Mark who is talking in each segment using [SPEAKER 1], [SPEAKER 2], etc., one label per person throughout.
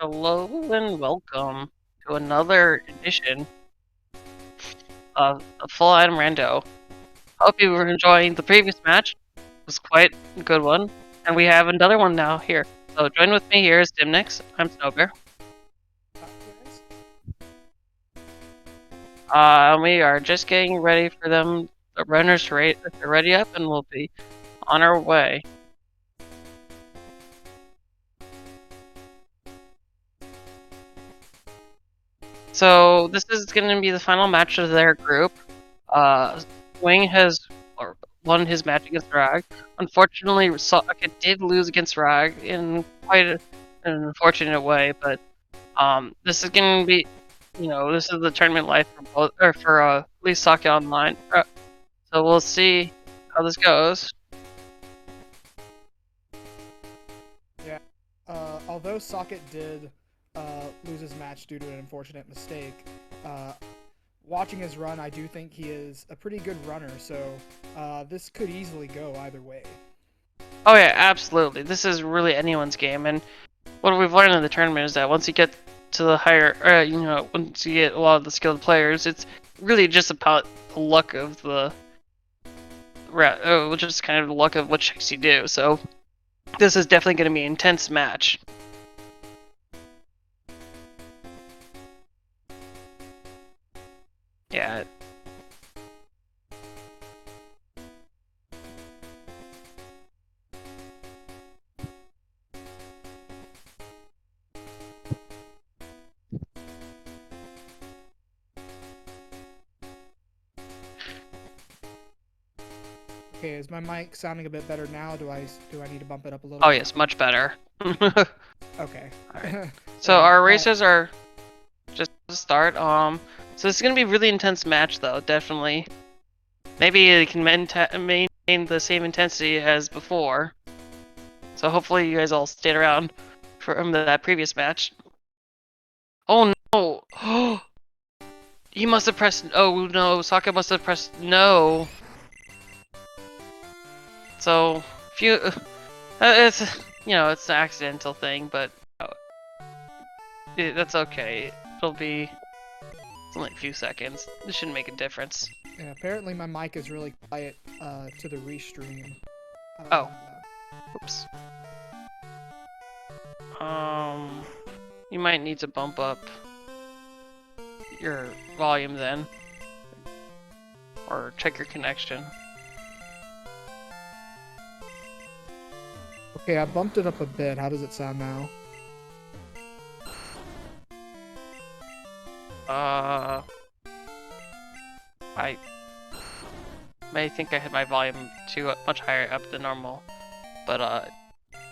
[SPEAKER 1] Hello and welcome to another edition of Full Item Rando. Hope you were enjoying the previous match. It was quite a good one. And we have another one now here. So join with me here is Dimnix. I'm Snowbear. We are just getting ready for them, the runners to rate. They're ready up and we'll be on our way. So this is going to be the final match of their group. Wing has won his match against Rag. Unfortunately, Soket did lose against Rag in quite an unfortunate way, but this is going to be, this is the tournament life for both, or for at least Soket Online. So we'll see how this goes.
[SPEAKER 2] Yeah, although Soket did lose his match due to an unfortunate mistake, watching his run, I do think he is a pretty good runner, so this could easily go either way.
[SPEAKER 1] Oh yeah, absolutely. This is really anyone's game, and what we've learned in the tournament is that once you get to the higher, once you get a lot of the skilled players, it's really just about the luck of the, just kind of the luck of what checks you do. So this is definitely going to be an intense match. Yeah.
[SPEAKER 2] Okay, is my mic sounding a bit better now? Do I need to bump it up a little?
[SPEAKER 1] Oh yes, much better.
[SPEAKER 2] Okay.
[SPEAKER 1] Alright. So our races are just to start. So this is gonna be a really intense match, though. Definitely. Maybe it can maintain the same intensity as before. So hopefully you guys all stayed around from that previous match. Oh no! He must have pressed. Oh no! Soket must have pressed no. So it's it's an accidental thing, but that's okay. It's only a few seconds. This shouldn't make a difference.
[SPEAKER 2] Yeah, apparently my mic is really quiet to the restream.
[SPEAKER 1] Oh. Oops. You might need to bump up your volume then. Or check your connection.
[SPEAKER 2] Okay, I bumped it up a bit. How does it sound now?
[SPEAKER 1] I may think I had my volume too much higher up than normal, but I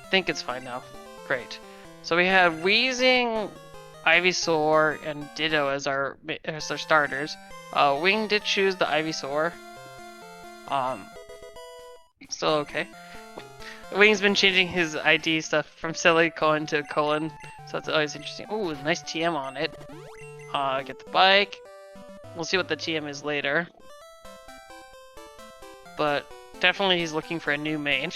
[SPEAKER 1] think it's fine now. Great. So we have Wheezing, Ivysaur, and Ditto as our starters. Wing did choose the Ivysaur. Still okay. Wing's been changing his ID stuff from Silicon to Colon, so that's always interesting. Ooh, nice TM on it. Get the bike. We'll see what the TM is later. But definitely he's looking for a new main.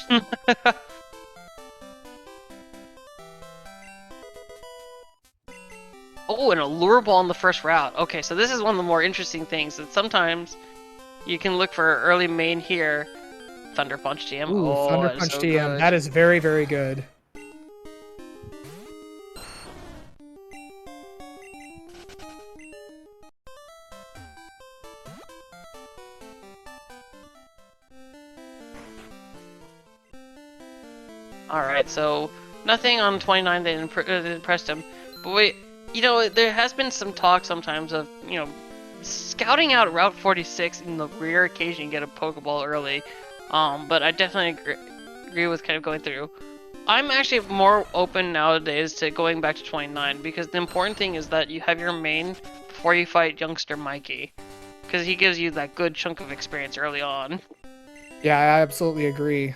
[SPEAKER 1] Oh, and a lure ball in the first route. Okay, so this is one of the more interesting things, that sometimes you can look for early main here. Thunder Punch TM.
[SPEAKER 2] Ooh,
[SPEAKER 1] oh,
[SPEAKER 2] Thunder Punch
[SPEAKER 1] so
[SPEAKER 2] TM.
[SPEAKER 1] good.
[SPEAKER 2] That is very, very good.
[SPEAKER 1] Alright, so nothing on 29 that impressed him. But wait, there has been some talk sometimes of, scouting out Route 46 in the rare occasion you get a Pokeball early. But I definitely agree with kind of going through. I'm actually more open nowadays to going back to 29 because the important thing is that you have your main before you fight youngster Mikey. Because he gives you that good chunk of experience early on.
[SPEAKER 2] Yeah, I absolutely agree.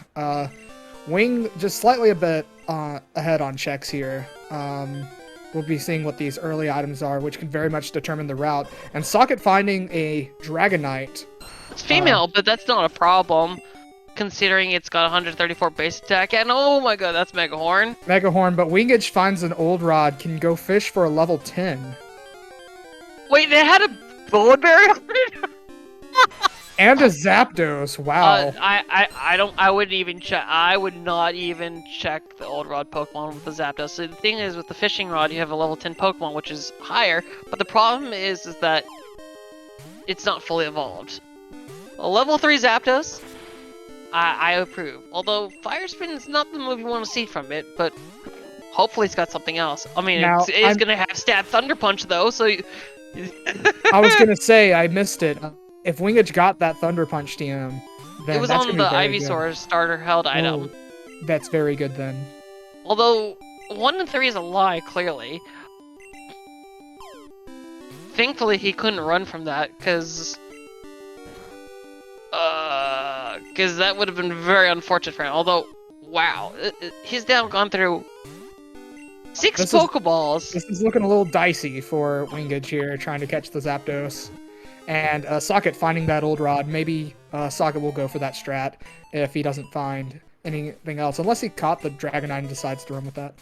[SPEAKER 2] Wing just slightly a bit ahead on checks here. We'll be seeing what these early items are, which can very much determine the route. And Soket finding a Dragonite.
[SPEAKER 1] It's female, but that's not a problem. considering it's got 134 base attack, and oh my god, that's Mega Horn.
[SPEAKER 2] Mega Horn, but wingidge finds an old rod, can go fish for a level 10.
[SPEAKER 1] Wait, they had a bullet berry on it?
[SPEAKER 2] And a Zapdos, wow.
[SPEAKER 1] I wouldn't even check. I would not even check the old rod Pokemon with the Zapdos. So the thing is, with the fishing rod, you have a level 10 Pokemon, which is higher. But the problem is that it's not fully evolved. A level 3 Zapdos, I approve. Although Fire Spin is not the move you want to see from it, but hopefully it's got something else. I mean,
[SPEAKER 2] Now,
[SPEAKER 1] it is gonna have Stab Thunder Punch though, so.
[SPEAKER 2] I was gonna say I missed it. If wingidge got that Thunder Punch TM, then
[SPEAKER 1] It was
[SPEAKER 2] that's
[SPEAKER 1] on
[SPEAKER 2] gonna
[SPEAKER 1] the
[SPEAKER 2] be very
[SPEAKER 1] Ivysaur starter held item.
[SPEAKER 2] Oh, that's very good then.
[SPEAKER 1] Although 1 and 3 is a lie, clearly. Thankfully, he couldn't run from that, because that would have been very unfortunate for him. Although, wow, he's now gone through 6 Pokeballs.
[SPEAKER 2] This is looking a little dicey for wingidge here, trying to catch the Zapdos. And Soket finding that old rod. Maybe Soket will go for that strat if he doesn't find anything else. Unless he caught the Dragonite and decides to run with that.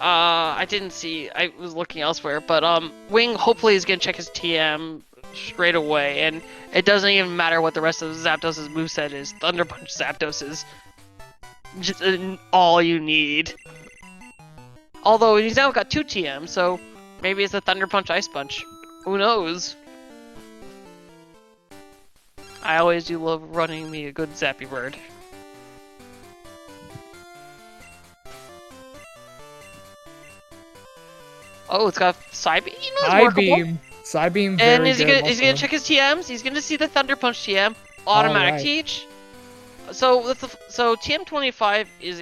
[SPEAKER 1] I didn't see. I was looking elsewhere. But Wing hopefully is going to check his TM straight away. And it doesn't even matter what the rest of Zapdos' moveset is. Thunder Punch Zapdos is just all you need. Although he's now got 2 TM, so maybe it's a Thunder Punch Ice Punch. Who knows? I always do love running me a good Zappy Bird. Oh, it's got Psybeam.
[SPEAKER 2] Psybeam. Psybeam.
[SPEAKER 1] And is he gonna check his TMs? He's gonna see the Thunder Punch TM. Automatic Teach. So TM25 is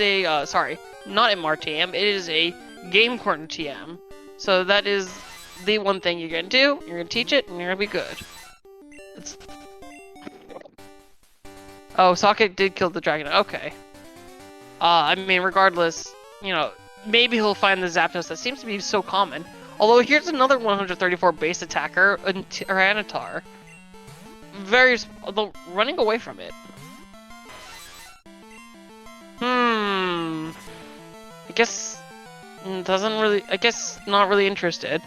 [SPEAKER 1] a sorry, not a Martam. It is a Game Corner TM. So that is the one thing you're gonna do. You're gonna teach it, and you're gonna be good. Oh, Soket did kill the dragon. Okay. I mean, regardless, you know, maybe he'll find the Zapdos that seems to be so common. Although here's another 134 base attacker, a Tyranitar. Although running away from it. I guess not really interested.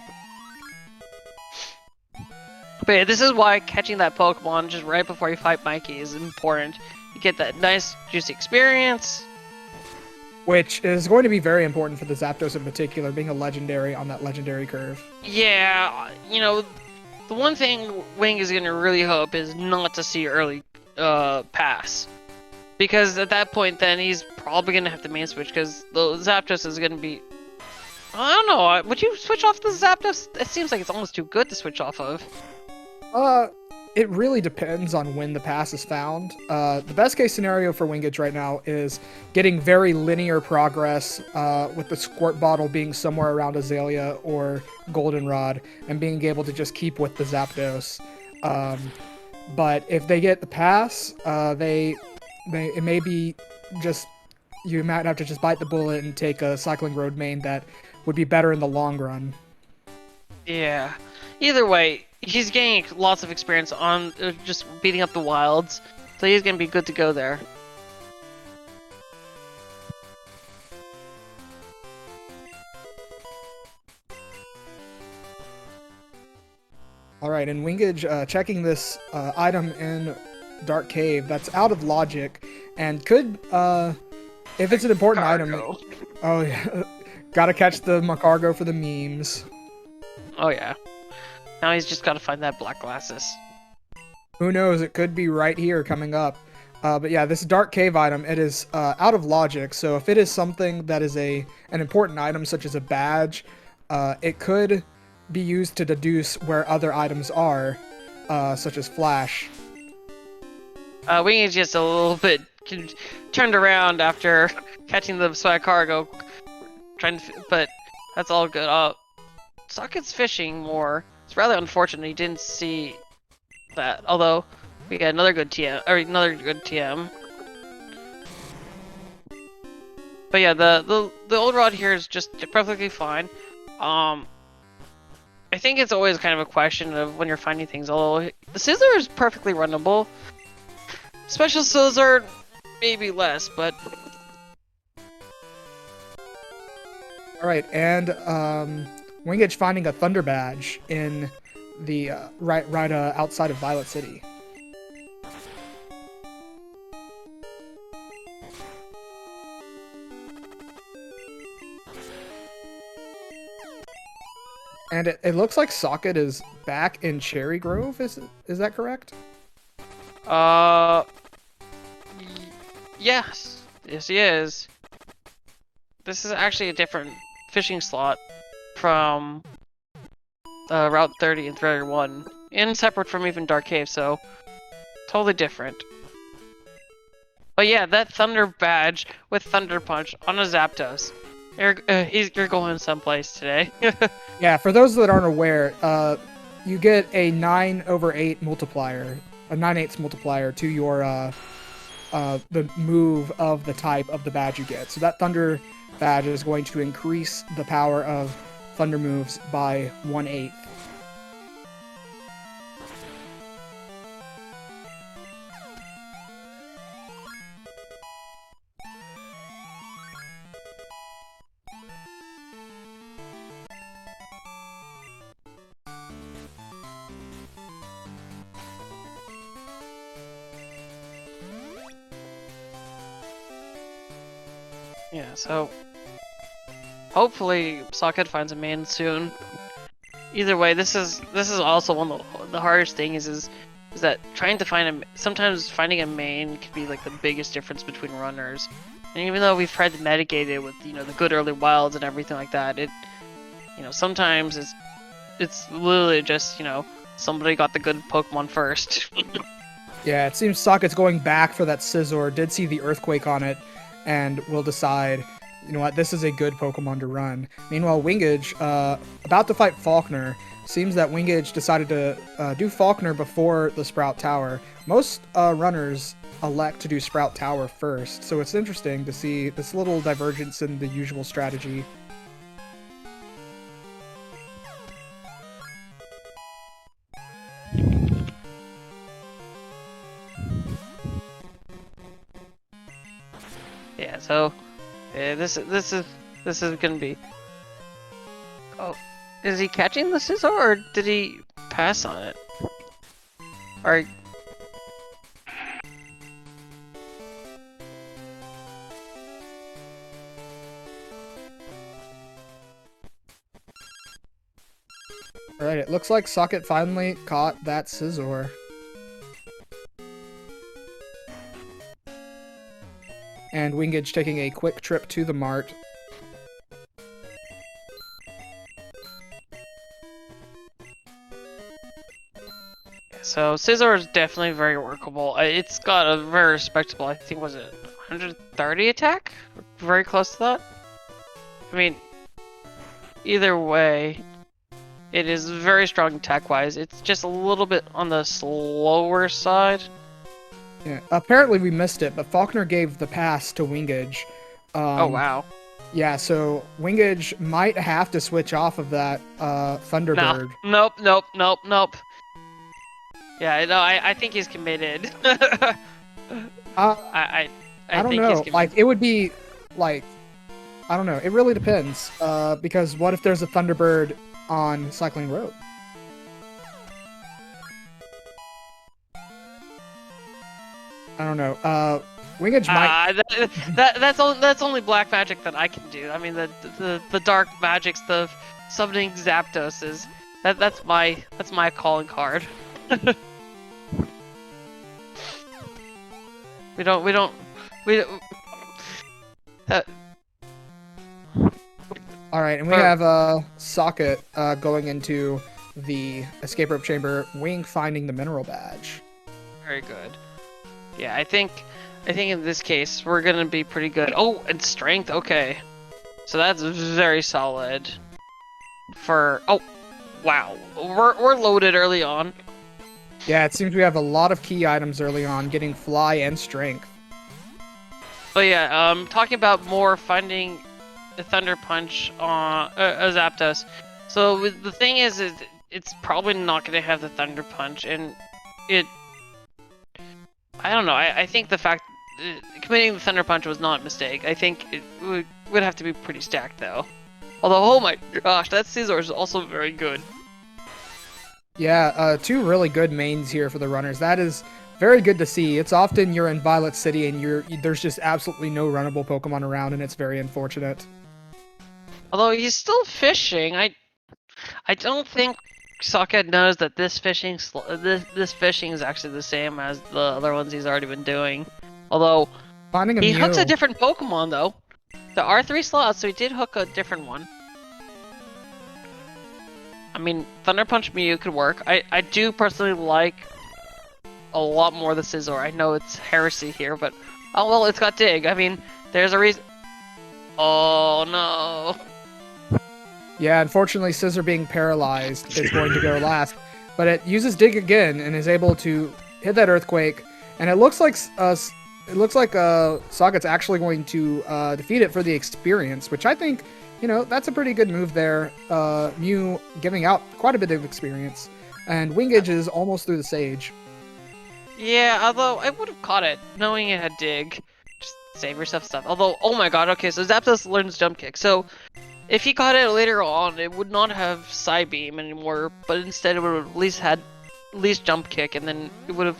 [SPEAKER 1] But yeah, this is why catching that Pokemon just right before you fight Mikey is important. You get that nice, juicy experience.
[SPEAKER 2] Which is going to be very important for the Zapdos in particular, being a legendary on that legendary curve.
[SPEAKER 1] Yeah, you know, the one thing Wing is going to really hope is not to see early pass. Because at that point, then he's probably going to have to main switch, because the Zapdos is going to be... I don't know, would you switch off the Zapdos? It seems like it's almost too good to switch off of.
[SPEAKER 2] It really depends on when the pass is found. The best case scenario for wingidge right now is getting very linear progress with the squirt bottle being somewhere around Azalea or Goldenrod and being able to just keep with the Zapdos. But if they get the pass, it may be just, you might have to just bite the bullet and take a Cycling Road main that would be better in the long run.
[SPEAKER 1] Yeah. Either way, he's gaining lots of experience on just beating up the wilds, so he's gonna be good to go there.
[SPEAKER 2] Alright, and wingidge checking this item in Dark Cave that's out of logic and could, if it's an important item... Oh yeah, gotta catch the Macargo for the memes.
[SPEAKER 1] Oh yeah. Now he's just gotta find that black glasses.
[SPEAKER 2] Who knows, it could be right here coming up. But yeah, this Dark Cave item, it is out of logic, so if it is something that is an important item, such as a badge, it could be used to deduce where other items are, such as Flash.
[SPEAKER 1] Winged's just a little bit turned around after catching the swag cargo, but that's all good. Soket's fishing more. It's rather unfortunate he didn't see that. Although we got another good TM, or another good TM. But yeah, the old rod here is just perfectly fine. I think it's always kind of a question of when you're finding things. Although the scissor is perfectly runnable. Special Scizor, maybe less, but
[SPEAKER 2] All right, and wingidge finding a Thunder Badge in the right outside of Violet City. And it looks like Socket is back in Cherry Grove. Is that correct?
[SPEAKER 1] y- yes, he is. This is actually a different fishing slot from Route 30 and 31, and separate from even Dark Cave, so totally different. But yeah, that Thunder Badge with Thunder Punch on a Zapdos. You're going someplace today.
[SPEAKER 2] Yeah, for those that aren't aware, you get a 9/8 multiplier, a 9/8 multiplier to your the move of the type of the badge you get. So that Thunder Badge is going to increase the power of Thunder moves by 1/8.
[SPEAKER 1] Yeah, so hopefully Socket finds a main soon. Either way, this is also one of the hardest things is that trying to find sometimes finding a main can be like the biggest difference between runners. And even though we've tried to mitigate it with the good early wilds and everything like that, it sometimes it's literally just somebody got the good Pokemon first.
[SPEAKER 2] Yeah, it seems Socket's going back for that Scizor. Did see the Earthquake on it, and will decide, you know what, this is a good Pokemon to run. Meanwhile, wingidge, about to fight Faulkner. Seems that wingidge decided to do Faulkner before the Sprout Tower. Most runners elect to do Sprout Tower first, so it's interesting to see this little divergence in the usual strategy.
[SPEAKER 1] Yeah, so this is gonna be. Oh, is he catching the Scizor or did he pass on it? Or
[SPEAKER 2] Alright, it looks like Socket finally caught that Scizor. And wingidge taking a quick trip to the mart.
[SPEAKER 1] so Scizor is definitely very workable. It's got a very respectable, I think, was it 130 attack? Very close to that. I mean, either way, it is very strong attack-wise. It's just a little bit on the slower side.
[SPEAKER 2] Yeah, apparently we missed it, but Faulkner gave the pass to wingidge.
[SPEAKER 1] Oh wow.
[SPEAKER 2] Yeah, so wingidge might have to switch off of that Thunderbird.
[SPEAKER 1] No, nope. Yeah, no, I think he's committed. I
[SPEAKER 2] don't
[SPEAKER 1] think
[SPEAKER 2] know.
[SPEAKER 1] he's committed.
[SPEAKER 2] Like, it would be like, I don't know. It really depends. Because what if there's a Thunderbird on Cycling Road? I don't know. Wingidge might.
[SPEAKER 1] That's only black magic that I can do. I mean, the dark magics, the summoning Zapdos that's my calling card. we don't.
[SPEAKER 2] All right, and we have Socket going into the escape rope chamber, Wing finding the mineral badge.
[SPEAKER 1] Very good. Yeah, I think in this case we're gonna be pretty good. Oh, and strength. Okay, so that's very solid. Oh, wow, we're loaded early on.
[SPEAKER 2] Yeah, it seems we have a lot of key items early on, getting fly and strength.
[SPEAKER 1] But yeah, talking about more finding the Thunder Punch on a Zapdos. So the thing is it's probably not gonna have the Thunder Punch, and I don't know. I think the fact committing the Thunder Punch was not a mistake. I think it would have to be pretty stacked though. Although, oh my gosh, that Scizor is also very good.
[SPEAKER 2] Yeah, two really good mains here for the runners. That is very good to see. It's often you're in Violet City and there's just absolutely no runnable Pokemon around, and it's very unfortunate.
[SPEAKER 1] Although he's still fishing, I don't think Socket knows that this fishing is actually the same as the other ones he's already been doing. Although
[SPEAKER 2] Finding a
[SPEAKER 1] he
[SPEAKER 2] Mew.
[SPEAKER 1] hooks a different Pokemon though. There are 3 slots, so he did hook a different one. I mean, Thunder Punch Mew could work. I do personally like a lot more the Scizor. I know it's heresy here, but oh well, it's got Dig. I mean, there's a reason. Oh no.
[SPEAKER 2] Yeah, unfortunately, Scizor being paralyzed is going to go last, but it uses Dig again and is able to hit that Earthquake, and it looks like Socket's actually going to defeat it for the experience, which I think, you know, that's a pretty good move there. Mew giving out quite a bit of experience, and wingidge is almost through the Sage.
[SPEAKER 1] Yeah, although I would have caught it knowing it had Dig. Just save yourself stuff. Although, oh my god, okay, so Zapdos learns Jump Kick, so if he caught it later on, it would not have Psybeam anymore, but instead it would have at least had Jump Kick, and then it would have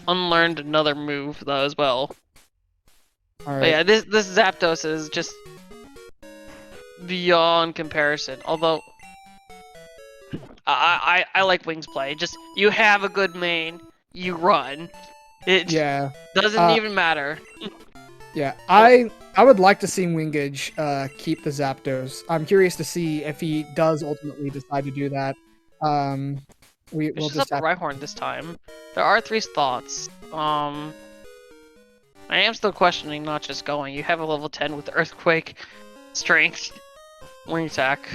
[SPEAKER 1] unlearned another move though as well.
[SPEAKER 2] All right.
[SPEAKER 1] But yeah, this Zapdos is just beyond comparison. Although I like Wings play. Just you have a good main, you run. It doesn't even matter.
[SPEAKER 2] Yeah, I would like to see wingidge keep the Zapdos. I'm curious to see if he does ultimately decide to do that. We'll just
[SPEAKER 1] have a Rhyhorn this time. There are 3 thoughts. I am still questioning not just going. You have a level 10 with Earthquake, Strength, Wing Attack.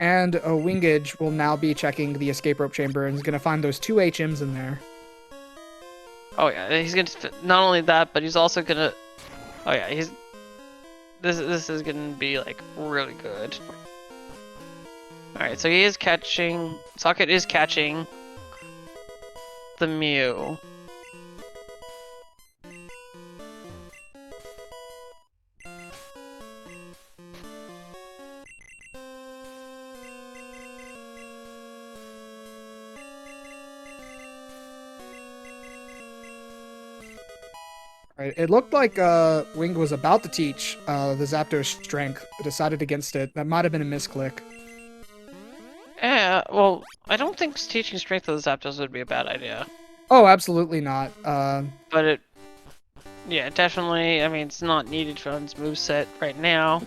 [SPEAKER 2] And wingidge will now be checking the escape rope chamber and is going to find those 2 HMs in there.
[SPEAKER 1] Oh yeah, he's gonna not only that, but he's also gonna. Oh yeah, he's. This is gonna be like really good. All right, so he is catching. Socket is catching the Mew.
[SPEAKER 2] Right. It looked like Wing was about to teach the Zapdos Strength, but decided against it. That might have been a misclick.
[SPEAKER 1] Yeah, well, I don't think teaching Strength to the Zapdos would be a bad idea.
[SPEAKER 2] Oh, absolutely not.
[SPEAKER 1] But it... Yeah, definitely, I mean, it's not needed for his moveset right now.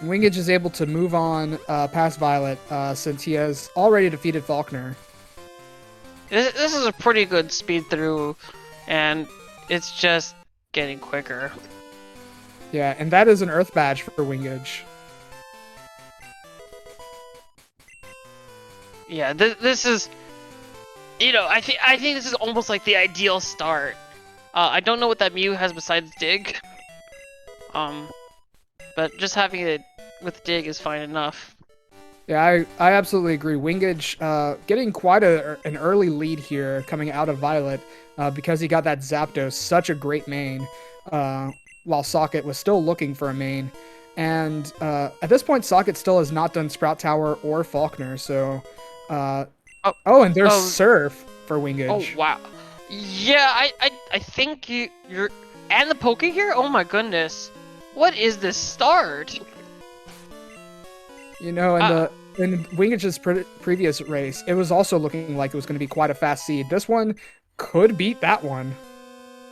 [SPEAKER 2] Wingidge is able to move on past Violet since he has already defeated Falkner.
[SPEAKER 1] This is a pretty good speed through, and it's just getting quicker.
[SPEAKER 2] Yeah, and that is an Earth Badge for Wingidge.
[SPEAKER 1] Yeah, this is, you know, I think this is almost like the ideal start. I don't know what that Mew has besides Dig. But just having it with Dig is fine enough.
[SPEAKER 2] Yeah, I absolutely agree. Wingidge getting quite an early lead here coming out of Violet because he got that Zapdos, such a great main, while Socket was still looking for a main. And at this point, Socket still has not done Sprout Tower or Falkner, so... and there's Surf for Wingidge.
[SPEAKER 1] Oh, wow. Yeah, I think you're... And the Poke here? Oh my goodness. What is this start?
[SPEAKER 2] You know, in Wingidge's previous race, it was also looking like it was going to be quite a fast seed. This one could beat that one.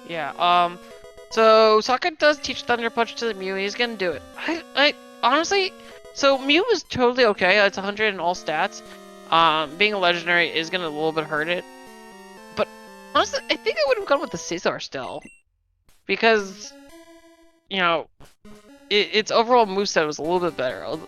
[SPEAKER 1] Yeah, so Socket does teach Thunder Punch to the Mew. He's gonna do it. I honestly... So Mew is totally okay. It's 100 in all stats. Being a legendary is gonna a little bit hurt it. But honestly, I think I would have gone with the Scizor still. Because, you know, its overall moveset was a little bit better.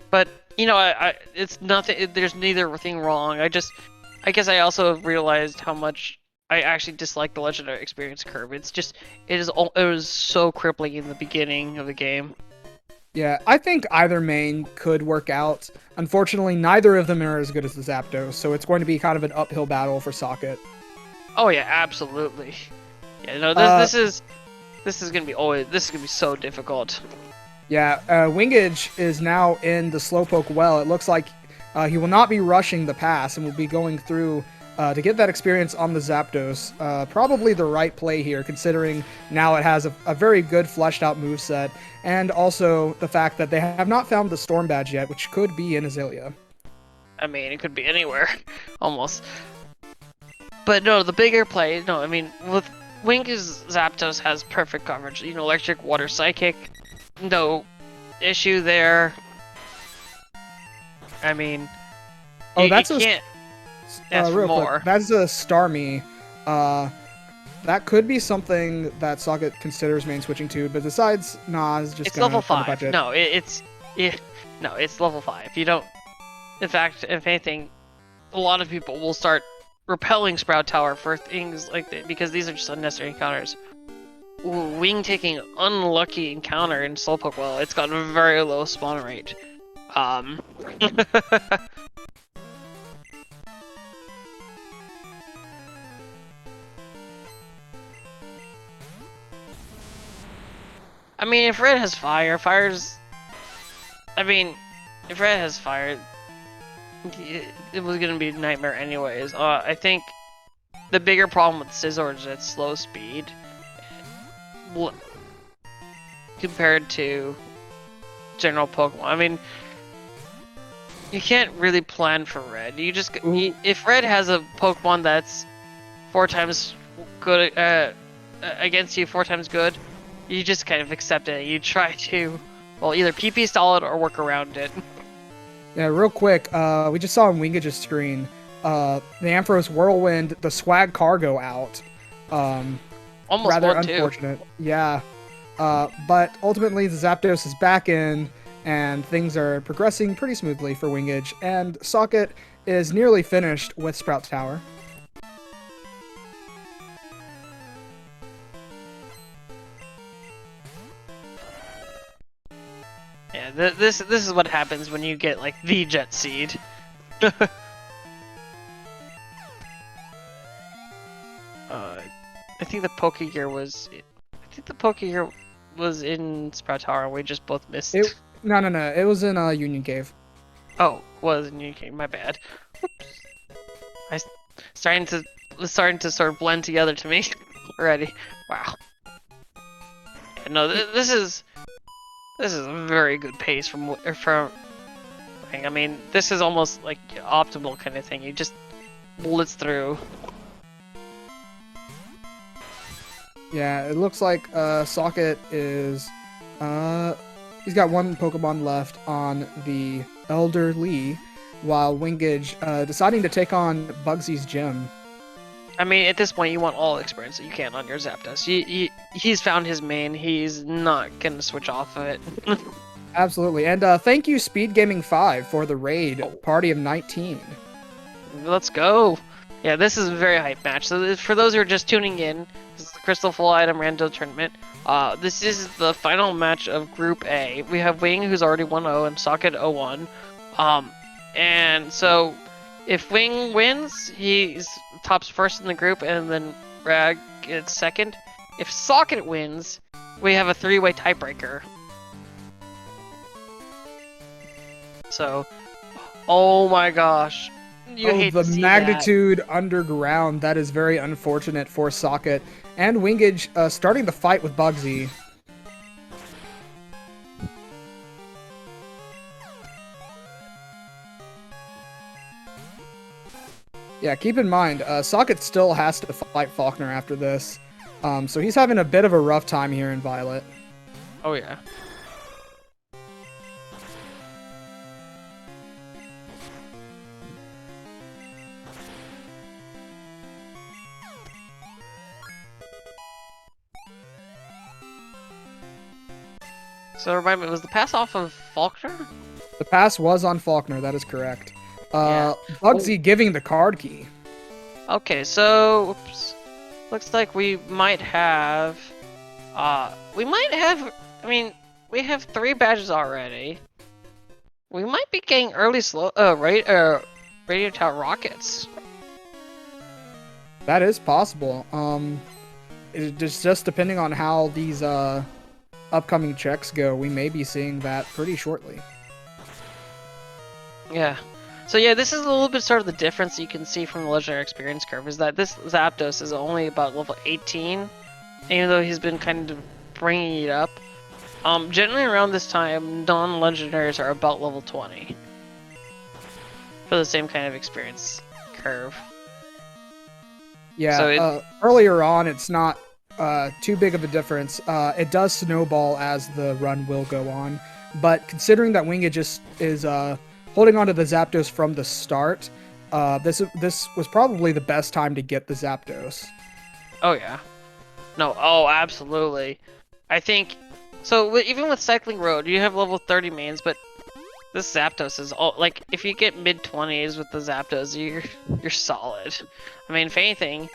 [SPEAKER 1] But, you know, it's nothing, there's neither thing wrong. I guess I also realized how much I actually dislike the legendary experience curve. It's just, it was so crippling in the beginning of the game.
[SPEAKER 2] Yeah, I think either main could work out. Unfortunately, neither of them are as good as the Zapdos, so it's going to be kind of an uphill battle for Socket.
[SPEAKER 1] Oh yeah, absolutely. Yeah, no,
[SPEAKER 2] Uh,
[SPEAKER 1] this is gonna be so difficult.
[SPEAKER 2] yeah, Wingidge is now in the Slowpoke well. It looks like he will not be rushing the pass and will be going through to get that experience on the Zapdos. Probably the right play here, considering now it has a very good fleshed out moveset, and also the fact that they have not found the Storm Badge yet, which could be in Azalea.
[SPEAKER 1] I mean, it could be anywhere, almost. But no, the bigger play, no, I mean, with Wing's Zapdos has perfect coverage. You know, electric, water, psychic, no issue there. I mean,
[SPEAKER 2] Oh,
[SPEAKER 1] you
[SPEAKER 2] that's
[SPEAKER 1] can't ask for
[SPEAKER 2] real
[SPEAKER 1] more.
[SPEAKER 2] quick. That's a Starmie. That could be something that Socket considers main switching to, but decides, nah, it's just
[SPEAKER 1] It's
[SPEAKER 2] gonna
[SPEAKER 1] level
[SPEAKER 2] fund the
[SPEAKER 1] 5.
[SPEAKER 2] budget.
[SPEAKER 1] No, no, it's level 5. You don't. In fact, if anything, a lot of people will start repelling Sprout Tower for things like that because these are just unnecessary encounters. Wing taking unlucky encounter in Slowpoke, well, it's got a very low spawn rate. I mean, if Red has fire, I mean, if Red has fire, it was gonna be a nightmare anyways. I think the bigger problem with Scizor is its slow speed compared to general Pokemon. I mean, you can't really plan for Red. If Red has a Pokemon that's 4 times good against you, 4 times good, you just kind of accept it. You try to, well, either PP stall it or work around it.
[SPEAKER 2] Yeah, real quick, we just saw on Wingidge's screen, the Ampharos Whirlwind, the Swag Cargo out.
[SPEAKER 1] Almost
[SPEAKER 2] rather
[SPEAKER 1] won, too.
[SPEAKER 2] unfortunate. Yeah. But ultimately, the Zapdos is back in, and things are progressing pretty smoothly for Wingidge, and Socket is nearly finished with Sprout Tower.
[SPEAKER 1] Yeah, this is what happens when you get like the Jet Seed. I think the Pokegear was. I think the Pokegear was in Sprout Tower, and we just both missed.
[SPEAKER 2] No. It was in Union Cave.
[SPEAKER 1] Oh, was in UK. My bad. Whoops. Starting to sort of blend together to me already. Wow. Yeah, no, this is a very good pace from. I mean, this is almost like optimal kind of thing. You just blitz through.
[SPEAKER 2] Yeah, it looks like Socket is he's got one Pokemon left on the Elderly, while Wingidge deciding to take on Bugsy's gym.
[SPEAKER 1] I mean, at this point, you want all experience that you can on your Zapdos. He's found his main. He's not gonna switch off of it.
[SPEAKER 2] Absolutely, and thank you, SpeedGaming 5, for the raid party of 19.
[SPEAKER 1] Let's go. Yeah, this is a very hype match. So for those who are just tuning in, this is the Crystal Full Item Rando tournament. This is the final match of Group A. We have Wing, who's already 1-0, and Socket 0-1. And so if Wing wins, he's tops first in the group, and then Rag gets second. If Socket wins, we have a 3-way tiebreaker. So, oh my gosh.
[SPEAKER 2] The magnitude underground, that is very unfortunate for Socket. And Wingidge starting the fight with Bugsy. Yeah, keep in mind, Socket still has to fight Faulkner after this. So he's having a bit of a rough time here in Violet.
[SPEAKER 1] Oh yeah. So remind me, was the pass off of Faulkner?
[SPEAKER 2] The pass was on Faulkner, that is correct. Bugsy giving the card key.
[SPEAKER 1] Okay, so oops. Looks like we might have I mean, we have 3 badges already. We might be getting early radio tower rockets.
[SPEAKER 2] That is possible. It's just depending on how these upcoming checks go, we may be seeing that pretty shortly.
[SPEAKER 1] Yeah. So yeah, this is a little bit sort of the difference you can see from the legendary experience curve is that this Zapdos is only about level 18, even though he's been kind of bringing it up. Generally around this time, non-legendaries are about level 20 for the same kind of experience curve.
[SPEAKER 2] Yeah,
[SPEAKER 1] so
[SPEAKER 2] earlier on, it's not too big of a difference. It does snowball as the run will go on, but considering that wingidge is holding onto the Zapdos from the start, this was probably the best time to get the Zapdos.
[SPEAKER 1] Oh yeah. No, oh absolutely. I think, so even with Cycling Road, you have level 30 mains, but this Zapdos is all, like, if you get mid-20s with the Zapdos, you're solid. I mean, if anything,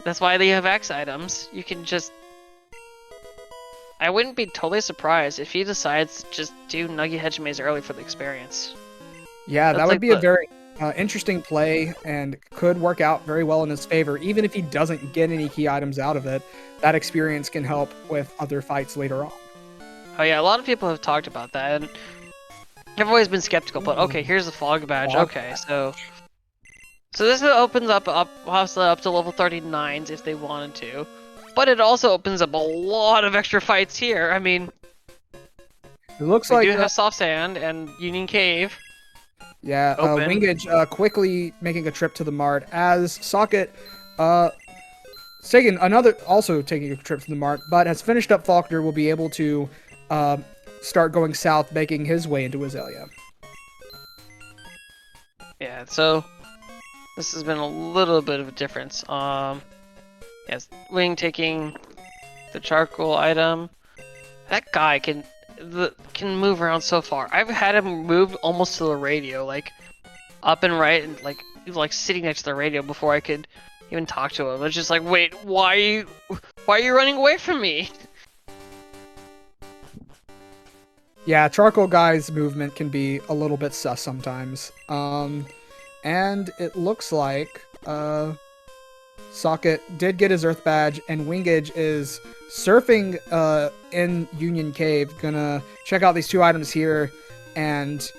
[SPEAKER 1] that's why they have X items. You can just... I wouldn't be totally surprised if he decides to just do Nugget Hedge Maze early for the experience.
[SPEAKER 2] Yeah, that would be a very interesting play and could work out very well in his favor. Even if he doesn't get any key items out of it, that experience can help with other fights later on.
[SPEAKER 1] Oh yeah, a lot of people have talked about that, and I've always been skeptical, but okay, here's the Fog Badge. Okay, so this opens up possibly up to level 39s if they wanted to, but it also opens up a lot of extra fights here. I mean,
[SPEAKER 2] it looks
[SPEAKER 1] we
[SPEAKER 2] like
[SPEAKER 1] do have Soft Sand and Union Cave.
[SPEAKER 2] Yeah, wingidge quickly making a trip to the mart as Soket taking a trip to the mart, but has finished up Faulkner, will be able to start going south, making his way into Azalea.
[SPEAKER 1] Yeah, so this has been a little bit of a difference. Yes, Wing taking the charcoal item. That guy can move around so far. I've had him move almost to the radio, like up and right, and like he was like sitting next to the radio before I could even talk to him. It's just like, wait, why are you running away from me?
[SPEAKER 2] Yeah, charcoal guy's movement can be a little bit sus sometimes. And it looks like Soket did get his Earth Badge, and wingidge is surfing in Union Cave. Gonna check out these 2 items here, and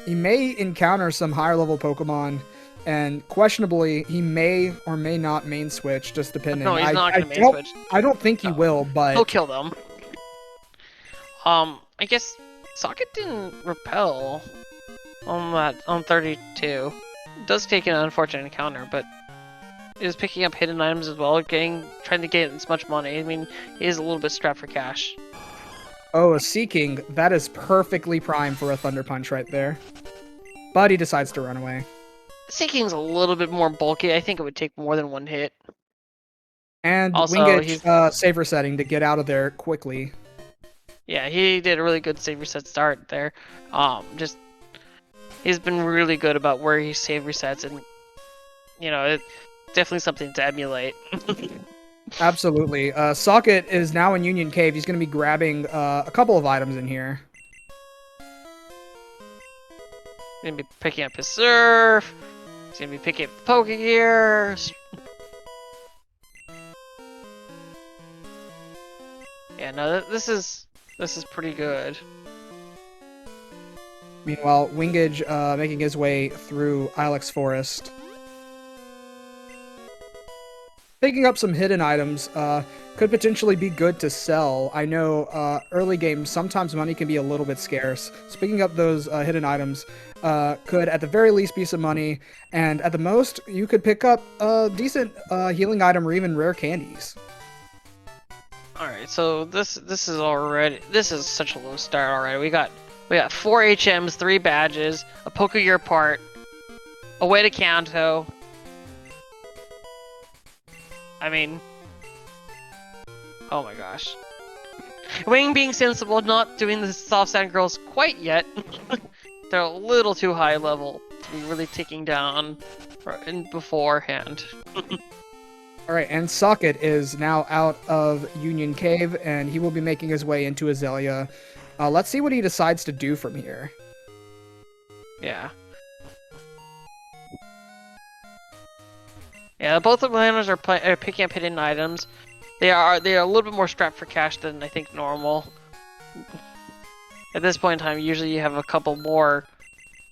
[SPEAKER 2] he may encounter some higher level Pokemon, and questionably he may or may not main switch, just depending.
[SPEAKER 1] No, he's not gonna main switch.
[SPEAKER 2] I don't think he will, but
[SPEAKER 1] he'll kill them. I guess Socket didn't repel on 32. It does take an unfortunate encounter, but is picking up hidden items as well, trying to get as much money. I mean, he is a little bit strapped for cash.
[SPEAKER 2] Oh, a Seeking. That is perfectly primed for a Thunder Punch right there. But he decides to run away.
[SPEAKER 1] Seeking's a little bit more bulky. I think it would take more than 1 hit.
[SPEAKER 2] And
[SPEAKER 1] also,
[SPEAKER 2] wingidge saver setting to get out of there quickly.
[SPEAKER 1] Yeah, he did a really good save reset start there. He's been really good about where he save resets, and you know, it's definitely something to emulate.
[SPEAKER 2] Absolutely. Socket is now in Union Cave. He's going to be grabbing a couple of items in here.
[SPEAKER 1] He's going to be picking up his Surf. He's going to be picking up Pokegear. Yeah, no, this is pretty good.
[SPEAKER 2] Meanwhile, wingidge making his way through Ilex Forest. Picking up some hidden items could potentially be good to sell. I know early game, sometimes money can be a little bit scarce. So picking up those hidden items could at the very least be some money. And at the most, you could pick up a decent healing item or even rare candies.
[SPEAKER 1] Alright, so this is such a low start already. We got 4 HMs, 3 badges, a Pokegear part, a way to Kanto. I mean, oh my gosh. Wing being sensible, not doing the soft sand girls quite yet. They're a little too high level to be really ticking down in beforehand.
[SPEAKER 2] All right, and Socket is now out of Union Cave, and he will be making his way into Azalea. Let's see what he decides to do from here.
[SPEAKER 1] Yeah. Yeah, both of the landowners are picking up hidden items. They are a little bit more strapped for cash than I think normal. At this point in time, usually you have a couple more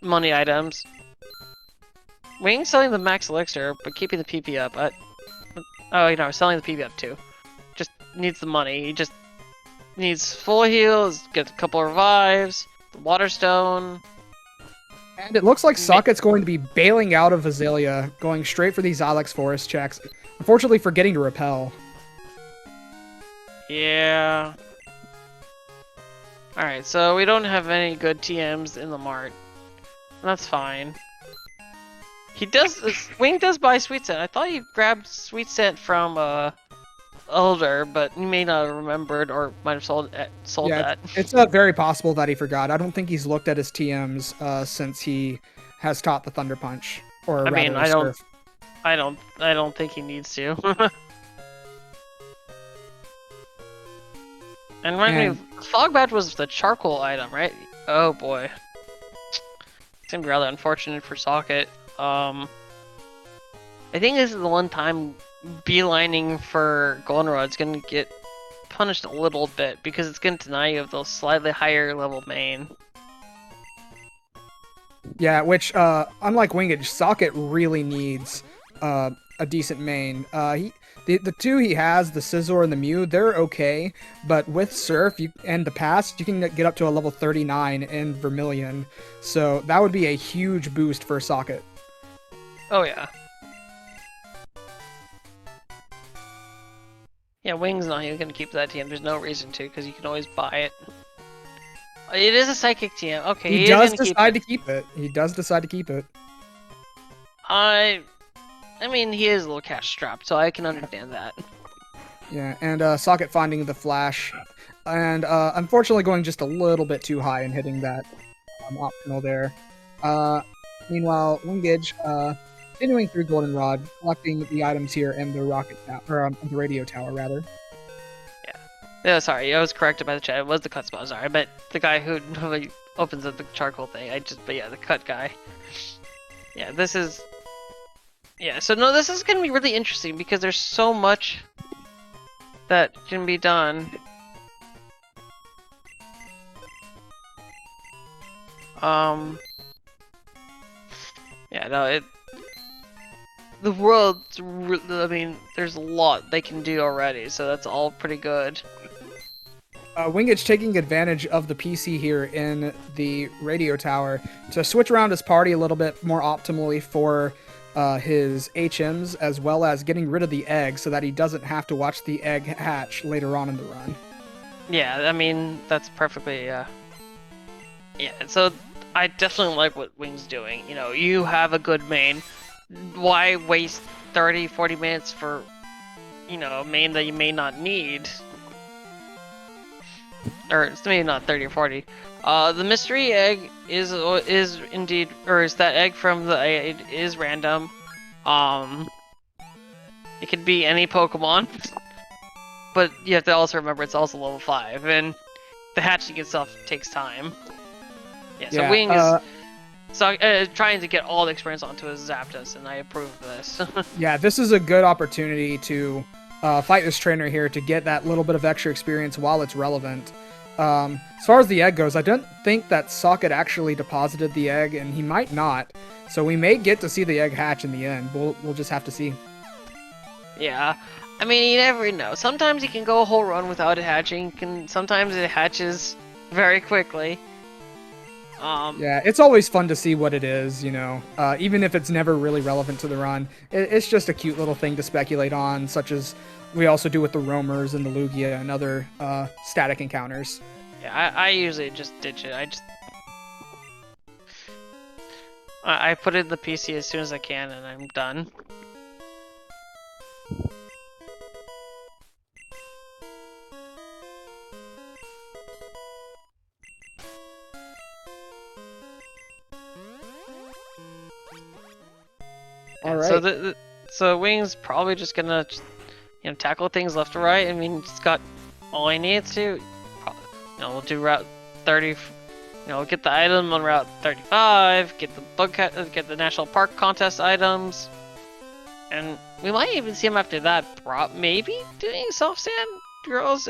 [SPEAKER 1] money items. Wing's selling the max elixir, but keeping the PP up. Oh, you know, selling the PP up too. Just needs the money. He just needs full heals, gets a couple revives, the water stone.
[SPEAKER 2] And it looks like Socket's going to be bailing out of Azalea, going straight for these Ilex Forest checks. Unfortunately, forgetting to repel.
[SPEAKER 1] Yeah. Alright, so we don't have any good TMs in the mart. That's fine. Wing does buy Sweet Scent. I thought he grabbed Sweet Scent from Elder, but he may not have remembered or might have sold that.
[SPEAKER 2] It's very possible that he forgot. I don't think he's looked at his TMs since he has taught the Thunder Punch. Or
[SPEAKER 1] I mean,
[SPEAKER 2] rather,
[SPEAKER 1] I don't think he needs to. And Fog Badge was the charcoal item, right? Oh boy. Seemed rather unfortunate for Socket. I think this is the one time beelining for Goldenrod's gonna get punished a little bit because it's gonna deny you of those slightly higher level main.
[SPEAKER 2] Yeah, which unlike wingidge, Socket really needs a decent main. The two he has, the Scizor and the Mew, they're okay, but with Surf and the Past, you can get up to a level 39 in Vermilion, so that would be a huge boost for Socket.
[SPEAKER 1] Oh yeah. Yeah, Wing's not even gonna keep that TM. There's no reason to, because you can always buy it. It is a psychic TM. Okay,
[SPEAKER 2] he does decide to keep it. He does decide to keep it.
[SPEAKER 1] I mean, he is a little cash strapped, so I can understand that.
[SPEAKER 2] Yeah, and Socket finding the flash, and unfortunately going just a little bit too high and hitting that optional there. Meanwhile, wingidge continuing through Goldenrod, collecting the items here in the rocket tower, or the radio tower rather.
[SPEAKER 1] Yeah, sorry, I was corrected by the chat. It was the cut spot. Sorry, but the guy who opens up the charcoal thing. But yeah, the cut guy. Yeah, this is. Yeah, so no, this is gonna be really interesting because there's so much that can be done. Yeah, no, the world's. I mean, there's a lot they can do already, so that's all pretty good.
[SPEAKER 2] Wingidge taking advantage of the PC here in the radio tower to switch around his party a little bit more optimally for his HMs, as well as getting rid of the egg so that he doesn't have to watch the egg hatch later on in the run.
[SPEAKER 1] Yeah, I mean, that's perfectly, yeah, so I definitely like what Wing's doing. You know, you have a good main. Why waste 30, 40 minutes for, you know, a main that you may not need? Or it's maybe not 30 or 40. The mystery egg is indeed, or is that egg from it is random. It could be any Pokemon, but you have to also remember it's also level 5, and the hatching itself takes time. Yeah, so Wing is trying to get all the experience onto his Zapdos, and I approve of this.
[SPEAKER 2] Yeah, this is a good opportunity to fight this trainer here to get that little bit of extra experience while it's relevant. As far as the egg goes, I don't think that Socket actually deposited the egg, and he might not. So we may get to see the egg hatch in the end. We'll just have to see.
[SPEAKER 1] Yeah, I mean, you never know. Sometimes you can go a whole run without it hatching. Sometimes it hatches very quickly.
[SPEAKER 2] Yeah, it's always fun to see what it is, you know, even if it's never really relevant to the run. It's just a cute little thing to speculate on, such as we also do with the Roamers and the Lugia and other static encounters.
[SPEAKER 1] Yeah, I usually just ditch it. I put it in the PC as soon as I can, and I'm done.
[SPEAKER 2] All right.
[SPEAKER 1] So So Wing's probably just gonna, tackle things left to right. I mean, he's got all he needs to. We'll do Route 30. Get the item on Route 35. Get the National Park contest items, and we might even see him after that. Maybe doing soft sand girls.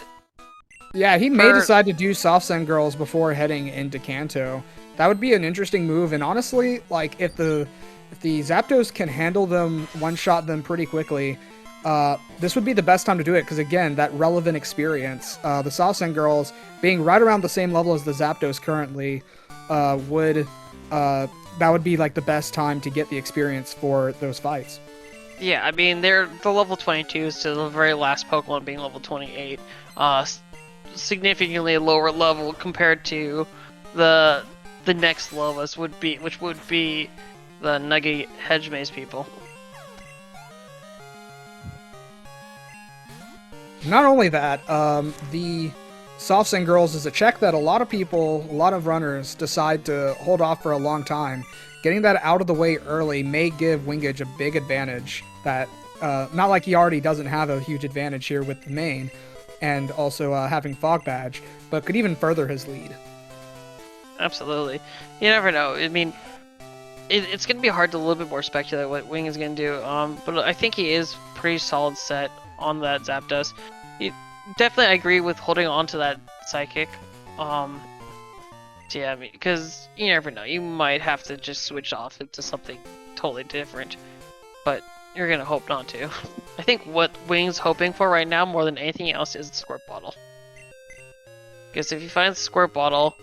[SPEAKER 2] Yeah, he may decide to do soft sand girls before heading into Kanto. That would be an interesting move, and honestly, like if the Zapdos can handle them, one-shot them pretty quickly, this would be the best time to do it, because again, that relevant experience. The soft sand girls being right around the same level as the Zapdos currently that would be like the best time to get the experience for those fights.
[SPEAKER 1] Yeah, I mean, they're the level 22s to the very last Pokemon being level 28. Significantly lower level compared to the next lowest which would be the Nugget Hedge Maze people.
[SPEAKER 2] Not only that, the soft sand girls is a check that a lot of runners decide to hold off for a long time. Getting that out of the way early may give wingidge a big advantage that, not like he already doesn't have a huge advantage here with the main, and also having Fog Badge, but could even further his lead.
[SPEAKER 1] Absolutely. You never know. I mean, it's going to be hard to a little bit more speculate what Wing is going to do, but I think he is pretty solid set on that Zapdos. Definitely I agree with holding on to that Psychic. Yeah, I mean, because you never know. You might have to just switch off into something totally different, but you're going to hope not to. I think what Wing's hoping for right now more than anything else is the Squirt Bottle. Because if he finds the Squirt Bottle,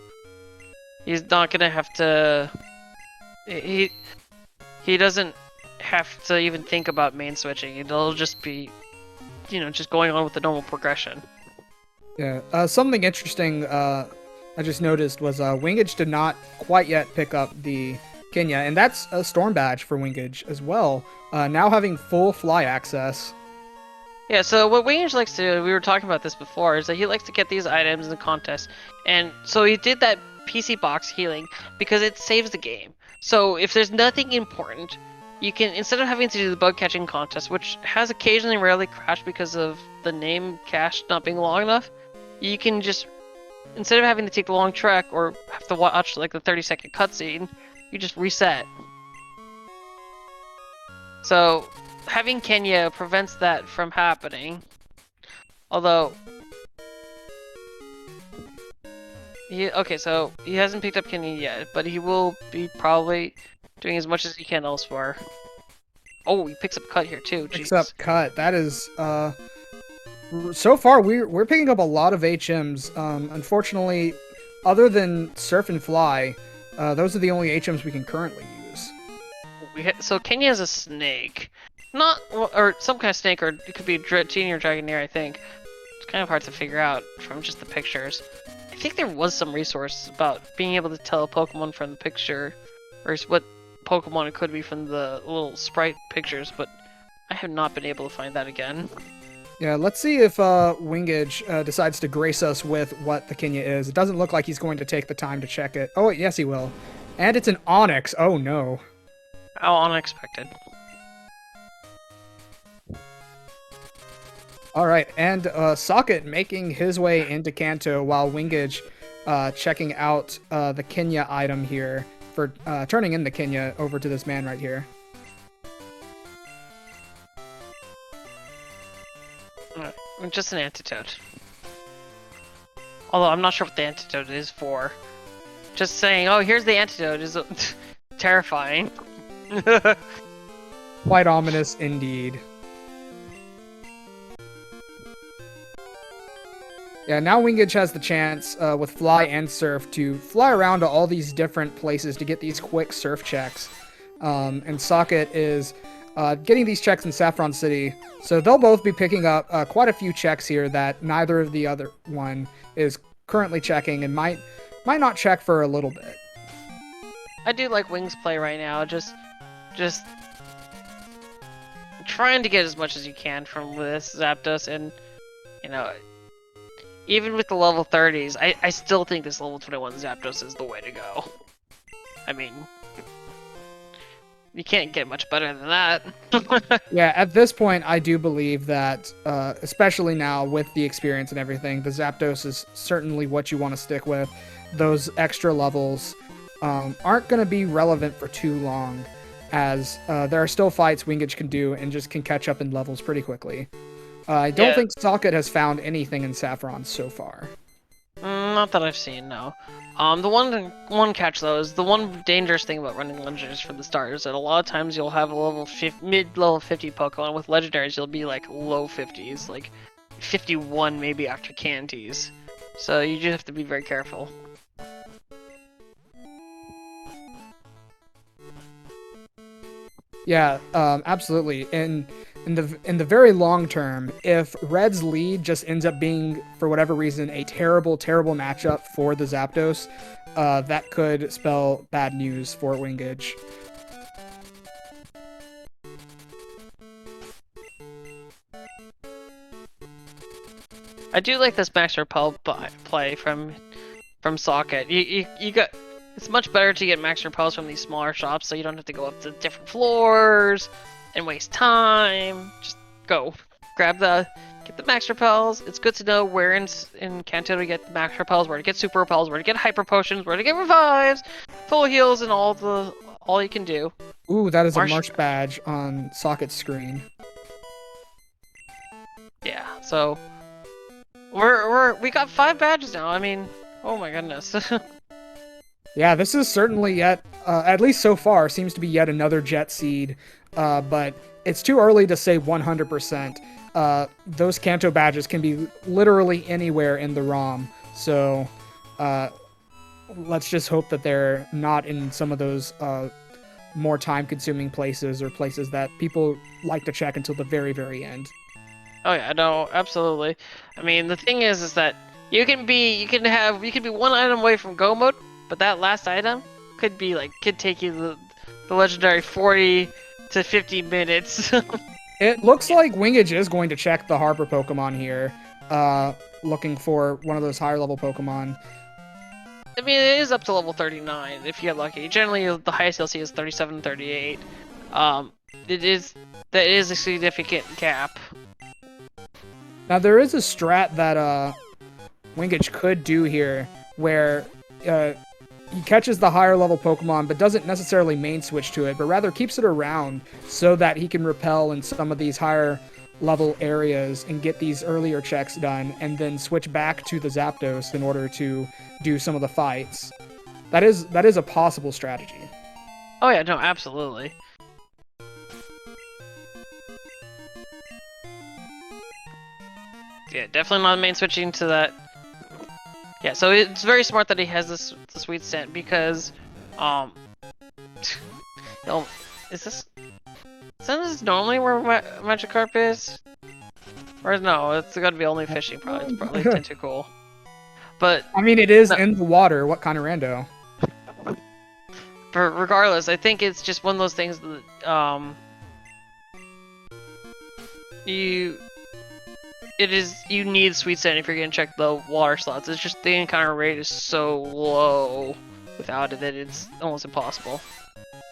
[SPEAKER 1] he's not going to have to... He doesn't have to even think about main switching. It'll just be, just going on with the normal progression.
[SPEAKER 2] Yeah, something interesting I just noticed was wingidge did not quite yet pick up the Kenya, and that's a Storm Badge for wingidge as well, now having full fly access.
[SPEAKER 1] Yeah, so what Wingidge likes to do, we were talking about this before, is that he likes to get these items in the contest, and so he did that PC box healing because it saves the game. So if there's nothing important, you can, instead of having to do the bug catching contest, which has occasionally rarely crashed because of the name cache not being long enough, you can just, instead of having to take the long trek or have to watch like the 30-second cutscene, you just reset. So having Kenya prevents that from happening. Although, okay, so he hasn't picked up Kenya yet, but he will be probably doing as much as he can elsewhere. Oh, he picks up Cut here too.
[SPEAKER 2] Picks up Cut. That is, so far we're picking up a lot of HMs. Unfortunately, other than Surf and Fly, those are the only HMs we can currently use.
[SPEAKER 1] So Kenya is a snake. Not, or some kind of snake, or it could be Genie or Dragonair, I think. It's kind of hard to figure out from just the pictures. I think there was some resource about being able to tell a Pokemon from the picture, or what Pokemon it could be from the little sprite pictures, but I have not been able to find that again.
[SPEAKER 2] Yeah, let's see if wingidge decides to grace us with what the Kenya is. It doesn't look like he's going to take the time to check it. Oh, yes, he will. And it's an Onyx. Oh, no.
[SPEAKER 1] How unexpected.
[SPEAKER 2] Alright, and Soket making his way into Kanto while wingidge checking out the Kenya item here for turning in the Kenya over to this man right here.
[SPEAKER 1] Just an antidote. Although I'm not sure what the antidote is for. Just saying, oh, here's the antidote is terrifying.
[SPEAKER 2] Quite ominous indeed. Yeah, now wingidge has the chance with Fly and Surf to fly around to all these different places to get these quick surf checks. And Socket is getting these checks in Saffron City, so they'll both be picking up quite a few checks here that neither of the other one is currently checking and might not check for a little bit.
[SPEAKER 1] I do like Wing's play right now, just trying to get as much as you can from this Zapdos, and even with the level 30s, I still think this level 21 Zapdos is the way to go. I mean, you can't get much better than that.
[SPEAKER 2] Yeah, at this point, I do believe that, especially now with the experience and everything, the Zapdos is certainly what you want to stick with. Those extra levels aren't going to be relevant for too long, as there are still fights wingidge can do and just can catch up in levels pretty quickly. I don't think Soket has found anything in Saffron so far.
[SPEAKER 1] Not that I've seen, no. The one catch though is the one dangerous thing about running legendaries for the start is that a lot of times you'll have a mid-level 50 Pokemon. With legendaries, you'll be like low 50s, like 51 maybe after Cantees. So you just have to be very careful.
[SPEAKER 2] Yeah, absolutely. In the very long term, if Red's lead just ends up being, for whatever reason, a terrible matchup for the Zapdos, that could spell bad news for wingidge.
[SPEAKER 1] I do like this Max Repel play from Socket. You got. It's much better to get Max Repels from these smaller shops, so you don't have to go up to different floors and waste time. Just go, get the Max Repels. It's good to know where in Kanto to get the Max Repels, where to get Super Repels, where to get Hyper Potions, where to get Revives, Full Heals, and all you can do.
[SPEAKER 2] Ooh, that is a Marsh badge on Socket's screen.
[SPEAKER 1] Yeah, so we got 5 badges now. I mean, oh my goodness.
[SPEAKER 2] Yeah, this is certainly yet, at least so far, seems to be yet another Jet Seed, but it's too early to say 100%. Those Kanto badges can be literally anywhere in the ROM, so let's just hope that they're not in some of those more time-consuming places or places that people like to check until the very, very end.
[SPEAKER 1] Oh yeah, no, absolutely. I mean, the thing is that you can be one item away from go mode, but that last item could take you the legendary 40 to 50 minutes.
[SPEAKER 2] It looks like wingidge is going to check the Harbor Pokemon here, looking for one of those higher level Pokemon.
[SPEAKER 1] I mean, it is up to level 39 if you get lucky. Generally, the highest you'll see is 37, 38. That is a significant gap.
[SPEAKER 2] Now there is a strat that wingidge could do here, where he catches the higher level Pokemon, but doesn't necessarily main switch to it, but rather keeps it around so that he can repel in some of these higher level areas and get these earlier checks done, and then switch back to the Zapdos in order to do some of the fights. That is a possible strategy.
[SPEAKER 1] Oh yeah, no, absolutely. Yeah, definitely not main switching to that. Yeah, so it's very smart that he has the sweet scent because, you know, is this normally where Magikarp is? Or no, it's gotta be only fishing probably. It's probably Tentacool. But
[SPEAKER 2] I mean, it is in the water. What kind of rando?
[SPEAKER 1] But regardless, I think it's just one of those things that you need sweet scent if you're gonna check the water slots. It's just the encounter rate is so low without it that it's almost impossible.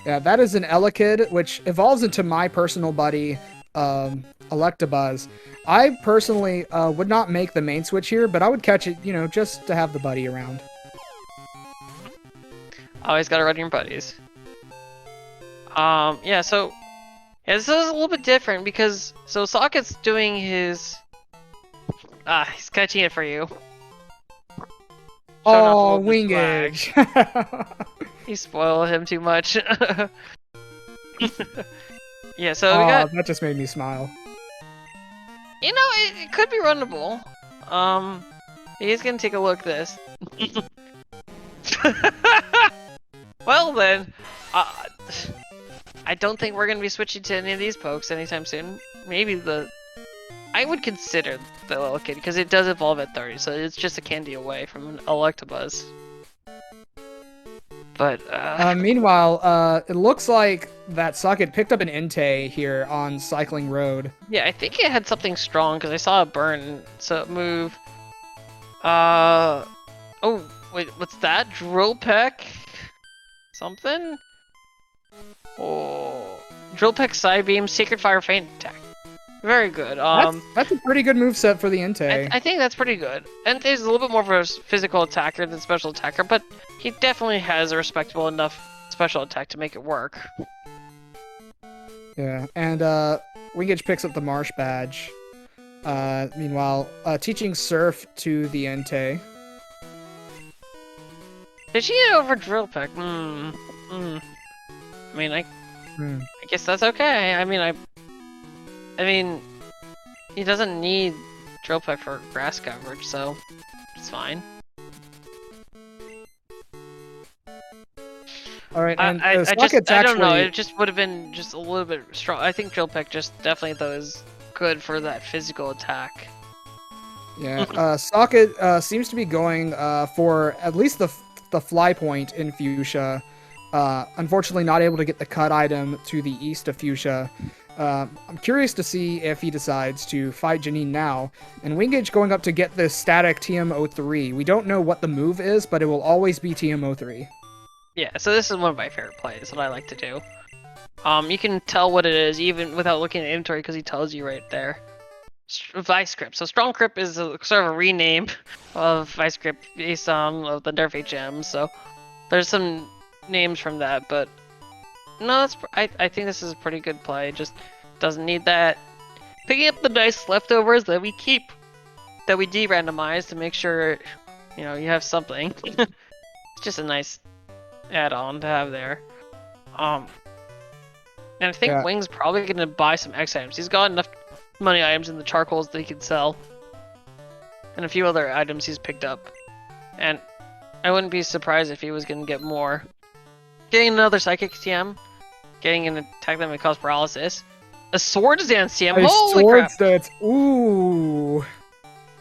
[SPEAKER 2] Yeah, that is an Elekid, which evolves into my personal buddy, Electabuzz. I personally would not make the main switch here, but I would catch it, just to have the buddy around.
[SPEAKER 1] Always gotta run your buddies. Yeah, so this is a little bit different because Socket's doing his. He's catching it for you.
[SPEAKER 2] Oh, wingidge!
[SPEAKER 1] You spoiled him too much. Yeah, so we got.
[SPEAKER 2] That just made me smile.
[SPEAKER 1] It could be runnable. He's gonna take a look at this. Well then, I don't think we're gonna be switching to any of these pokes anytime soon. Maybe I would consider the Elekid because it does evolve at 30, so it's just a candy away from an Electabuzz. But
[SPEAKER 2] meanwhile, it looks like that Socket picked up an Entei here on Cycling Road.
[SPEAKER 1] Yeah, I think it had something strong because I saw it burn. So move. Oh wait, what's that? Drill Peck? Something? Oh, Drill Peck Side Beam, Secret Fire Feint attack. Very good.
[SPEAKER 2] That's a pretty good moveset for the Entei.
[SPEAKER 1] I think that's pretty good. Entei's a little bit more of a physical attacker than special attacker, but he definitely has a respectable enough special attack to make it work.
[SPEAKER 2] Yeah, and wingidge picks up the Marsh badge. Meanwhile, teaching Surf to the Entei.
[SPEAKER 1] Did she get over Drill Peck? I mean, I guess that's okay. I mean, he doesn't need Drill Peck for grass coverage, so it's fine.
[SPEAKER 2] All right, and
[SPEAKER 1] I don't know. It just would have been just a little bit strong. I think Drill Peck just definitely though is good for that physical attack.
[SPEAKER 2] Yeah, Soket seems to be going for at least the fly point in Fuchsia. Unfortunately, not able to get the cut item to the east of Fuchsia. I'm curious to see if he decides to fight Janine now. And wingidge going up to get the static TM03. We don't know what the move is, but it will always be TM03.
[SPEAKER 1] Yeah, so this is one of my favorite plays that I like to do. You can tell what it is even without looking at inventory because he tells you right there. Vice Grip. So Strong Grip is sort of a rename of Vice Grip based on the Nerf HM. So there's some names from that, but no, I think this is a pretty good play. Just doesn't need that. Picking up the nice leftovers that we keep, that we de-randomize to make sure, you know, you have something. It's just a nice add-on to have there. And I think Wing's probably gonna buy some X items. He's got enough money items in the charcoals that he can sell, and a few other items he's picked up. And I wouldn't be surprised if he was gonna get more. Getting another Psychic TM, getting an attack that may cause paralysis, a Swords Dance TM. Holy crap!
[SPEAKER 2] Swords Dance. Ooh.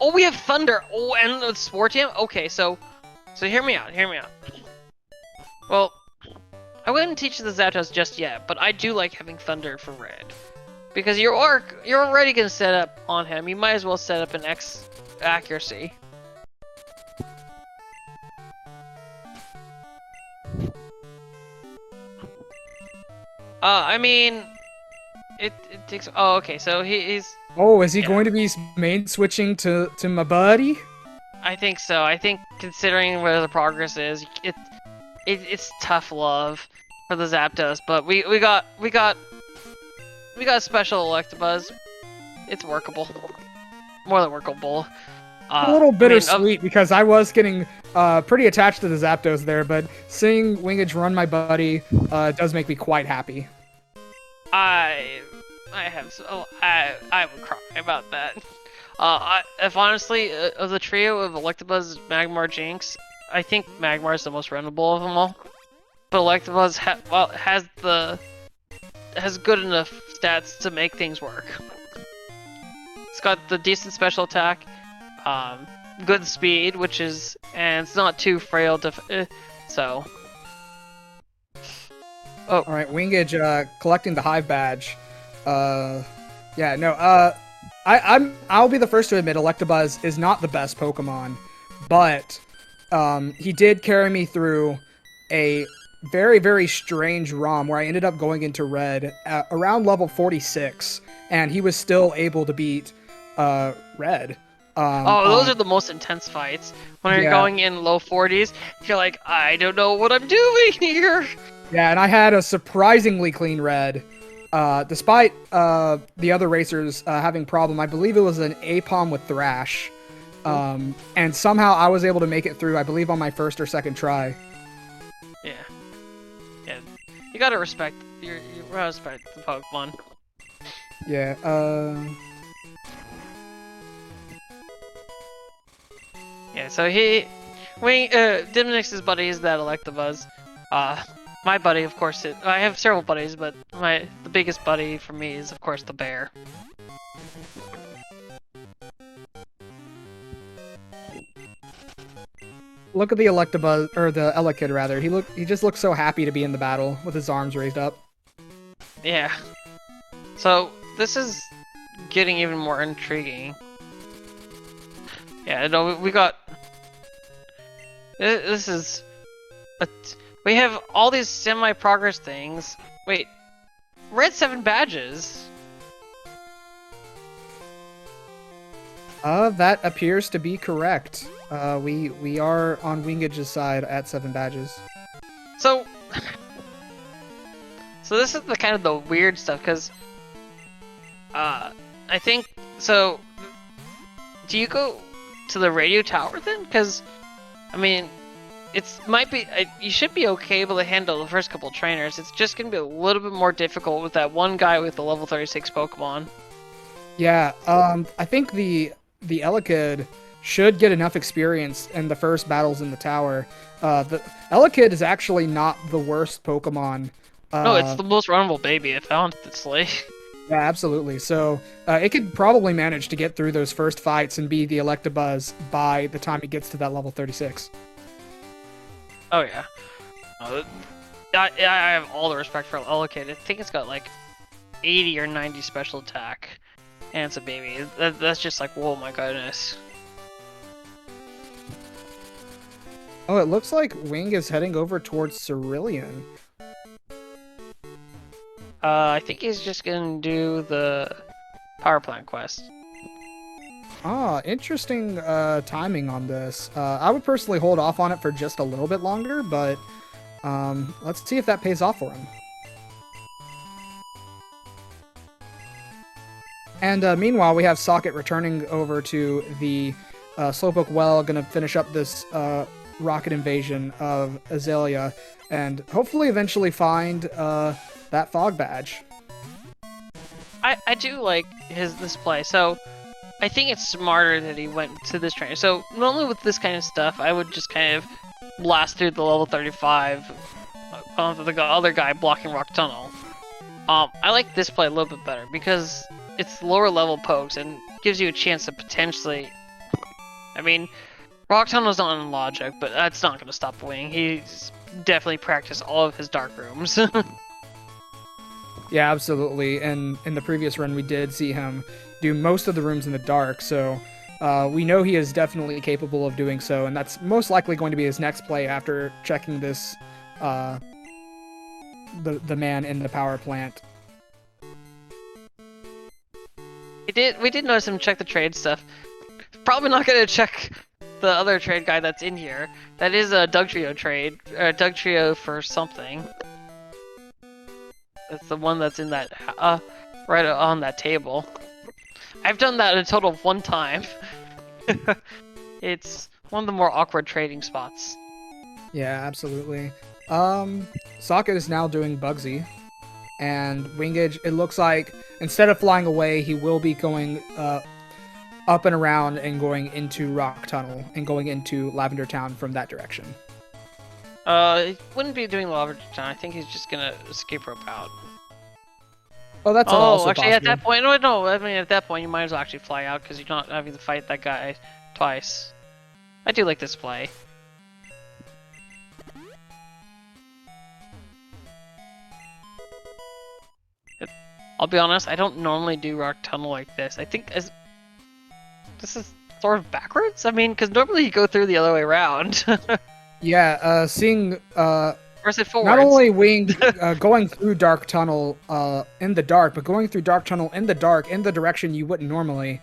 [SPEAKER 1] Oh, we have Thunder. Oh, and the Sword TM. Okay, so hear me out. Hear me out. Well, I wouldn't teach the Zapdos just yet, but I do like having Thunder for red. Because you're already going to set up on him, you might as well set up an X accuracy. I mean, it takes... Oh, okay, so he's...
[SPEAKER 2] Oh, is he going to be main switching to my buddy?
[SPEAKER 1] I think so. I think considering where the progress is, it's tough love for the Zapdos, but we got special Electabuzz. It's workable, more than workable.
[SPEAKER 2] A little bittersweet because I was getting pretty attached to the Zapdos there, but seeing wingidge run my buddy does make me quite happy.
[SPEAKER 1] I would cry about that. If honestly, of the trio of Electabuzz, Magmar, Jinx, I think Magmar is the most runnable of them all. But Electabuzz has good enough stats to make things work. It's got the decent special attack, good speed, and it's not too frail to, so. Oh.
[SPEAKER 2] All right, wingidge collecting the Hive badge. I'll be the first to admit Electabuzz is not the best Pokemon, but he did carry me through a very, very strange ROM where I ended up going into red at around level 46, and he was still able to beat red.
[SPEAKER 1] Those are the most intense fights. When you're going in low 40s, you're like, I don't know what I'm doing here.
[SPEAKER 2] Yeah, and I had a surprisingly clean red. Despite the other racers having problem, I believe it was an Apom with Thrash. And somehow I was able to make it through, I believe on my first or second try.
[SPEAKER 1] Yeah. Yeah. You gotta respect, you gotta respect the Pokemon.
[SPEAKER 2] Yeah,
[SPEAKER 1] Yeah, so Dimnix's buddy is that Electabuzz. My buddy, of course, I have several buddies, but the biggest buddy for me is, of course, the bear.
[SPEAKER 2] Look at the Electabuzz, or the Elekid rather. He just looks so happy to be in the battle with his arms raised up.
[SPEAKER 1] Yeah. So this is getting even more intriguing. Yeah, no, we got. This is. We have all these semi-progress things, Wait, we're at 7 badges.
[SPEAKER 2] That appears to be correct. We are on Wingidge's side at 7 badges.
[SPEAKER 1] So, so this is the kind of the weird stuff, because, I think, so, do you go to the radio tower then? Because, I mean, might be, you should be okay able to handle the first couple trainers. It's just going to be a little bit more difficult with that one guy with the level 36 Pokemon.
[SPEAKER 2] Yeah, I think the Elekid should get enough experience in the first battles in the tower. The Elekid is actually not the worst Pokemon.
[SPEAKER 1] No, it's the most runnable baby I found, honestly.
[SPEAKER 2] Yeah, absolutely. So it could probably manage to get through those first fights and be the Electabuzz by the time it gets to that level 36.
[SPEAKER 1] Oh yeah. I have all the respect for Elekid. I think it's got like 80 or 90 special attack. And it's a baby. That's just like, whoa, my goodness.
[SPEAKER 2] Oh, it looks like Wing is heading over towards Cerulean.
[SPEAKER 1] I think he's just gonna do the power plant quest.
[SPEAKER 2] Ah, interesting timing on this. I would personally hold off on it for just a little bit longer, but let's see if that pays off for him. And meanwhile, we have Soket returning over to the Slowpoke Well, gonna finish up this rocket invasion of Azalea, and hopefully eventually find that fog badge.
[SPEAKER 1] I do like this play, so I think it's smarter that he went to this trainer. So normally with this kind of stuff, I would just kind of blast through the level 35 onto the other guy blocking Rock Tunnel. I like this play a little bit better because it's lower level pokes and gives you a chance to potentially... I mean, Rock Tunnel's not in logic, but that's not going to stop Wing. He's definitely practiced all of his dark rooms.
[SPEAKER 2] Yeah, absolutely. And in the previous run, we did see him do most of the rooms in the dark, so we know he is definitely capable of doing so, and that's most likely going to be his next play after checking this, the man in the power plant.
[SPEAKER 1] We did notice him check the trade stuff. Probably not going to check the other trade guy that's in here. That is a Dugtrio trade, Doug Trio for something. It's the one that's in that, right on that table. I've done that a total of 1 time. It's one of the more awkward trading spots.
[SPEAKER 2] Yeah, absolutely. Socket is now doing Bugsy, and Wingidge, it looks like, instead of flying away, he will be going up and around and going into Rock Tunnel and going into Lavender Town from that direction.
[SPEAKER 1] He wouldn't be doing Lavender Town. I think he's just gonna escape rope out.
[SPEAKER 2] Oh, that's also
[SPEAKER 1] actually,
[SPEAKER 2] possible.
[SPEAKER 1] at that point, no, I mean, at that point, you might as well actually fly out because you're not having to fight that guy twice. I do like this play. I'll be honest, I don't normally do Rock Tunnel like this. I think this is sort of backwards? I mean, because normally you go through the other way around.
[SPEAKER 2] Yeah, seeing
[SPEAKER 1] Or is it forwards?
[SPEAKER 2] not only Wing going through Dark Tunnel in the dark, but going through Dark Tunnel in the dark in the direction you wouldn't normally.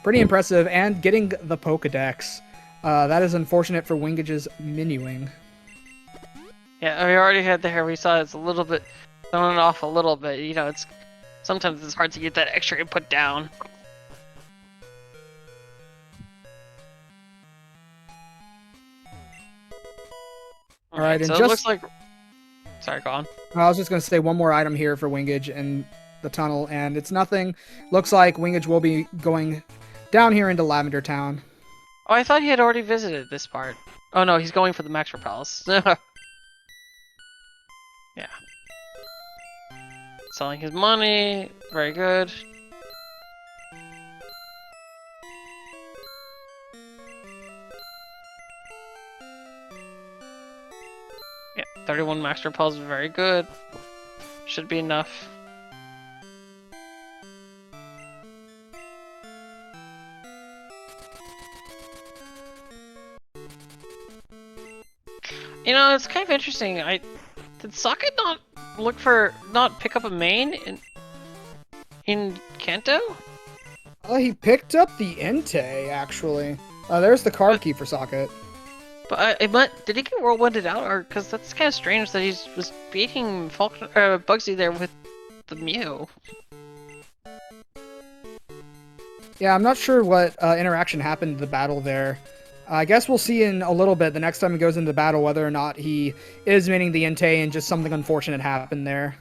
[SPEAKER 2] Pretty impressive, and getting the Pokedex. That is unfortunate for Wingidge's menuing.
[SPEAKER 1] Yeah, we already had there. We saw it's a little bit thrown off a little bit. You know, sometimes it's hard to get that extra input down.
[SPEAKER 2] Alright, and
[SPEAKER 1] so it looks like... Sorry, go on.
[SPEAKER 2] I was just going to say one more item here for Wingidge in the tunnel, and it's nothing. Looks like Wingidge will be going down here into Lavender Town.
[SPEAKER 1] Oh, I thought he had already visited this part. Oh no, he's going for the Max Repels. Yeah. Selling his money. Very good. Yeah, 31 Max Repels, very good. Should be enough. You know, it's kind of interesting. Did Socket not look for not pick up a main in Kanto?
[SPEAKER 2] He picked up the Entei, actually. There's the card key for Socket.
[SPEAKER 1] But did he get whirlwinded out, or because that's kind of strange that he was beating Bugsy there with the Mew.
[SPEAKER 2] Yeah, I'm not sure what interaction happened in the battle there. I guess we'll see in a little bit, the next time he goes into battle, whether or not he is maining the Entei and just something unfortunate happened there.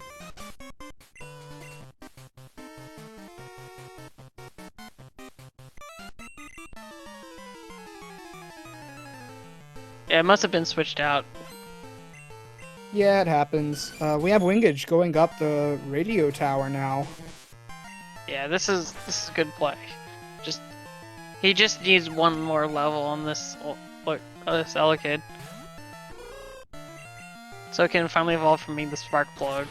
[SPEAKER 1] Yeah, it must have been switched out.
[SPEAKER 2] Yeah, it happens. We have wingidge going up the radio tower now.
[SPEAKER 1] Yeah, this is a good play. He just needs one more level on this this Elekid. So it can finally evolve from being the Spark Plug.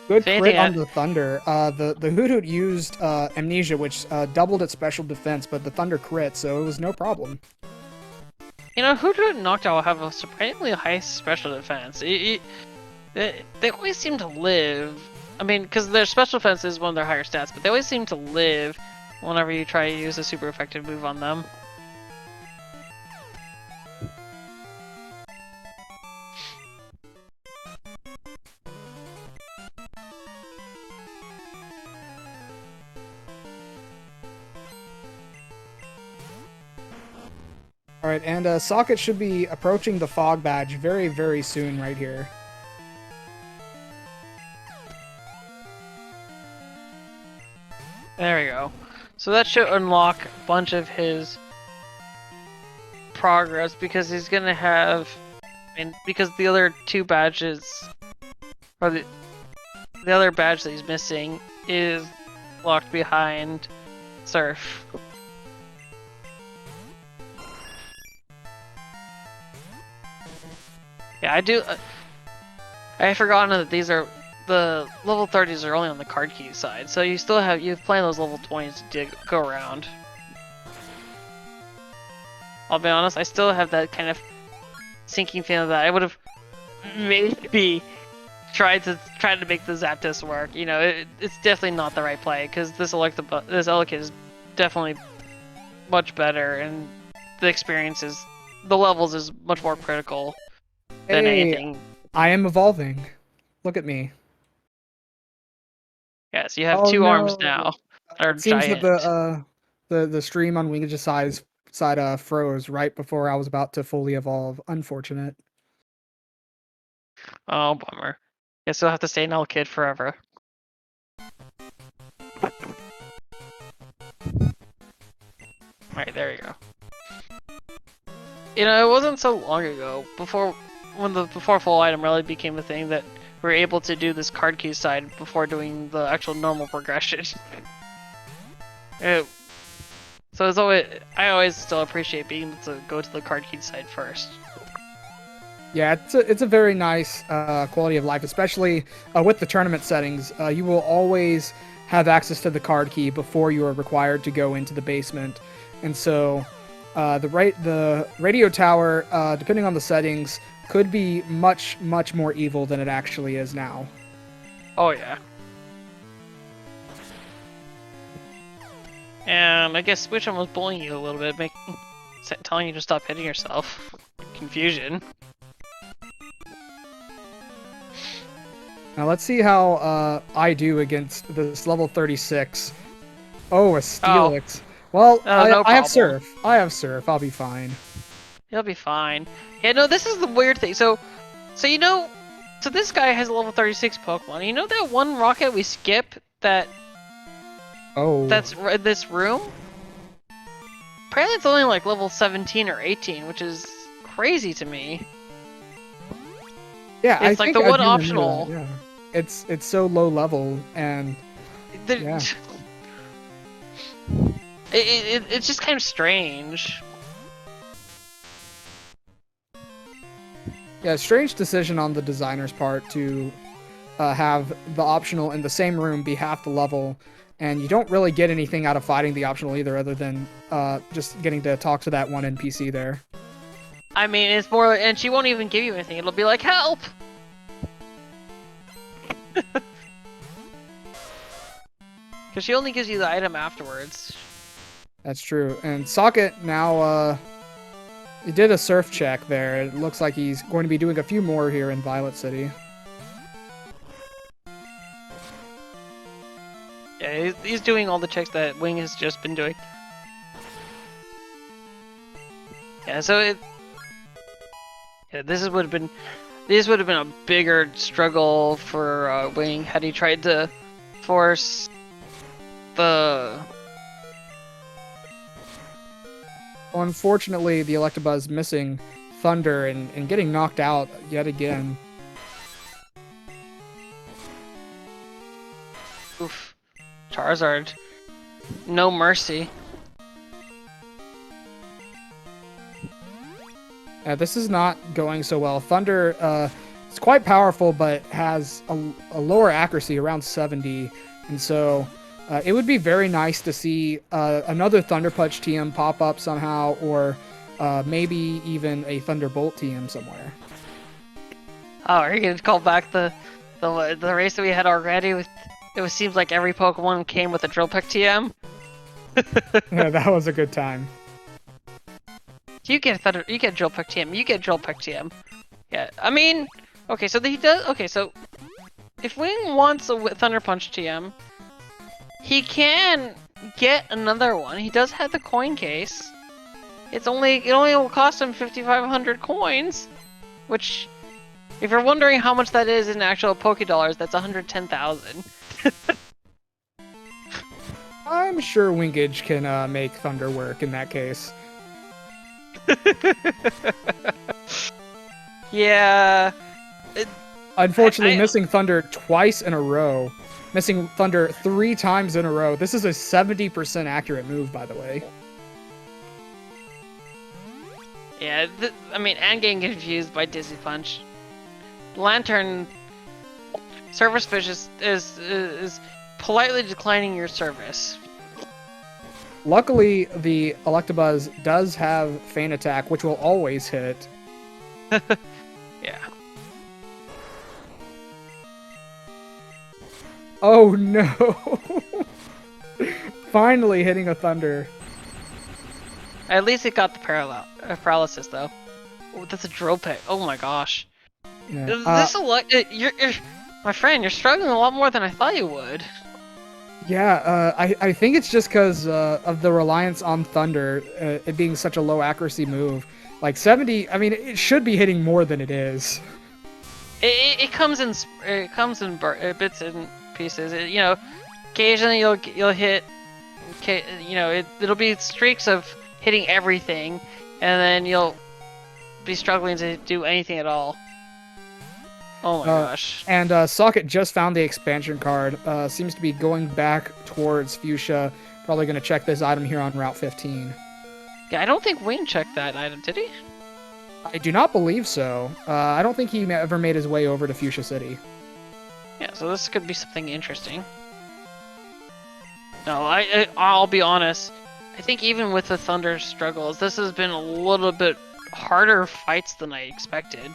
[SPEAKER 2] Good crit on the Thunder. The Hoot used Amnesia, which doubled its special defense, but the Thunder crit, so it was no problem.
[SPEAKER 1] You know, Hoot and Noctowl have a surprisingly high special defense. They always seem to live. I mean, because their special defense is one of their higher stats, but they always seem to live whenever you try to use a super effective move on them.
[SPEAKER 2] Alright, and Socket should be approaching the Fog Badge very, very soon right here.
[SPEAKER 1] There we go. So that should unlock a bunch of his progress because he's gonna have, because the other two badges, or the other badge that he's missing is locked behind Surf. Yeah, I had forgotten that these are the level 30s are only on the card key side, so you have plenty of those level 20s to go around. I'll be honest, I still have that kind of sinking feeling that I would have maybe tried to make the Zapdos work. You know, it's definitely not the right play because this Elekid is definitely much better, and the levels is much more critical than anything.
[SPEAKER 2] I am evolving. Look at me.
[SPEAKER 1] Yes, you have two arms now.
[SPEAKER 2] It seems that the stream on Wingidge's side froze right before I was about to fully evolve. Unfortunate.
[SPEAKER 1] Oh, bummer. Guess you'll have to stay an Elekid forever. Alright, there you go. You know, it wasn't so long ago, before Full Item really became a thing, that we were able to do this card key side before doing the actual normal progression. So I always still appreciate being able to go to the card key side first.
[SPEAKER 2] Yeah, it's a very nice quality of life, especially with the tournament settings. You will always have access to the card key before you are required to go into the basement, and so the radio tower, depending on the settings, could be much more evil than it actually is now.
[SPEAKER 1] Oh yeah. And I guess Switchon was bullying you a little bit, telling you to stop hitting yourself. Confusion.
[SPEAKER 2] Now let's see how I do against this level 36. Oh, a Steelix. Oh. Well, I have Surf. I'll be fine.
[SPEAKER 1] You'll be fine. Yeah, no, this is the weird thing. So you know, so this guy has a level 36 Pokemon. You know that one rocket we skip that?
[SPEAKER 2] Oh.
[SPEAKER 1] That's in this room? Apparently it's only like level 17 or 18, which is crazy to me.
[SPEAKER 2] Yeah,
[SPEAKER 1] it's like the one optional.
[SPEAKER 2] Yeah. It's so low level, and yeah.
[SPEAKER 1] It's just kind of strange.
[SPEAKER 2] Yeah, strange decision on the designer's part to have the optional in the same room be half the level, and you don't really get anything out of fighting the optional either, other than just getting to talk to that one NPC there.
[SPEAKER 1] I mean, it's more, and she won't even give you anything. It'll be like, help! Because she only gives you the item afterwards.
[SPEAKER 2] That's true. And Socket now, he did a surf check there. It looks like he's going to be doing a few more here in Violet City.
[SPEAKER 1] Yeah, he's doing all the checks that Wing has just been doing. Yeah, so this would have been a bigger struggle for Wing had he tried to force the.
[SPEAKER 2] Unfortunately, the Electabuzz missing Thunder and getting knocked out yet again.
[SPEAKER 1] Oof. Charizard. No mercy.
[SPEAKER 2] This is not going so well. Thunder is quite powerful, but has a lower accuracy, around 70. And so it would be very nice to see another Thunder Punch TM pop up somehow, or maybe even a Thunderbolt TM somewhere.
[SPEAKER 1] Oh, are you gonna call back the race that we had already? Seems like every Pokemon came with a Drill Peck TM.
[SPEAKER 2] Yeah, that was a good time.
[SPEAKER 1] You get Drill Peck TM. You get Drill Peck TM. Yeah, I mean, okay, so he does. Okay, so if Wing wants a Thunder Punch TM, he can get another one. He does have the coin case. It only will cost him 5,500 coins, which, if you're wondering how much that is in actual Pokédollars, that's 110,000.
[SPEAKER 2] I'm sure Wingidge can make Thunder work in that case.
[SPEAKER 1] Yeah.
[SPEAKER 2] Unfortunately, missing Thunder twice in a row. Missing Thunder 3 times in a row. This is a 70% accurate move, by the way.
[SPEAKER 1] Yeah, I mean, and getting confused by Dizzy Punch. Lantern Service Fish is politely declining your service.
[SPEAKER 2] Luckily, the Electabuzz does have Feint Attack, which will always hit.
[SPEAKER 1] Yeah.
[SPEAKER 2] Oh no! Finally hitting a Thunder.
[SPEAKER 1] At least it got the paralysis, though. Oh, that's a Drill Peck. Oh my gosh.
[SPEAKER 2] Yeah.
[SPEAKER 1] You're my friend. You're struggling a lot more than I thought you would.
[SPEAKER 2] Yeah, I think it's just because of the reliance on Thunder, it being such a low accuracy move. Like 70, I mean, it should be hitting more than it is.
[SPEAKER 1] It comes in bits and pieces. Occasionally you'll hit. It'll be streaks of hitting everything, and then you'll be struggling to do anything at all. Oh my gosh.
[SPEAKER 2] And Socket just found the expansion card. Seems to be going back towards Fuchsia. Probably going to check this item here on Route 15.
[SPEAKER 1] Yeah, I don't think Wayne checked that item, did he?
[SPEAKER 2] I do not believe so. I don't think he ever made his way over to Fuchsia City.
[SPEAKER 1] Yeah, so this could be something interesting. No, I'll be honest. I think even with the Thunder struggles, this has been a little bit harder fights than I expected.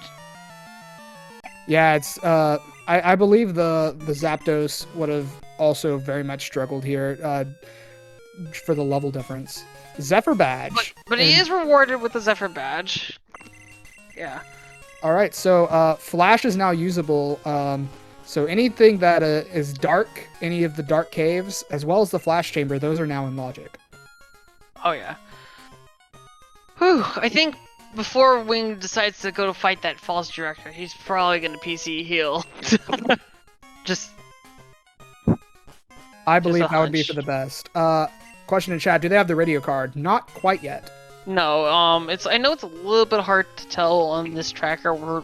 [SPEAKER 2] Yeah, it's I believe the Zapdos would have also very much struggled here for the level difference. Zephyr Badge.
[SPEAKER 1] But he is rewarded with the Zephyr Badge. Yeah.
[SPEAKER 2] All right, so Flash is now usable. So anything that is dark, any of the dark caves, as well as the Flash Chamber, those are now in Logic.
[SPEAKER 1] Oh yeah. Whew, I think before Wing decides to go to fight that false director, he's probably gonna PC heal.
[SPEAKER 2] I believe that would be for the best. Question in chat: do they have the radio card? Not quite yet.
[SPEAKER 1] No. I know it's a little bit hard to tell on this tracker. We're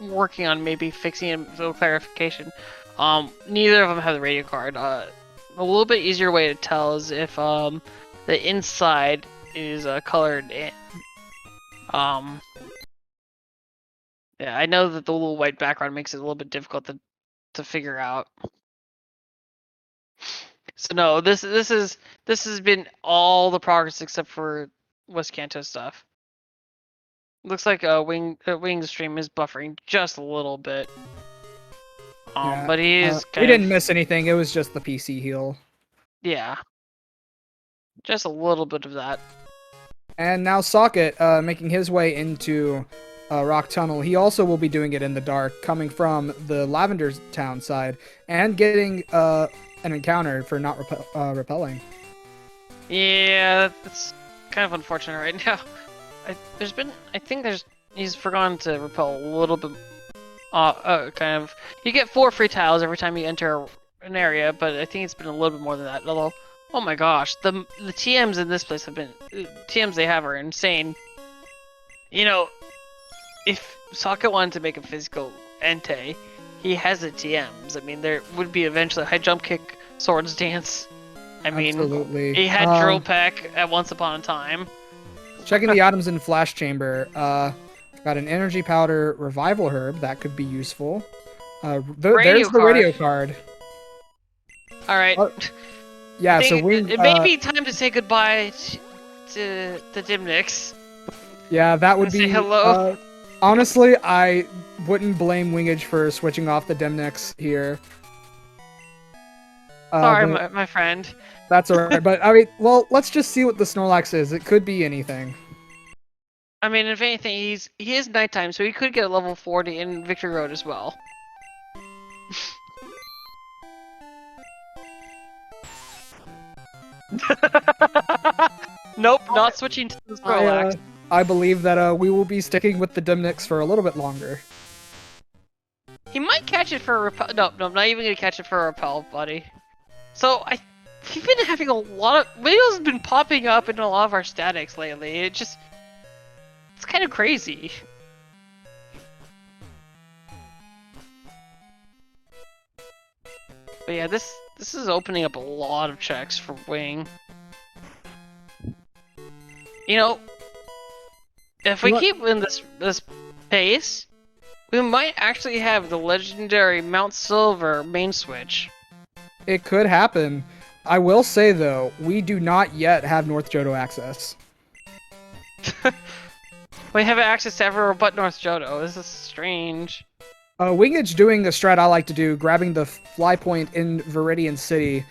[SPEAKER 1] working on maybe fixing a little clarification. Neither of them have the radio card. A little bit easier way to tell is if the inside is colored in. Yeah, I know that the little white background makes it a little bit difficult to figure out. So no, this has been all the progress except for West Kanto stuff. Looks like Wing's stream is buffering just a little bit.
[SPEAKER 2] Yeah,
[SPEAKER 1] But he is
[SPEAKER 2] we didn't miss anything. It was just the PC heal.
[SPEAKER 1] Yeah. Just a little bit of that.
[SPEAKER 2] And now Soket, making his way into Rock Tunnel. He also will be doing it in the dark, coming from the Lavender Town side, and getting an encounter for not repelling.
[SPEAKER 1] Yeah, that's kind of unfortunate right now. I think he's forgotten to repel a little bit. Kind of. You get 4 free tiles every time you enter an area, but I think it's been a little bit more than that. Although, oh my gosh, the TMs in this place have been TMs they have are insane. You know, if Soket wanted to make a physical Entei, he has the TMs. I mean, there would be eventually high jump kick, swords dance. I mean,
[SPEAKER 2] Absolutely.
[SPEAKER 1] he had drill peck at once upon a time.
[SPEAKER 2] Checking the items in Flash Chamber. Got an energy powder revival herb that could be useful. There's the radio card.
[SPEAKER 1] All right.
[SPEAKER 2] Yeah, so
[SPEAKER 1] it may be time to say goodbye to the Dimnix.
[SPEAKER 2] Yeah, that would be.
[SPEAKER 1] Say hello.
[SPEAKER 2] Honestly, I wouldn't blame wingidge for switching off the Dimnix here.
[SPEAKER 1] Sorry, my friend.
[SPEAKER 2] That's alright, but I mean, well, let's just see what the Snorlax is. It could be anything.
[SPEAKER 1] I mean, if anything, he is nighttime, so he could get a level 40 in Victory Road as well. Nope, not switching to the Snorlax.
[SPEAKER 2] I believe that we will be sticking with the Dimnix for a little bit longer.
[SPEAKER 1] He might catch it for a repel. No, not even gonna catch it for a repel, buddy. So he's been having a lot of videos have been popping up in a lot of our statics lately. It's kind of crazy. But yeah, this is opening up a lot of checks for Wing. You know, if we keep in this pace, we might actually have the legendary Mount Silver main switch.
[SPEAKER 2] It could happen. I will say though, we do not yet have North Johto access.
[SPEAKER 1] We have access to everywhere but North Johto. This is strange.
[SPEAKER 2] wingidge doing a strat I like to do, grabbing the fly point in Viridian City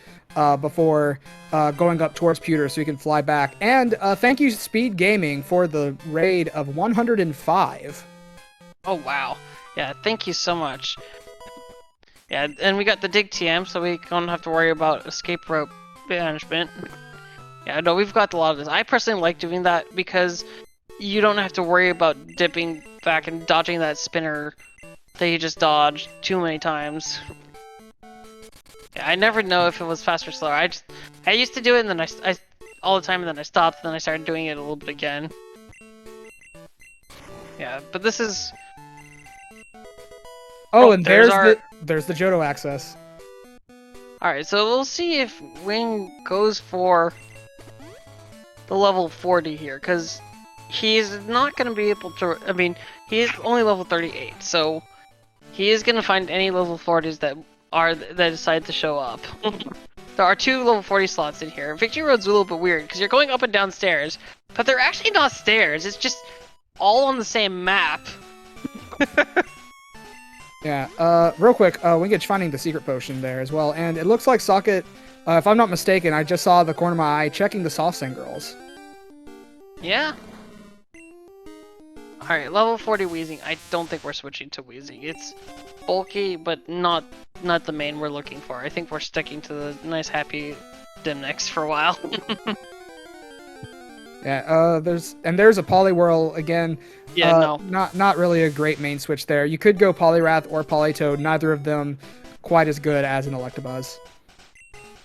[SPEAKER 2] before going up towards Pewter so he can fly back. And thank you SpeedGaming for the raid of 105.
[SPEAKER 1] Oh wow. Yeah, thank you so much. Yeah, and we got the dig TM, so we don't have to worry about escape rope management. Yeah, no, we've got a lot of this. I personally like doing that because you don't have to worry about dipping back and dodging that spinner that you just dodged too many times. Yeah, I never know if it was fast or slow. I used to do it and then I all the time and then I stopped and then I started doing it a little bit again. Yeah, but this is...
[SPEAKER 2] Oh, and there's the Johto access.
[SPEAKER 1] Alright, so we'll see if Wing goes for the level 40 here, because he's not going to be able to... I mean, he is only level 38, so he is going to find any level 40s that decide to show up. There are 2 level 40 slots in here. Victory Road's a little bit weird, because you're going up and down stairs, but they're actually not stairs, it's just all on the same map.
[SPEAKER 2] Yeah, real quick, wingidge finding the secret potion there as well, and it looks like Soket, if I'm not mistaken, I just saw the corner of my eye checking the Soft Sand Girls.
[SPEAKER 1] Yeah. Alright, level 40 Wheezing. I don't think we're switching to Wheezing. It's bulky, but not the main we're looking for. I think we're sticking to the nice, happy Dimnix for a while.
[SPEAKER 2] Yeah, there's a Poliwhirl again.
[SPEAKER 1] Yeah, no.
[SPEAKER 2] Not really a great main switch there. You could go Poliwrath or Politoed, neither of them quite as good as an Electabuzz.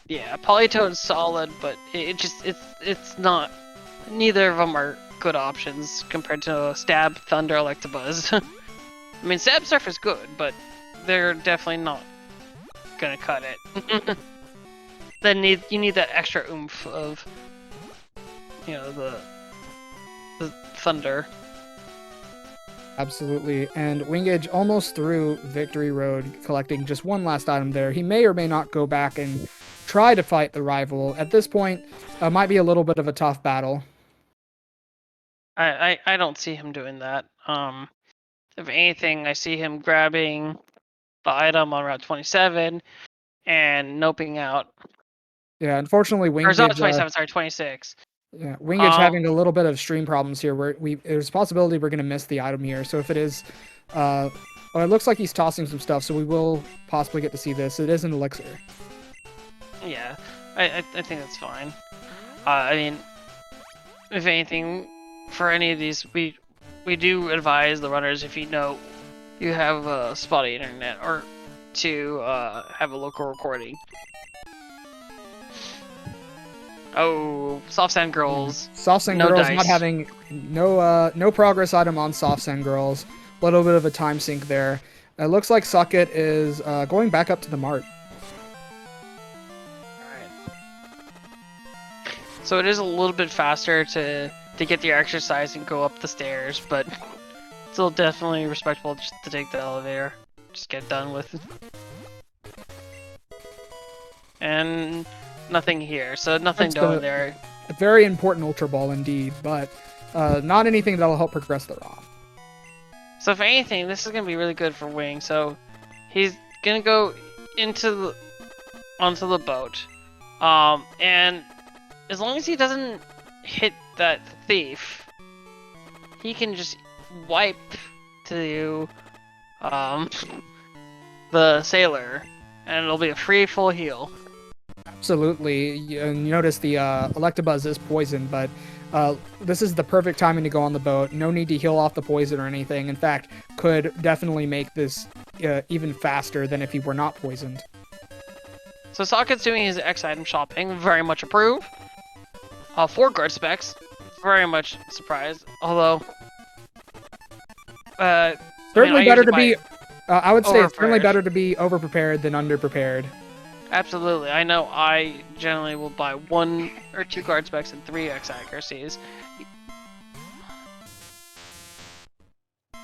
[SPEAKER 1] Yeah, Politoed's solid, but it's not. Neither of them are good options compared to Stab, Thunder, Electabuzz. I mean, Stab Surf is good, but they're definitely not gonna cut it. Then you need that extra oomph of, you know, the Thunder.
[SPEAKER 2] Absolutely, and wingidge almost through Victory Road, collecting just one last item there. He may or may not go back and try to fight the rival. At this point, might be a little bit of a tough battle.
[SPEAKER 1] I don't see him doing that. If anything, I see him grabbing the item on Route 27 and noping out.
[SPEAKER 2] Yeah, unfortunately,
[SPEAKER 1] Or it's not
[SPEAKER 2] wingidge.
[SPEAKER 1] 27, sorry, 26.
[SPEAKER 2] Yeah, wingidge having a little bit of stream problems here. Where there's a possibility we're gonna miss the item here. So if it is, well, it looks like he's tossing some stuff, so we will possibly get to see this. It is an elixir.
[SPEAKER 1] Yeah, I think that's fine. I mean, if anything, for any of these, we do advise the runners, if you know you have a spotty internet, or to have a local recording. Oh, soft sand girls.
[SPEAKER 2] Soft sand
[SPEAKER 1] no
[SPEAKER 2] girls
[SPEAKER 1] dice.
[SPEAKER 2] not having no progress item on soft sand girls. A little bit of a time sink there. It looks like Soket is going back up to the mart.
[SPEAKER 1] Alright. So it is a little bit faster to get the exercise and go up the stairs, but still definitely respectable just to take the elevator. Just get done with it. And nothing here, so nothing going there.
[SPEAKER 2] A very important Ultra Ball indeed, but not anything that'll help progress the ROF.
[SPEAKER 1] So if anything, this is gonna be really good for Wing. So he's gonna go onto the boat, and as long as he doesn't hit that thief, he can just wipe to the sailor, and it'll be a free full heal.
[SPEAKER 2] Absolutely. You notice the Electabuzz is poisoned, but this is the perfect timing to go on the boat. No need to heal off the poison or anything. In fact, could definitely make this even faster than if he were not poisoned.
[SPEAKER 1] So Soket's doing his X item shopping, very much approve. 4 guard specs, very much surprised. Although,
[SPEAKER 2] certainly better to be. I would say it's certainly better to be overprepared than underprepared.
[SPEAKER 1] Absolutely. I know I generally will buy 1 or 2 guard specs and 3 X accuracies.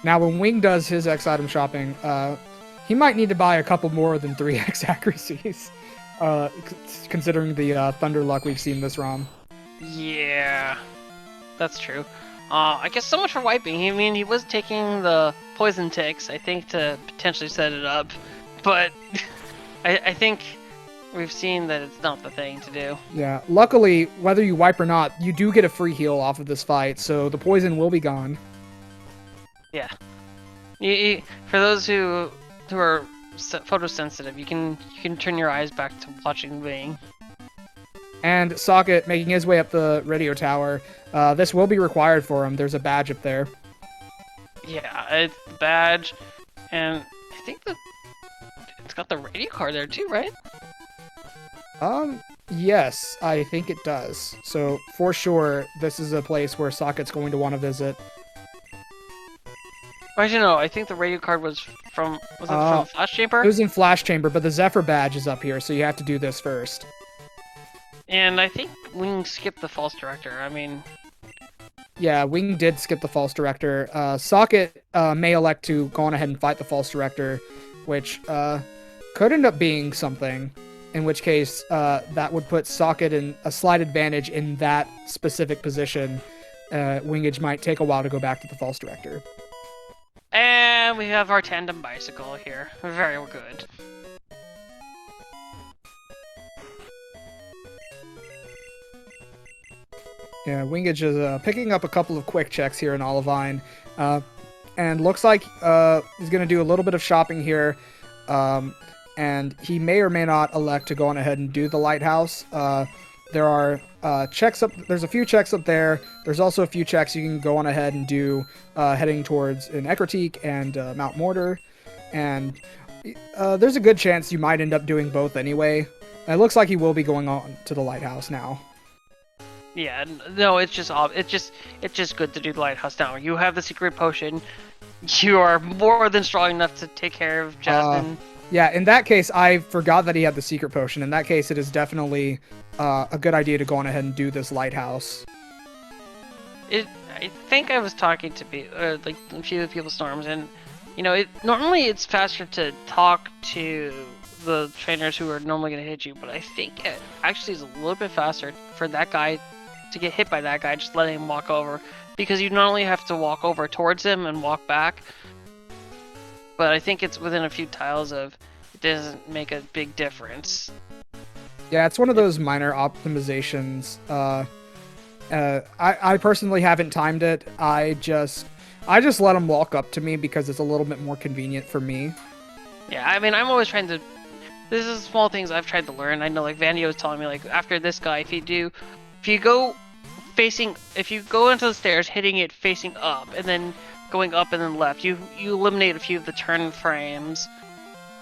[SPEAKER 2] Now, when Wing does his X item shopping, he might need to buy a couple more than 3 X accuracies, considering the Thunder Luck we've seen this ROM.
[SPEAKER 1] Yeah, that's true. I guess so much for wiping. I mean, he was taking the poison ticks, I think, to potentially set it up, but I think we've seen that it's not the thing to do.
[SPEAKER 2] Yeah, luckily, whether you wipe or not, you do get a free heal off of this fight, so the poison will be gone.
[SPEAKER 1] Yeah. For those who are photosensitive, you can turn your eyes back to watching Wing.
[SPEAKER 2] And Soket making his way up the radio tower. This will be required for him. There's a badge up there.
[SPEAKER 1] Yeah, it's the badge, and I think that it's got the radio card there too, right?
[SPEAKER 2] Yes, I think it does. So, for sure, this is a place where Soket's going to want to visit.
[SPEAKER 1] Actually, no, I think the radio card was from Flash Chamber?
[SPEAKER 2] It was in Flash Chamber, but the Zephyr badge is up here, so you have to do this first.
[SPEAKER 1] And I think Wing skipped the False Director, I mean...
[SPEAKER 2] Yeah, Wing did skip the False Director. Soket may elect to go on ahead and fight the False Director, which could end up being something, in which case that would put Soket in a slight advantage in that specific position. Wingidge might take a while to go back to the False Director.
[SPEAKER 1] And we have our tandem bicycle here. Very good.
[SPEAKER 2] Yeah, Wingidge is picking up a couple of quick checks here in Olivine. And looks like he's going to do a little bit of shopping here. And he may or may not elect to go on ahead and do the lighthouse. There are checks up. There's a few checks up there. There's also a few checks you can go on ahead and do heading towards an Ecruteak and Mount Mortar. And there's a good chance you might end up doing both anyway. And it looks like he will be going on to the lighthouse now.
[SPEAKER 1] Yeah, no, it's just good to do the lighthouse now. You have the secret potion. You are more than strong enough to take care of Jasmine.
[SPEAKER 2] Yeah, in that case, I forgot that he had the secret potion. In that case, it is definitely a good idea to go on ahead and do this lighthouse.
[SPEAKER 1] I think I was talking to like a few of People Storms, and you know, normally it's faster to talk to the trainers who are normally going to hit you, but I think it actually is a little bit faster for that guy to get hit by that guy, just letting him walk over. Because you not only have to walk over towards him and walk back, but I think it's within a few tiles of it doesn't make a big difference.
[SPEAKER 2] Yeah, it's one of those minor optimizations. I personally haven't timed it. I just let him walk up to me because it's a little bit more convenient for me.
[SPEAKER 1] Yeah, I mean, I'm always trying to. This is small things I've tried to learn. I know, like Vandio was telling me, like after this guy, if you go into the stairs, hitting it facing up, and then going up and then left, you eliminate a few of the turn frames.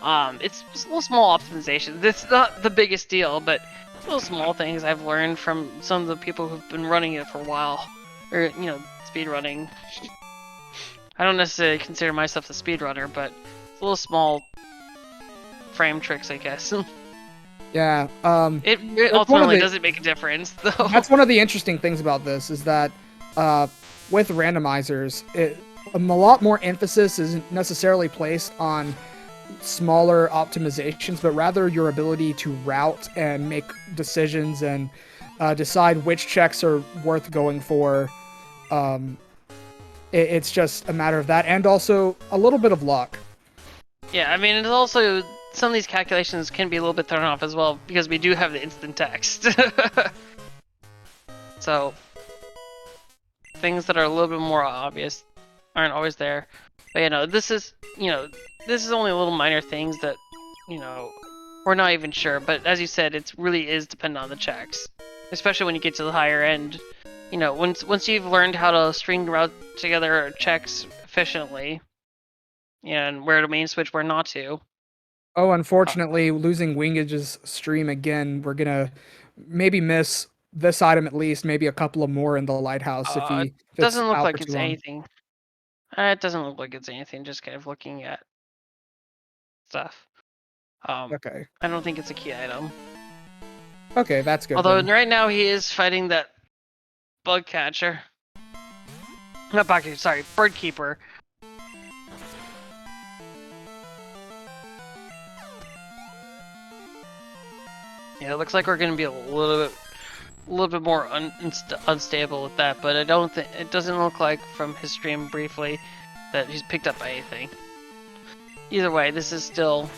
[SPEAKER 1] It's just little small optimizations. It's not the biggest deal, but little small things I've learned from some of the people who've been running it for a while, or speed running. I don't necessarily consider myself a speedrunner, but it's little small frame tricks, I guess.
[SPEAKER 2] Yeah.
[SPEAKER 1] It ultimately doesn't make a difference, though.
[SPEAKER 2] That's one of the interesting things about this is that with randomizers, a lot more emphasis isn't necessarily placed on smaller optimizations, but rather your ability to route and make decisions and decide which checks are worth going for. It's just a matter of that, and also a little bit of luck.
[SPEAKER 1] Yeah, I mean, it's also some of these calculations can be a little bit thrown off as well because we do have the instant text. So things that are a little bit more obvious aren't always there. But this is only little minor things that we're not even sure. But as you said, it really is dependent on the checks, especially when you get to the higher end. Once you've learned how to string route together checks efficiently, and where to main switch, where not to.
[SPEAKER 2] Oh, unfortunately, losing wingidge's stream again, we're gonna maybe miss this item at least, maybe a couple of more in the lighthouse if
[SPEAKER 1] It
[SPEAKER 2] it's
[SPEAKER 1] doesn't look
[SPEAKER 2] out
[SPEAKER 1] like
[SPEAKER 2] for too
[SPEAKER 1] it's
[SPEAKER 2] long.
[SPEAKER 1] anything. It doesn't look like it's anything. Just kind of looking at stuff.
[SPEAKER 2] Okay.
[SPEAKER 1] I don't think it's a key item.
[SPEAKER 2] Okay, that's good.
[SPEAKER 1] Although
[SPEAKER 2] then.
[SPEAKER 1] right now he is fighting that bug catcher. Not bug catcher, sorry, bird keeper. Yeah, it looks like we're gonna be a little bit more unstable with that, but I don't think it doesn't look like from his stream briefly that he's picked up anything. Either way, this is still,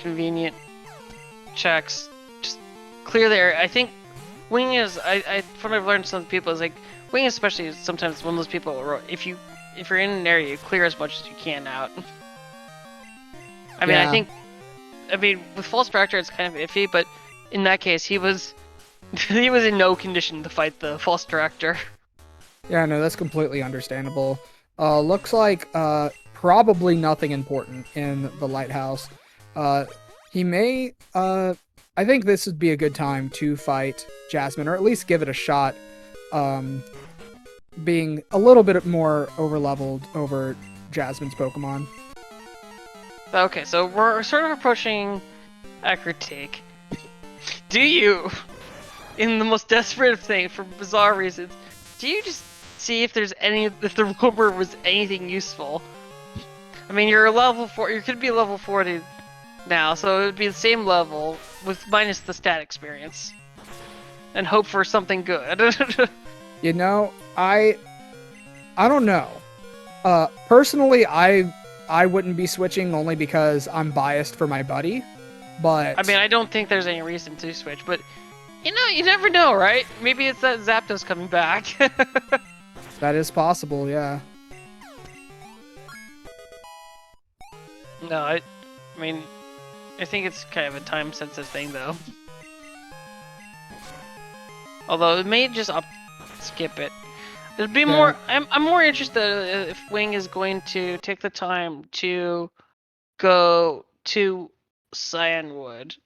[SPEAKER 1] convenient checks. Just clear there. I think wing is. From what I've learned, some people is like wing, especially sometimes one of those people. If you're in an area, you clear as much as you can out. I mean, with false fracture, it's kind of iffy, but in that case, he was in no condition to fight the false director.
[SPEAKER 2] Yeah, no, that's completely understandable. Looks like probably nothing important in the lighthouse. He may. I think this would be a good time to fight Jasmine, or at least give it a shot. Being a little bit more over-leveled over Jasmine's Pokemon.
[SPEAKER 1] Okay, so we're sort of approaching a critique. Do you, in the most desperate thing for bizarre reasons, do you just see if the rover was anything useful? I mean, you're level 4. You could be level 40 now, so it would be the same level with minus the stat experience, and hope for something good.
[SPEAKER 2] I don't know. Personally, I wouldn't be switching only because I'm biased for my buddy. But
[SPEAKER 1] I mean, I don't think there's any reason to switch, but you never know, right? Maybe it's that Zapdos coming back.
[SPEAKER 2] that is possible, yeah.
[SPEAKER 1] No, I mean, I think it's kind of a time-sensitive thing, though. Although it may just skip it. It'd be more. I'm more interested if Wing is going to take the time to go to Cyanwood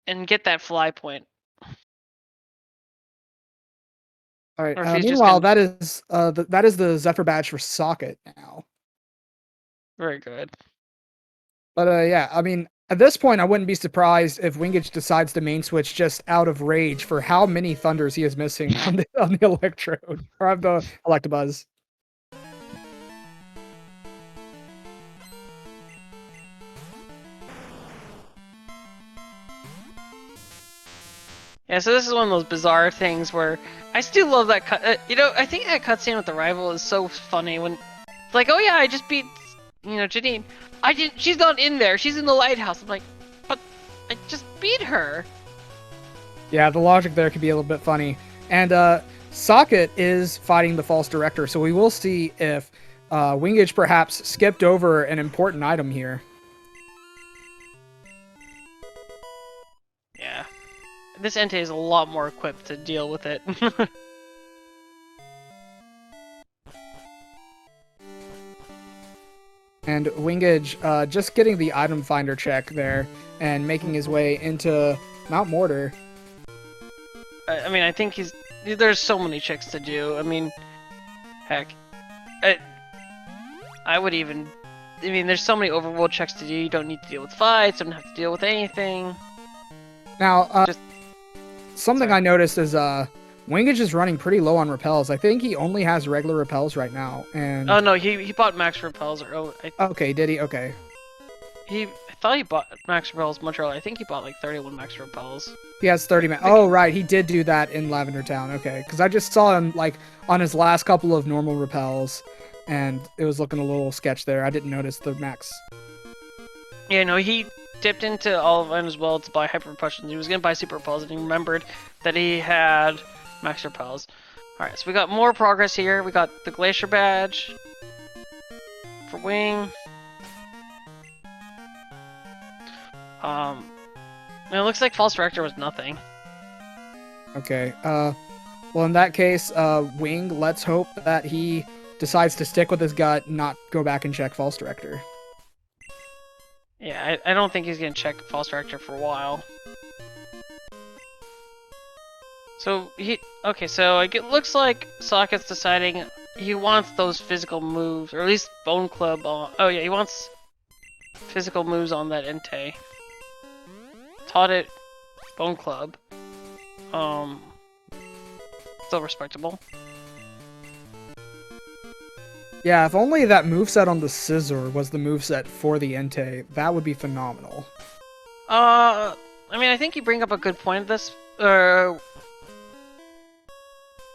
[SPEAKER 1] and get that fly point.
[SPEAKER 2] All right. Meanwhile, that is the Zephyr badge for Socket now.
[SPEAKER 1] Very good.
[SPEAKER 2] But yeah, I mean, at this point, I wouldn't be surprised if Wingidge decides to main switch just out of rage for how many thunders he is missing on the Electrode or on the Electabuzz.
[SPEAKER 1] Yeah, so this is one of those bizarre things where I still love that cut. You know, I think that cutscene with the rival is so funny when it's like, oh yeah, I just beat, Janine. I didn't. She's not in there. She's in the lighthouse. I'm like, but I just beat her.
[SPEAKER 2] Yeah, the logic there could be a little bit funny. And Soket is fighting the false director, so we will see if wingidge perhaps skipped over an important item here.
[SPEAKER 1] Yeah, this Entei is a lot more equipped to deal with it.
[SPEAKER 2] And wingidge just getting the item finder check there and making his way into Mount Mortar.
[SPEAKER 1] I mean, I think there's so many checks to do. I mean, heck, I would even. I mean, there's so many overworld checks to do. You don't need to deal with fights. Don't have to deal with anything.
[SPEAKER 2] Now, something I noticed is wingidge is running pretty low on repels. I think he only has regular repels right now. And
[SPEAKER 1] oh no, he bought max repels early.
[SPEAKER 2] Okay, did he? Okay.
[SPEAKER 1] I thought he bought max repels much earlier. I think he bought like 31 max repels.
[SPEAKER 2] He has 30 max. Oh, right. He did do that in Lavender Town. Okay. Because I just saw him like on his last couple of normal repels, and it was looking a little sketch there. I didn't notice the max.
[SPEAKER 1] Yeah, no, he dipped into all of them as well to buy hyper repulsions. He was going to buy super repels, and he remembered that he had max repels. Alright, so we got more progress here. We got the glacier badge for wing. It looks like false director was nothing.
[SPEAKER 2] Okay. Well, in that case, wing, let's hope that he decides to stick with his gut, not go back and check false director.
[SPEAKER 1] Yeah, I don't think he's gonna check false director for a while. So so it looks like Soket's deciding he wants those physical moves, or at least Bone Club on. Oh yeah, he wants physical moves on that Entei. Taught it Bone Club. Still respectable.
[SPEAKER 2] Yeah, if only that moveset on the Scissor was the moveset for the Entei, that would be phenomenal.
[SPEAKER 1] I mean, I think you bring up a good point of this.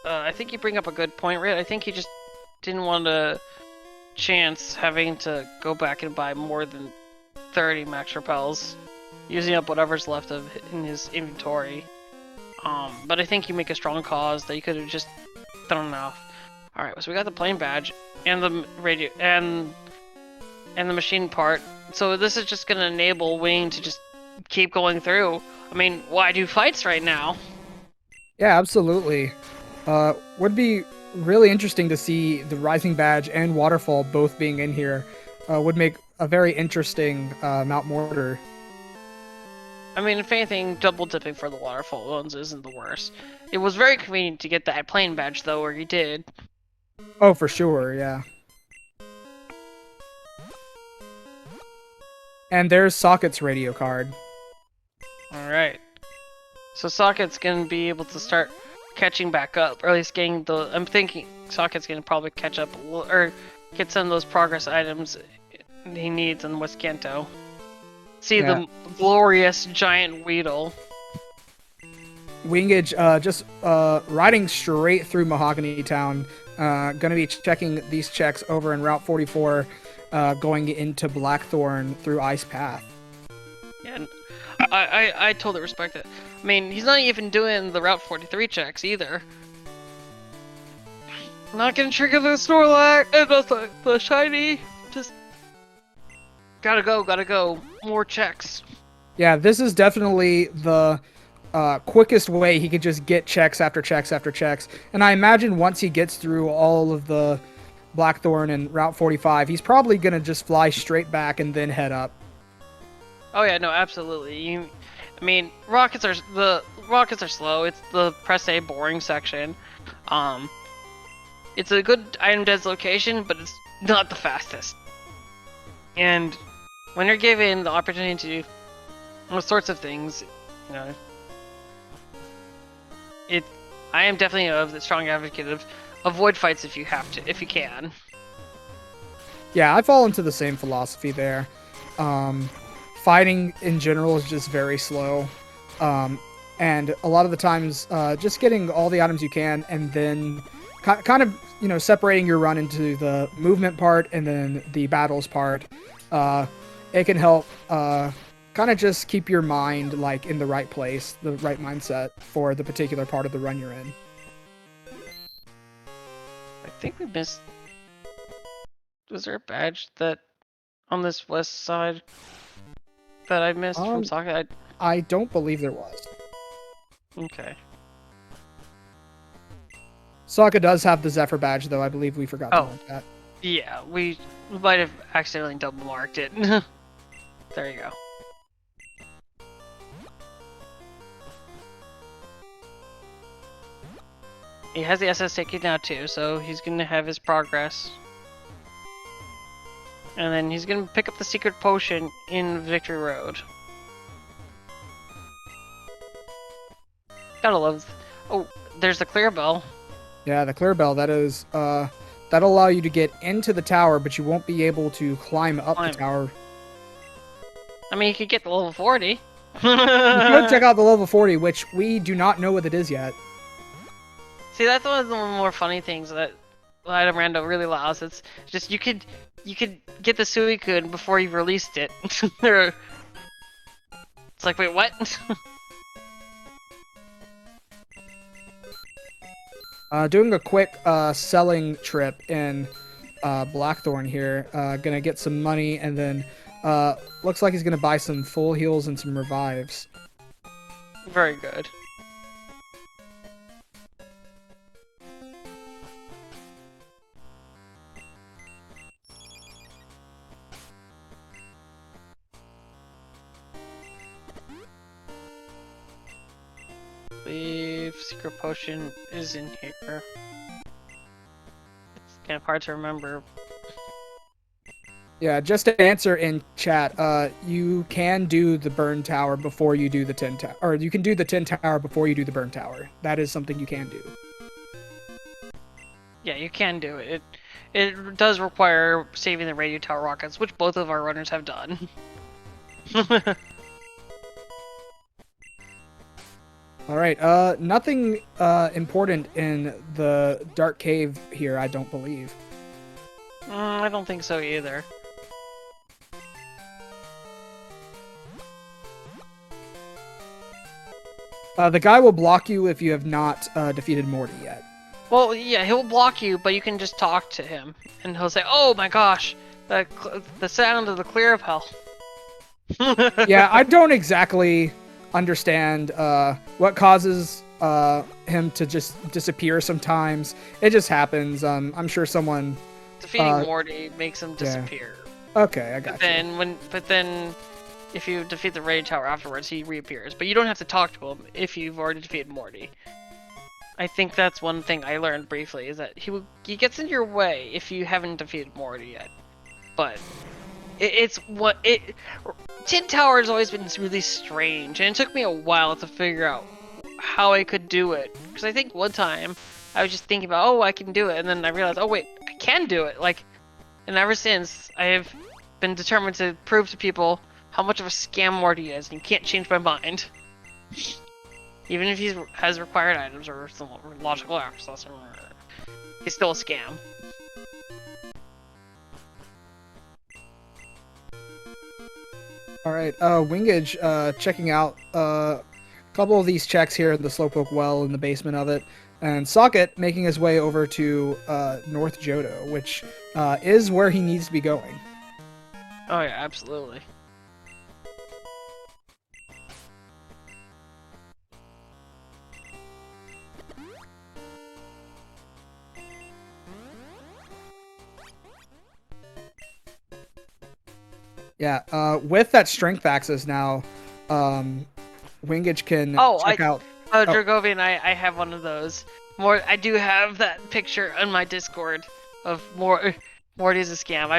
[SPEAKER 1] I think you bring up a good point, Rit. I think he just didn't want to chance having to go back and buy more than 30 max repels, using up whatever's left in his inventory. But I think you make a strong cause that you could have just thrown off. Alright, so we got the plane badge and the radio and the machine part. So this is just gonna enable Wing to just keep going through. I mean, why do fights right now?
[SPEAKER 2] Yeah, absolutely. Would be really interesting to see the Rising Badge and Waterfall both being in here. Would make a very interesting Mount Mortar.
[SPEAKER 1] I mean, if anything, double dipping for the Waterfall ones isn't the worst. It was very convenient to get that plane badge though, where he did.
[SPEAKER 2] Oh, for sure, yeah. And there's Soket's radio card.
[SPEAKER 1] Alright. So Soket's gonna be able to start catching back up, or at least getting the. I'm thinking Soket's gonna probably catch up a little, or get some of those progress items he needs in West Kanto. See the glorious giant Weedle.
[SPEAKER 2] Wingidge just riding straight through Mahogany Town. Gonna be checking these checks over in Route 44, going into Blackthorn through Ice Path.
[SPEAKER 1] Yeah, and I totally respect it. I mean, he's not even doing the Route 43 checks either. Not gonna trigger the Snorlax and the shiny. Just gotta go. More checks.
[SPEAKER 2] Yeah, this is definitely the quickest way he could just get checks after checks after checks. And I imagine once he gets through all of the Blackthorn and Route 45, he's probably going to just fly straight back and then head up.
[SPEAKER 1] Oh yeah, no, absolutely. I mean, rockets are slow. It's the press A boring section. It's a good item dislocation, but it's not the fastest. And when you're given the opportunity to do all sorts of things, you know, I am definitely a strong advocate of avoid fights if you have to, if you can.
[SPEAKER 2] Yeah, I fall into the same philosophy there. Fighting in general is just very slow. and a lot of the times, just getting all the items you can, and then kind of separating your run into the movement part and then the battles part. It can help kind of just keep your mind like in the right place, the right mindset for the particular part of the run you're in.
[SPEAKER 1] I think we missed. Was there a badge that on this west side that I missed from Soket?
[SPEAKER 2] I don't believe there was.
[SPEAKER 1] Okay.
[SPEAKER 2] Soket does have the Zephyr badge, though. I believe we forgot to mark that.
[SPEAKER 1] Yeah, we might have accidentally double marked it. There you go. He has the SS ticket now too, so he's gonna have his progress. And then he's gonna pick up the secret potion in Victory Road. Gotta love... Oh, there's the clear bell.
[SPEAKER 2] Yeah, the clear bell. That is, that'll allow you to get into the tower, but you won't be able to climb up the tower.
[SPEAKER 1] I mean, you could get the level 40.
[SPEAKER 2] You could check out the level 40, which we do not know what it is yet.
[SPEAKER 1] See, that's one of the more funny things that Item Rando really allows. It's just you could get the Suicune before you released it. It's like, wait, what?
[SPEAKER 2] Doing a quick selling trip in Blackthorn here. Gonna get some money, and then looks like he's gonna buy some full heals and some revives.
[SPEAKER 1] Very good. Secret potion is in here. It's kind of hard to remember.
[SPEAKER 2] Yeah, just to answer in chat, you can do the burn tower before you do the 10 tower, or you can do the 10 tower before you do the burn tower. That is something you can do.
[SPEAKER 1] Yeah, you can do it. It does require saving the radio tower rockets, which both of our runners have done.
[SPEAKER 2] Alright, nothing important in the dark cave here, I don't believe.
[SPEAKER 1] I don't think so either.
[SPEAKER 2] The guy will block you if you have not defeated Morty yet.
[SPEAKER 1] Well, yeah, he'll block you, but you can just talk to him, and he'll say, "Oh my gosh, the sound of the clear of hell."
[SPEAKER 2] Yeah, I don't exactly understand what causes him to just disappear sometimes. It just happens. I'm sure someone
[SPEAKER 1] defeating Morty makes him disappear.
[SPEAKER 2] Yeah. Okay, I got
[SPEAKER 1] But then if you defeat the raid tower afterwards, he reappears. But you don't have to talk to him if you've already defeated Morty. I think that's one thing I learned briefly, is that he gets in your way if you haven't defeated Morty yet. But Tin Tower has always been really strange, and it took me a while to figure out how I could do it. Because I think one time I was just thinking about, oh, I can do it, and then I realized, oh wait, I can do it. And ever since, I have been determined to prove to people how much of a scam Morty is, and you can't change my mind. Even if he has required items or some logical access, he's still a scam.
[SPEAKER 2] Alright, wingidge checking out a couple of these checks here in the Slowpoke Well in the basement of it, and Soket making his way over to North Johto, which is where he needs to be going.
[SPEAKER 1] Oh yeah, absolutely.
[SPEAKER 2] Yeah, with that strength axis now, wingidge can check out...
[SPEAKER 1] Oh, Dragovian, I have one of those. I do have that picture on my Discord of Morty's a scam.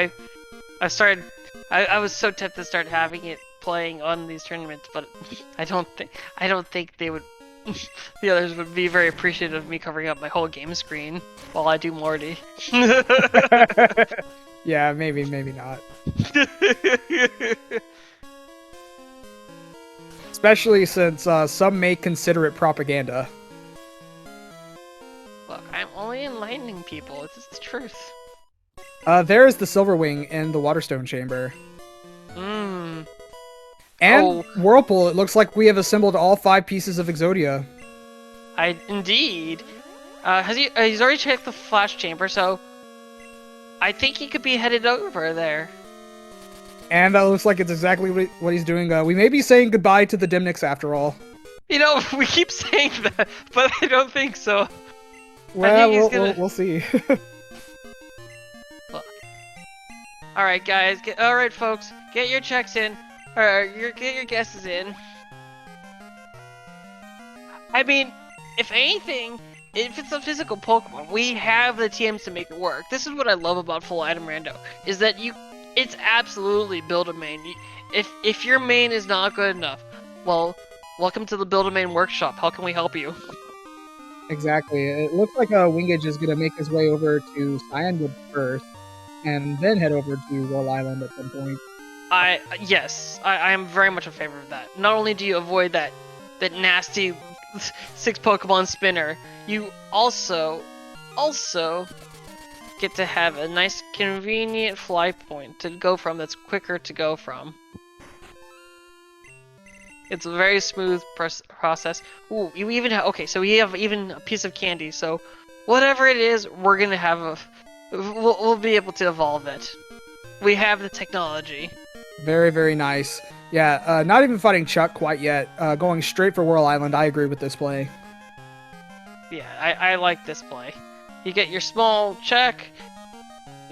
[SPEAKER 1] I was so tempted to start having it playing on these tournaments, but I don't think they would. The others would be very appreciative of me covering up my whole game screen while I do Morty.
[SPEAKER 2] Yeah, maybe not. Especially since some may consider it propaganda.
[SPEAKER 1] Look, I'm only enlightening people. It's the truth.
[SPEAKER 2] There is the Silverwing in the Waterstone Chamber.
[SPEAKER 1] Mmm.
[SPEAKER 2] And
[SPEAKER 1] Oh.
[SPEAKER 2] Whirlpool, it looks like we have assembled all 5 pieces of Exodia.
[SPEAKER 1] Indeed. He's already checked the Flash Chamber, so I think he could be headed over there.
[SPEAKER 2] And that looks like it's exactly what he's doing. We may be saying goodbye to the Dimniks after all.
[SPEAKER 1] You know, we keep saying that, but I don't think so.
[SPEAKER 2] Well, we'll see.
[SPEAKER 1] Alright, guys. Alright, folks. Get your checks in. Or get your guesses in. I mean, if anything, if it's a physical Pokemon, we have the TMs to make it work. This is what I love about Full Item Rando, is that it's absolutely build a main. If your main is not good enough, well, welcome to the Build a Main workshop. How can we help you?
[SPEAKER 2] Exactly. It looks like Wingidge is going to make his way over to Cyanwood first, and then head over to Roll Island at some point.
[SPEAKER 1] Yes, I am very much in favor of that. Not only do you avoid that nasty 6 Pokemon spinner, you also get to have a nice convenient fly point to go from that's quicker to go from. It's a very smooth process. Ooh, you even have, okay, so we have even a piece of candy, so whatever it is, we're gonna have we'll be able to evolve it. We have the technology.
[SPEAKER 2] Very, very nice. Yeah, not even fighting Chuck quite yet. Going straight for Whirl Island. I agree with this play.
[SPEAKER 1] Yeah, I like this play. You get your small check.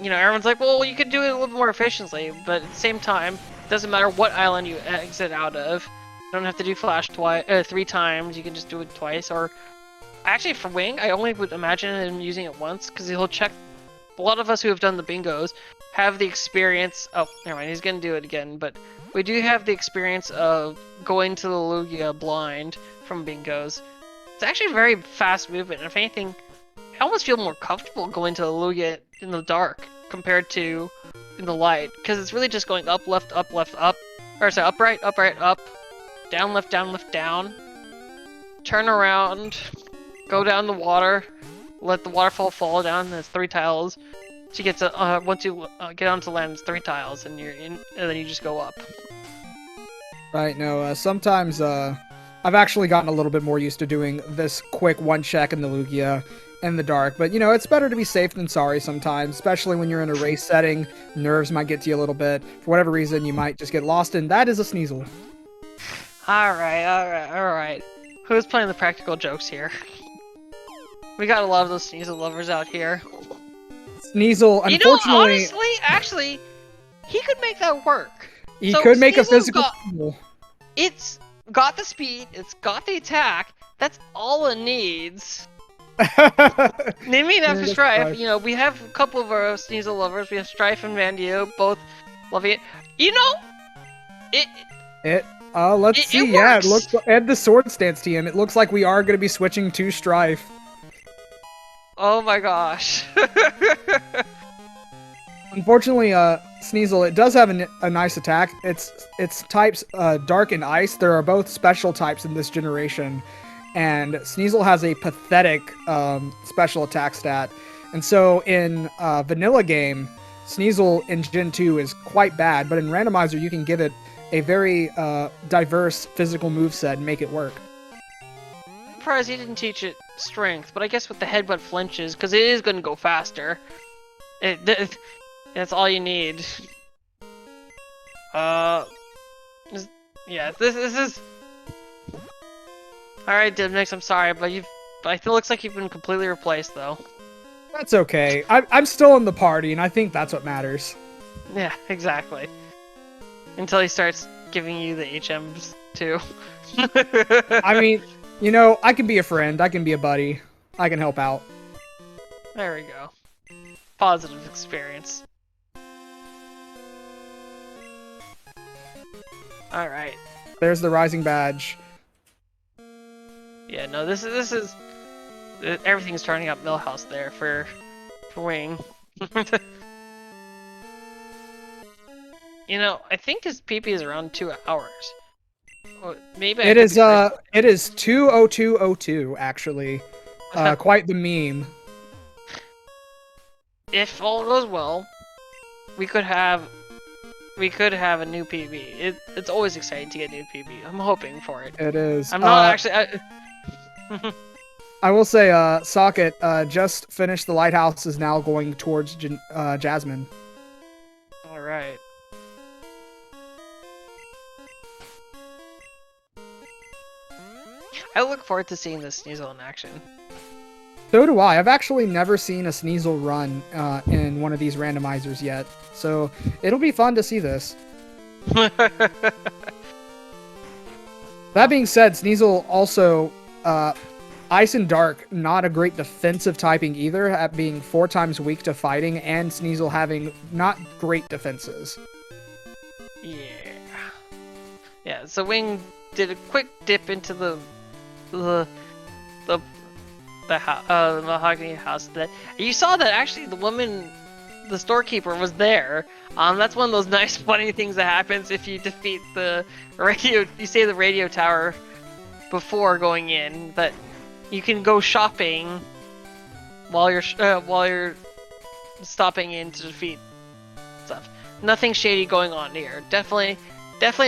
[SPEAKER 1] You know, everyone's like, well, you could do it a little more efficiently, but at the same time, it doesn't matter what island you exit out of. You don't have to do Flash 3 times. You can just do it twice. Or actually, for Wing, I only would imagine him using it once because he'll check. A lot of us who have done the bingos have the experience. Oh, never mind. He's gonna do it again, but we do have the experience of going to the Lugia blind from bingos. It's actually a very fast movement, and if anything, I almost feel more comfortable going to the Lugia in the dark compared to in the light, because it's really just going up, left, up, or sorry, up, right, up, down, left, down, turn around, go down the water, let the waterfall fall down. There's 3 tiles. So you get to once you get onto land, it's 3 tiles, and you're in, and then you just go up.
[SPEAKER 2] Right. No. Sometimes I've actually gotten a little bit more used to doing this quick one check in the Lugia in the dark, but you know, it's better to be safe than sorry sometimes, especially when you're in a race setting. Nerves might get to you a little bit. For whatever reason, you might just get lost in. That is a Sneasel.
[SPEAKER 1] Alright. Who's playing the practical jokes here? We got a lot of those Sneasel lovers out here.
[SPEAKER 2] Sneasel, unfortunately...
[SPEAKER 1] You know, honestly, actually, he could make that work.
[SPEAKER 2] He could make a physical...
[SPEAKER 1] It's got the speed, it's got the attack, that's all it needs. Naming after Strife, you know, we have a couple of our Sneasel lovers. We have Strife and Vandio, both loving it. You know,
[SPEAKER 2] let's see. Yeah, it looks. Add the Sword Stance TM. It looks like we are going to be switching to Strife.
[SPEAKER 1] Oh my gosh.
[SPEAKER 2] Unfortunately, Sneasel, it does have a nice attack. It's types Dark and Ice. There are both special types in this generation. And Sneasel has a pathetic special attack stat. And so in vanilla game, Sneasel in Gen 2 is quite bad, but in Randomizer you can give it a very diverse physical moveset and make it work.
[SPEAKER 1] I'm surprised he didn't teach it strength, but I guess with the headbutt flinches, because it is going to go faster. That's all you need. Yeah, this is... Alright, Dimnix, I'm sorry, but it looks like you've been completely replaced, though.
[SPEAKER 2] That's okay. I'm still in the party, and I think that's what matters.
[SPEAKER 1] Yeah, exactly. Until he starts giving you the HMs, too.
[SPEAKER 2] I mean, you know, I can be a friend, I can be a buddy, I can help out.
[SPEAKER 1] There we go. Positive experience. Alright.
[SPEAKER 2] There's the Rising Badge.
[SPEAKER 1] Yeah, no, this is everything's turning up Millhouse there for Wing. You know, I think his PP is around 2 hours. Well, maybe
[SPEAKER 2] It is 20202 actually. Quite the meme.
[SPEAKER 1] If all goes well, we could have a new PB. It's always exciting to get a new PB. I'm hoping for it.
[SPEAKER 2] It is.
[SPEAKER 1] I'm not actually.
[SPEAKER 2] I will say, Socket just finished the lighthouse, is now going towards Jasmine.
[SPEAKER 1] All right. I look forward to seeing this Sneasel in action.
[SPEAKER 2] So do I. I've actually never seen a Sneasel run in one of these randomizers yet, so it'll be fun to see this. That being said, Sneasel also, Ice and Dark, not a great defensive typing either, at being 4 times weak to fighting, and Sneasel having not great defenses.
[SPEAKER 1] Yeah, so Wing did a quick dip into the mahogany house. That you saw that actually the woman, the storekeeper, was there. That's one of those nice funny things that happens if you defeat the radio. You say the radio tower before going in, but you can go shopping while you're stopping in to defeat stuff. Nothing shady going on here. Definitely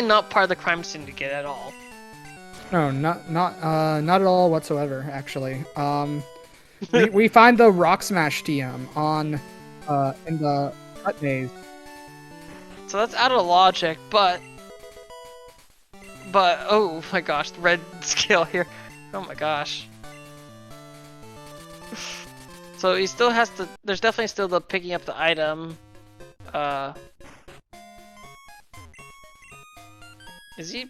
[SPEAKER 1] not part of the crime syndicate at all.
[SPEAKER 2] No, not at all whatsoever. Actually, we find the Rock Smash TM on in the hut maze.
[SPEAKER 1] So that's out of logic, but oh my gosh, the red skill here. Oh my gosh. So he still has to. There's definitely still the picking up the item. Is he?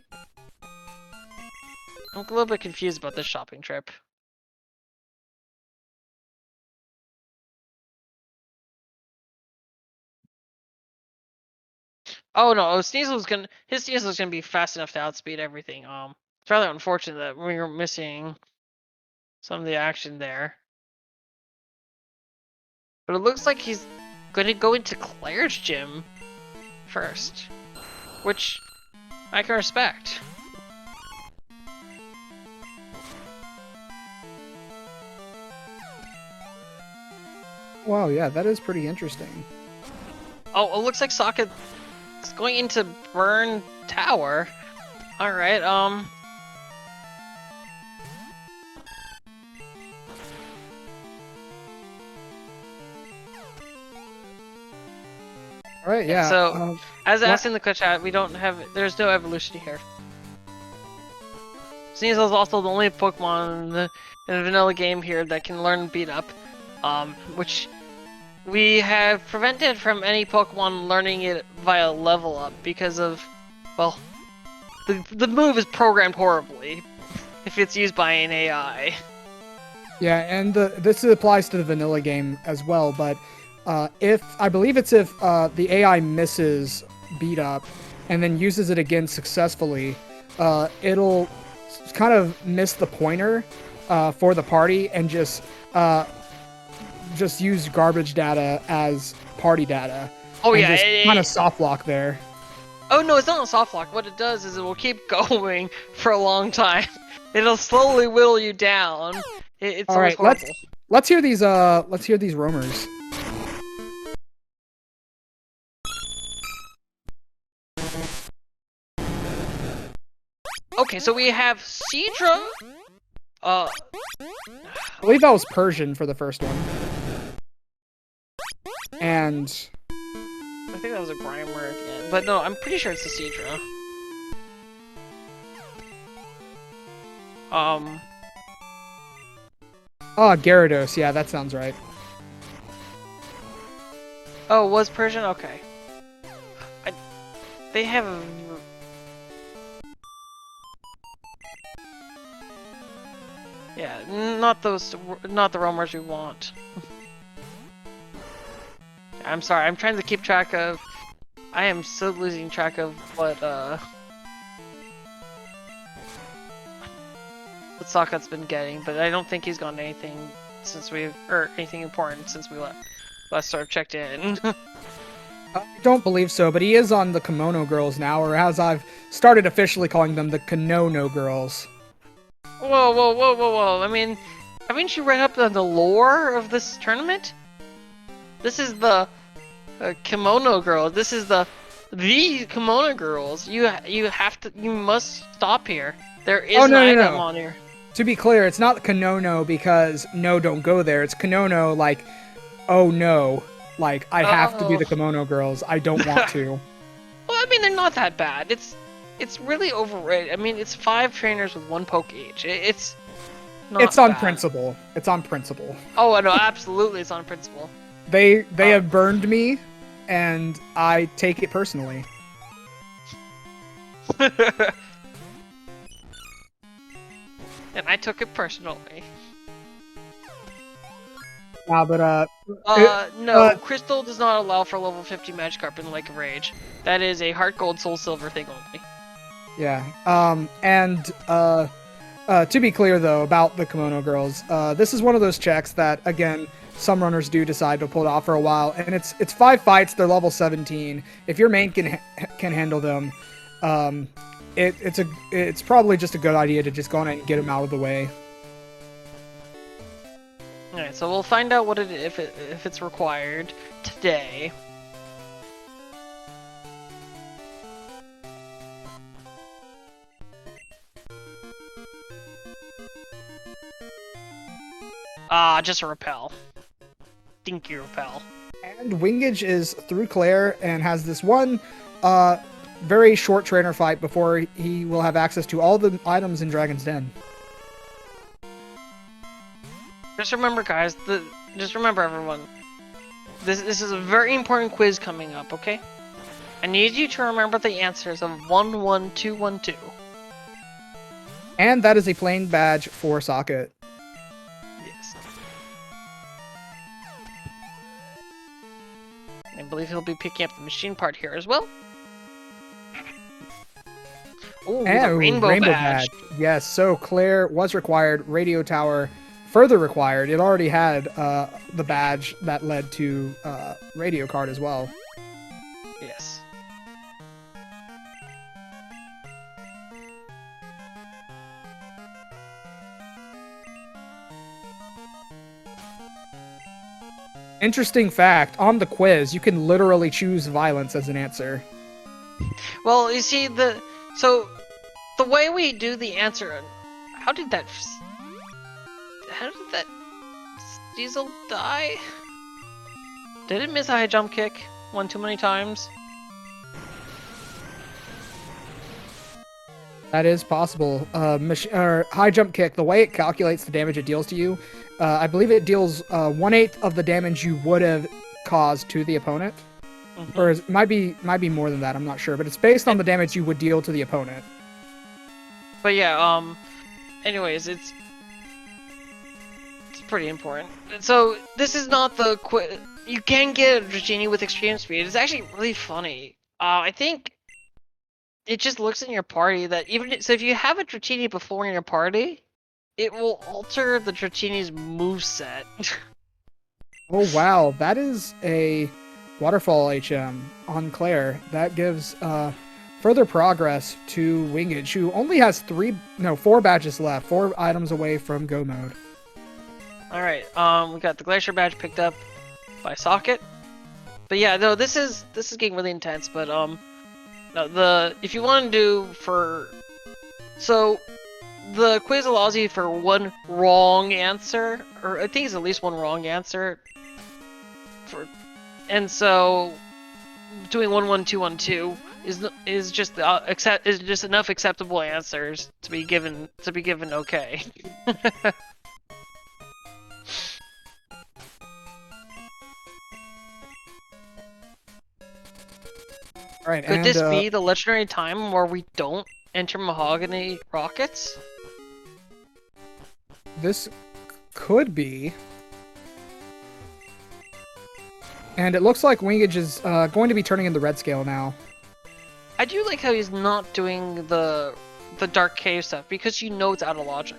[SPEAKER 1] I'm a little bit confused about this shopping trip. Oh no, his Sneasel's gonna be fast enough to outspeed everything. It's rather unfortunate that we were missing some of the action there. But it looks like he's gonna go into Claire's gym first, which I can respect.
[SPEAKER 2] Wow, yeah, that is pretty interesting.
[SPEAKER 1] Oh, it looks like Soket is going into Burn Tower. Alright,
[SPEAKER 2] Alright, yeah.
[SPEAKER 1] So, as asked in the chat, there's no evolution here. Sneasel is also the only Pokemon in the vanilla game here that can learn Beat Up, which we have prevented from any Pokemon learning it via level up because of, well, the move is programmed horribly if it's used by an AI.
[SPEAKER 2] Yeah, and this applies to the vanilla game as well, but if the AI misses Beat Up and then uses it again successfully, it'll kind of miss the pointer for the party and just use garbage data as party data.
[SPEAKER 1] Oh
[SPEAKER 2] and
[SPEAKER 1] yeah,
[SPEAKER 2] just kind of soft lock there.
[SPEAKER 1] Oh no, it's not a soft lock. What it does is it will keep going for a long time. It'll slowly whittle you down. It's
[SPEAKER 2] all right.
[SPEAKER 1] horrible.
[SPEAKER 2] Let's hear these roamers.
[SPEAKER 1] Okay, so we have Seadra.
[SPEAKER 2] I believe that was Persian for the first one. And
[SPEAKER 1] I think that was a Grimer at the end. But no, I'm pretty sure it's the Seadra.
[SPEAKER 2] Oh, Gyarados. Yeah, that sounds right.
[SPEAKER 1] Oh, was Persian? Okay. They have a... Yeah, not the roamers we want. I'm sorry, I'm trying to keep track of... I am so losing track of what Soket's been getting, but I don't think he's gotten anything since anything important since we last sort of checked in.
[SPEAKER 2] I don't believe so, but he is on the Kimono Girls now, or as I've started officially calling them, the Kanono Girls.
[SPEAKER 1] Whoa, whoa, whoa, whoa, whoa! I mean, haven't you read up on the lore of this tournament? This is the Kimono Girls. This is the Kimono Girls. You must stop here. There is an item on here.
[SPEAKER 2] To be clear, it's not Kanono because no, don't go there. It's Kanono like, oh no, like I have to be the Kimono Girls. I don't want to.
[SPEAKER 1] Well, I mean, they're not that bad. It's really overrated. I mean, it's 5 trainers with 1 poke each. It's not
[SPEAKER 2] It's on
[SPEAKER 1] bad.
[SPEAKER 2] principle. It's on principle.
[SPEAKER 1] Oh no, absolutely, it's on principle.
[SPEAKER 2] They have burned me, and I take it personally.
[SPEAKER 1] And I took it personally.
[SPEAKER 2] Nah, but
[SPEAKER 1] no, Crystal does not allow for level 50 Magikarp in Lake of Rage. That is a Heart Gold Soul Silver thing only.
[SPEAKER 2] Yeah. To be clear though about the Kimono Girls, this is one of those checks that again some runners do decide to pull it off for a while, and it's 5 fights. They're level 17. If your main can handle them, it's probably just a good idea to just go on and get them out of the way.
[SPEAKER 1] Alright, so we'll find out if it's required today. Just a repel. Stinky repel.
[SPEAKER 2] And wingidge is through Claire and has this one very short trainer fight before he will have access to all the items in Dragon's Den.
[SPEAKER 1] Just remember, guys. Just remember, everyone. This is a very important quiz coming up. Okay. I need you to remember the answers of 11212.
[SPEAKER 2] And that is a plain badge for Soket.
[SPEAKER 1] Yes. I believe he'll be picking up the machine part here as well. Ooh, the rainbow badge.
[SPEAKER 2] Yes, so Claire was required, radio tower further required. It already had the badge that led to radio card as well.
[SPEAKER 1] Yes.
[SPEAKER 2] Interesting fact, on the quiz, you can literally choose violence as an answer.
[SPEAKER 1] Well, you see, the way we do the answer, how did that Diesel die? Did it miss a high jump kick one too many times?
[SPEAKER 2] That is possible. High jump kick, the way it calculates the damage it deals to you, I believe it deals 1/8 of the damage you would have caused to the opponent. Mm-hmm. Or it might be more than that, I'm not sure, but it's based on the damage you would deal to the opponent.
[SPEAKER 1] But yeah, anyways, it's pretty important. So this is not the you can get a Dratini with extreme speed. It's actually really funny. I think it just looks in your party that so if you have a Dratini before in your party, it will alter the Dratini's moveset.
[SPEAKER 2] Oh wow, that is a Waterfall HM on Claire. That gives further progress to wingidge, who only has 4 badges left, 4 items away from go mode.
[SPEAKER 1] Alright, we got the Glacier badge picked up by Soket. But yeah, no, this is getting really intense, but no, if you want to do so the quiz allows you for 1 wrong answer, or I think it's at least 1 wrong answer. And so doing 11212 is just enough acceptable answers to be given okay.
[SPEAKER 2] Right,
[SPEAKER 1] Could this be the legendary time where we don't enter Mahogany Rockets?
[SPEAKER 2] This could be. And it looks like wingidge is going to be turning in the red scale now.
[SPEAKER 1] I do like how he's not doing the Dark Cave stuff, because you know it's out of logic.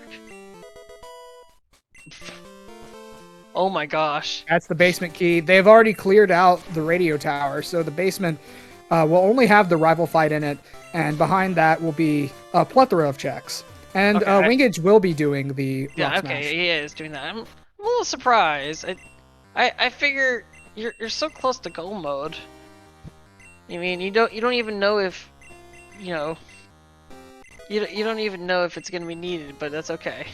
[SPEAKER 1] Oh my gosh.
[SPEAKER 2] That's the basement key. They've already cleared out the radio tower, so the basement will only have the rival fight in it, and behind that will be a plethora of checks. And
[SPEAKER 1] Okay,
[SPEAKER 2] wingidge will be doing the rock
[SPEAKER 1] yeah,
[SPEAKER 2] smash.
[SPEAKER 1] okay, he is doing that. I'm a little surprised. I figure you're so close to goal mode. I mean, you don't even know if, you know, you don't even know if it's gonna be needed, but that's okay.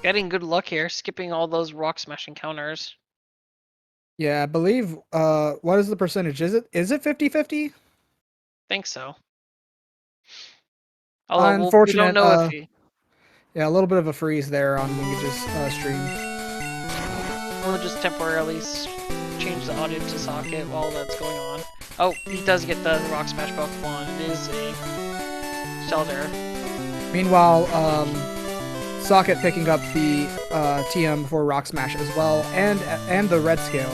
[SPEAKER 1] Getting good luck here, skipping all those rock smashing counters.
[SPEAKER 2] Yeah, I believe. What is the percentage? Is it 50-50?
[SPEAKER 1] Think so. Although we don't
[SPEAKER 2] Unfortunate.
[SPEAKER 1] know if he.
[SPEAKER 2] Yeah, a little bit of a freeze there on wingidge's stream.
[SPEAKER 1] We'll just temporarily change the audio to Soket while that's going on. Oh, he does get the rock smash Pokemon. It is a shelter.
[SPEAKER 2] Meanwhile, Soket picking up the TM for rock smash as well, and the red scale.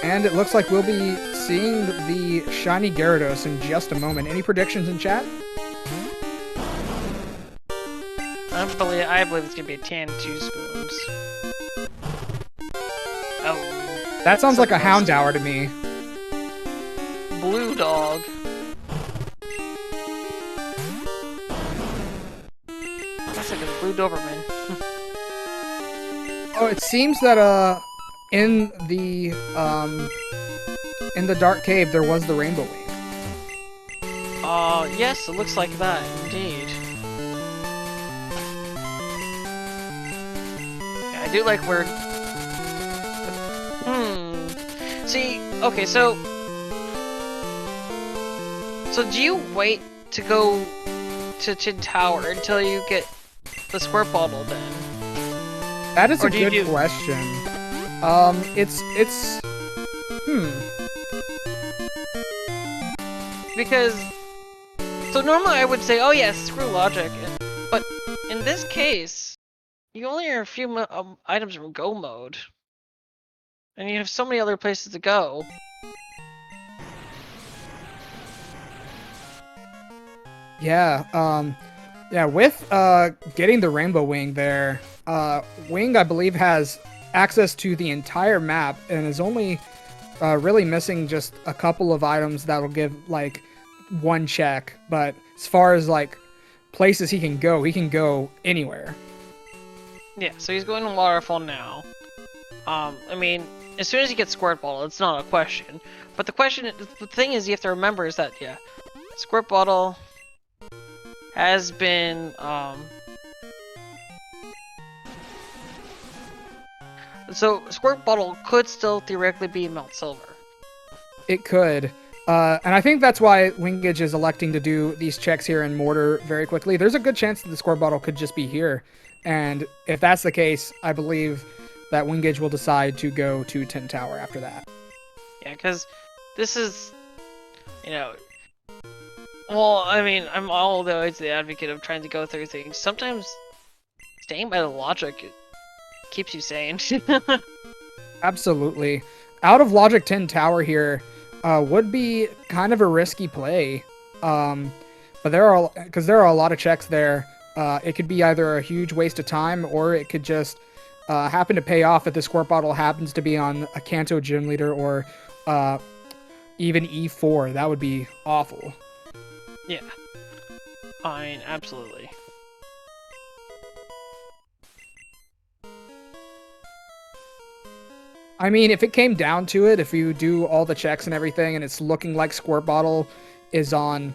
[SPEAKER 2] And it looks like we'll be seeing the shiny Gyarados in just a moment. Any predictions in chat?
[SPEAKER 1] I believe it's gonna be a tan 2 spoons. Oh.
[SPEAKER 2] That sounds like a Houndour to me.
[SPEAKER 1] Blue dog. That's like a blue Doberman.
[SPEAKER 2] Oh, it seems that in the dark cave there was the rainbow wing.
[SPEAKER 1] Yes, it looks like that, indeed. Yeah, I do like where... See, okay, so do you wait to go to Tin Tower until you get the squirt bottle then?
[SPEAKER 2] That is a good question.
[SPEAKER 1] Because, so normally I would say, oh yeah, screw logic, but in this case, you only are a few items from go mode, and you have so many other places to go.
[SPEAKER 2] Yeah, yeah, with getting the rainbow wing there, Wing, I believe, has access to the entire map and is only really missing just a couple of items that'll give like one check. But as far as like places he can go anywhere.
[SPEAKER 1] Yeah, so he's going to Waterfall now. I mean, as soon as he gets Squirt Bottle, it's not a question. But the thing is, you have to remember is that, yeah, Squirt Bottle has been, so Squirt Bottle could still theoretically be Mount Silver.
[SPEAKER 2] It could. And I think that's why wingidge is electing to do these checks here in Mortar very quickly. There's a good chance that the Squirt Bottle could just be here. And if that's the case, I believe that wingidge will decide to go to Tin Tower after that.
[SPEAKER 1] Yeah, because this is, you know, well, I mean, I'm always the advocate of trying to go through things. Sometimes staying by the logic keeps you sane.
[SPEAKER 2] Absolutely. Out of logic, Tin Tower here would be kind of a risky play. But there are a lot of checks there. It could be either a huge waste of time, or it could just happen to pay off if the Squirt Bottle happens to be on a Kanto Gym Leader or even E4. That would be awful.
[SPEAKER 1] Yeah. I mean, absolutely.
[SPEAKER 2] I mean, if it came down to it, if you do all the checks and everything and it's looking like Squirt Bottle is on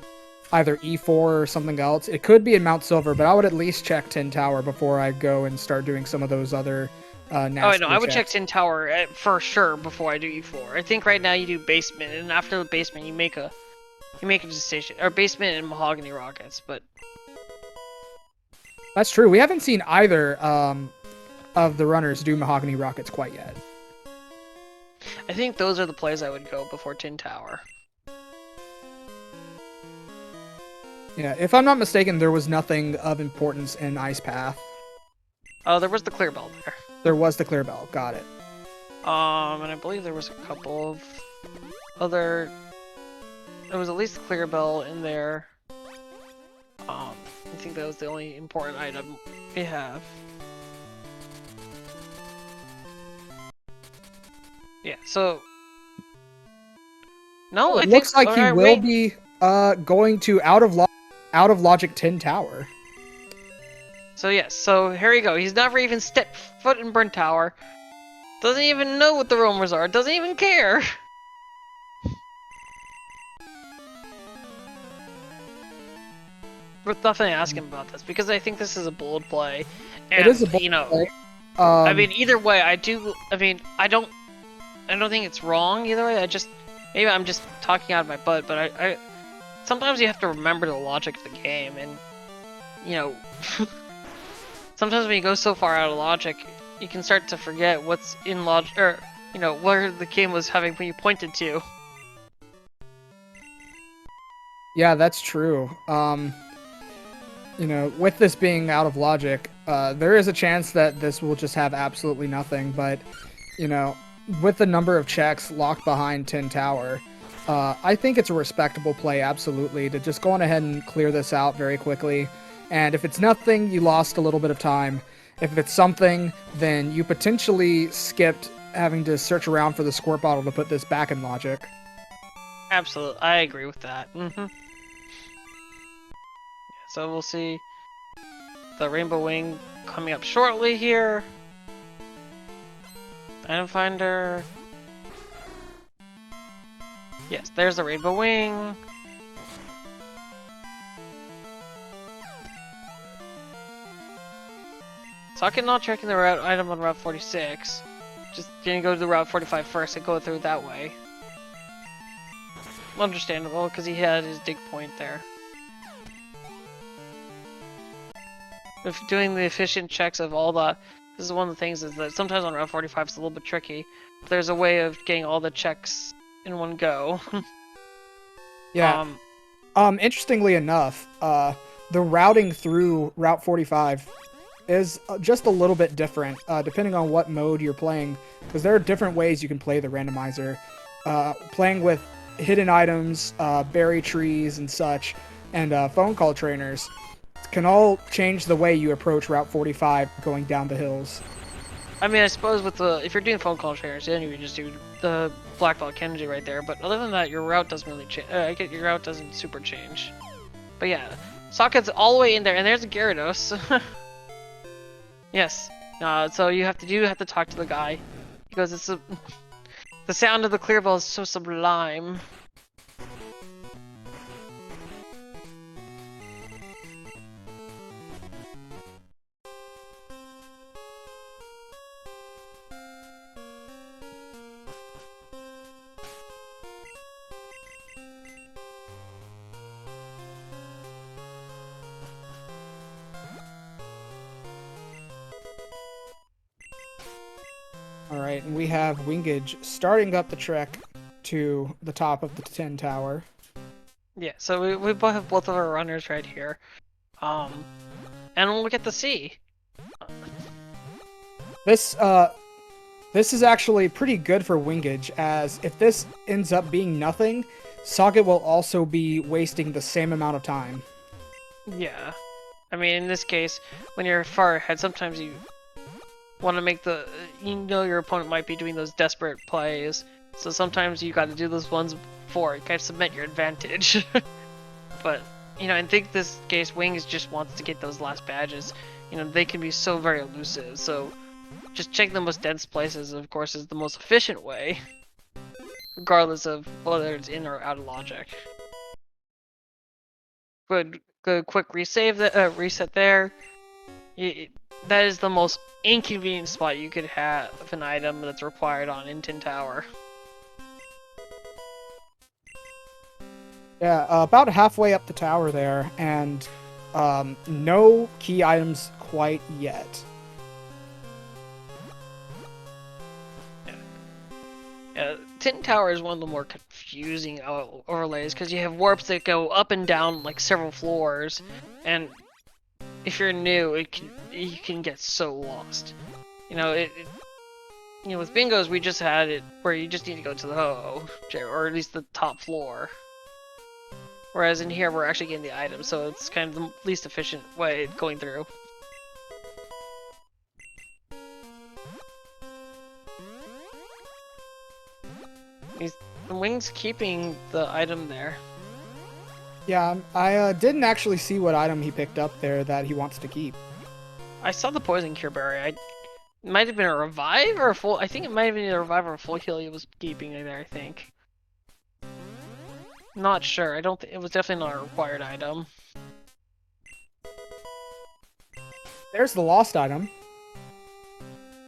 [SPEAKER 2] either E4 or something else, it could be in Mount Silver, but I would at least check Tin Tower before I go and start doing some of those other nasty
[SPEAKER 1] I would
[SPEAKER 2] checks.
[SPEAKER 1] check Tin Tower for sure before I do E4. I think right now you do basement, and after the basement you make a decision, or basement and Mahogany Rockets, but
[SPEAKER 2] that's true. We haven't seen either of the runners do Mahogany Rockets quite yet.
[SPEAKER 1] I think those are the plays I would go before Tin Tower.
[SPEAKER 2] Yeah, if I'm not mistaken, there was nothing of importance in Ice Path.
[SPEAKER 1] Oh, there was the clear bell there.
[SPEAKER 2] There was the clear bell. Got it.
[SPEAKER 1] And I believe there was a couple of other. There was at least a clear bell in there. I think that was the only important item we have. Yeah. So. No,
[SPEAKER 2] it looks like he will be going to out of logic Tin Tower.
[SPEAKER 1] So yes, so here we go. He's never even stepped foot in Burnt Tower. Doesn't even know what the roamers are. Doesn't even care. We're definitely asking him about this because I think this is a bold play. And,
[SPEAKER 2] it is a bold play.
[SPEAKER 1] I mean, either way, I don't think it's wrong either way. Maybe I'm just talking out of my butt, but I sometimes you have to remember the logic of the game, and sometimes when you go so far out of logic, you can start to forget what's in logic, or where the game was having when you pointed to.
[SPEAKER 2] Yeah, that's true. With this being out of logic, there is a chance that this will just have absolutely nothing, but, with the number of checks locked behind Tin Tower, I think it's a respectable play, absolutely, to just go on ahead and clear this out very quickly. And if it's nothing, you lost a little bit of time. If it's something, then you potentially skipped having to search around for the squirt bottle to put this back in logic.
[SPEAKER 1] Absolutely, I agree with that. So we'll see the Rainbow Wing coming up shortly here. Item Finder. Yes, there's the Rainbow Wing. Soket not checking the route item on Route 46. Just gonna go to the Route 45 first and go through that way. Understandable, because he had his dig point there. If doing the efficient checks of all the... This is one of the things is that sometimes on Route 45 it's a little bit tricky. But there's a way of getting all the checks in one go.
[SPEAKER 2] Yeah. Interestingly enough, the routing through Route 45 is just a little bit different, depending on what mode you're playing, because there are different ways you can play the randomizer. Playing with hidden items, berry trees and such, and phone call trainers can all change the way you approach Route 45 going down the hills.
[SPEAKER 1] I mean, I suppose with if you're doing phone call trainers, then you can just do the Black Belt Kenji right there, but other than that, your route doesn't really change. Your route doesn't super change. But yeah, Soket's all the way in there, and there's a Gyarados. Yes. So you have to talk to the guy because it's the sound of the clear bell is so sublime.
[SPEAKER 2] Alright, and we have wingidge starting up the trek to the top of the Tin Tower.
[SPEAKER 1] Yeah, so we both have both of our runners right here. And we'll get to see.
[SPEAKER 2] This is actually pretty good for wingidge, as if this ends up being nothing, Soket will also be wasting the same amount of time.
[SPEAKER 1] Yeah. I mean, in this case, when you're far ahead, sometimes you want to make your opponent might be doing those desperate plays, so sometimes you got to do those ones before it kind of cement your advantage. But I think this case Wings just wants to get those last badges. They can be so very elusive, so just checking the most dense places, of course, is the most efficient way, regardless of whether it's in or out of logic. Good quick reset there. That is the most inconvenient spot you could have an item that's required on Tin Tower.
[SPEAKER 2] Yeah, about halfway up the tower there, and no key items quite yet.
[SPEAKER 1] Yeah, Tin Tower is one of the more confusing overlays because you have warps that go up and down like several floors, and if you're new, you can get so lost. You know, with bingos we just had it where you just need to go to the ho, or at least the top floor. Whereas in here we're actually getting the items, so it's kind of the least efficient way going through. The Wing's keeping the item there.
[SPEAKER 2] Yeah, I didn't actually see what item he picked up there that he wants to keep.
[SPEAKER 1] I saw the poison cure berry. It might have been a revive or a full. I think it might have been a revive or a full heal he was keeping there. I think. Not sure. I don't think it was definitely not a required item.
[SPEAKER 2] There's the lost item.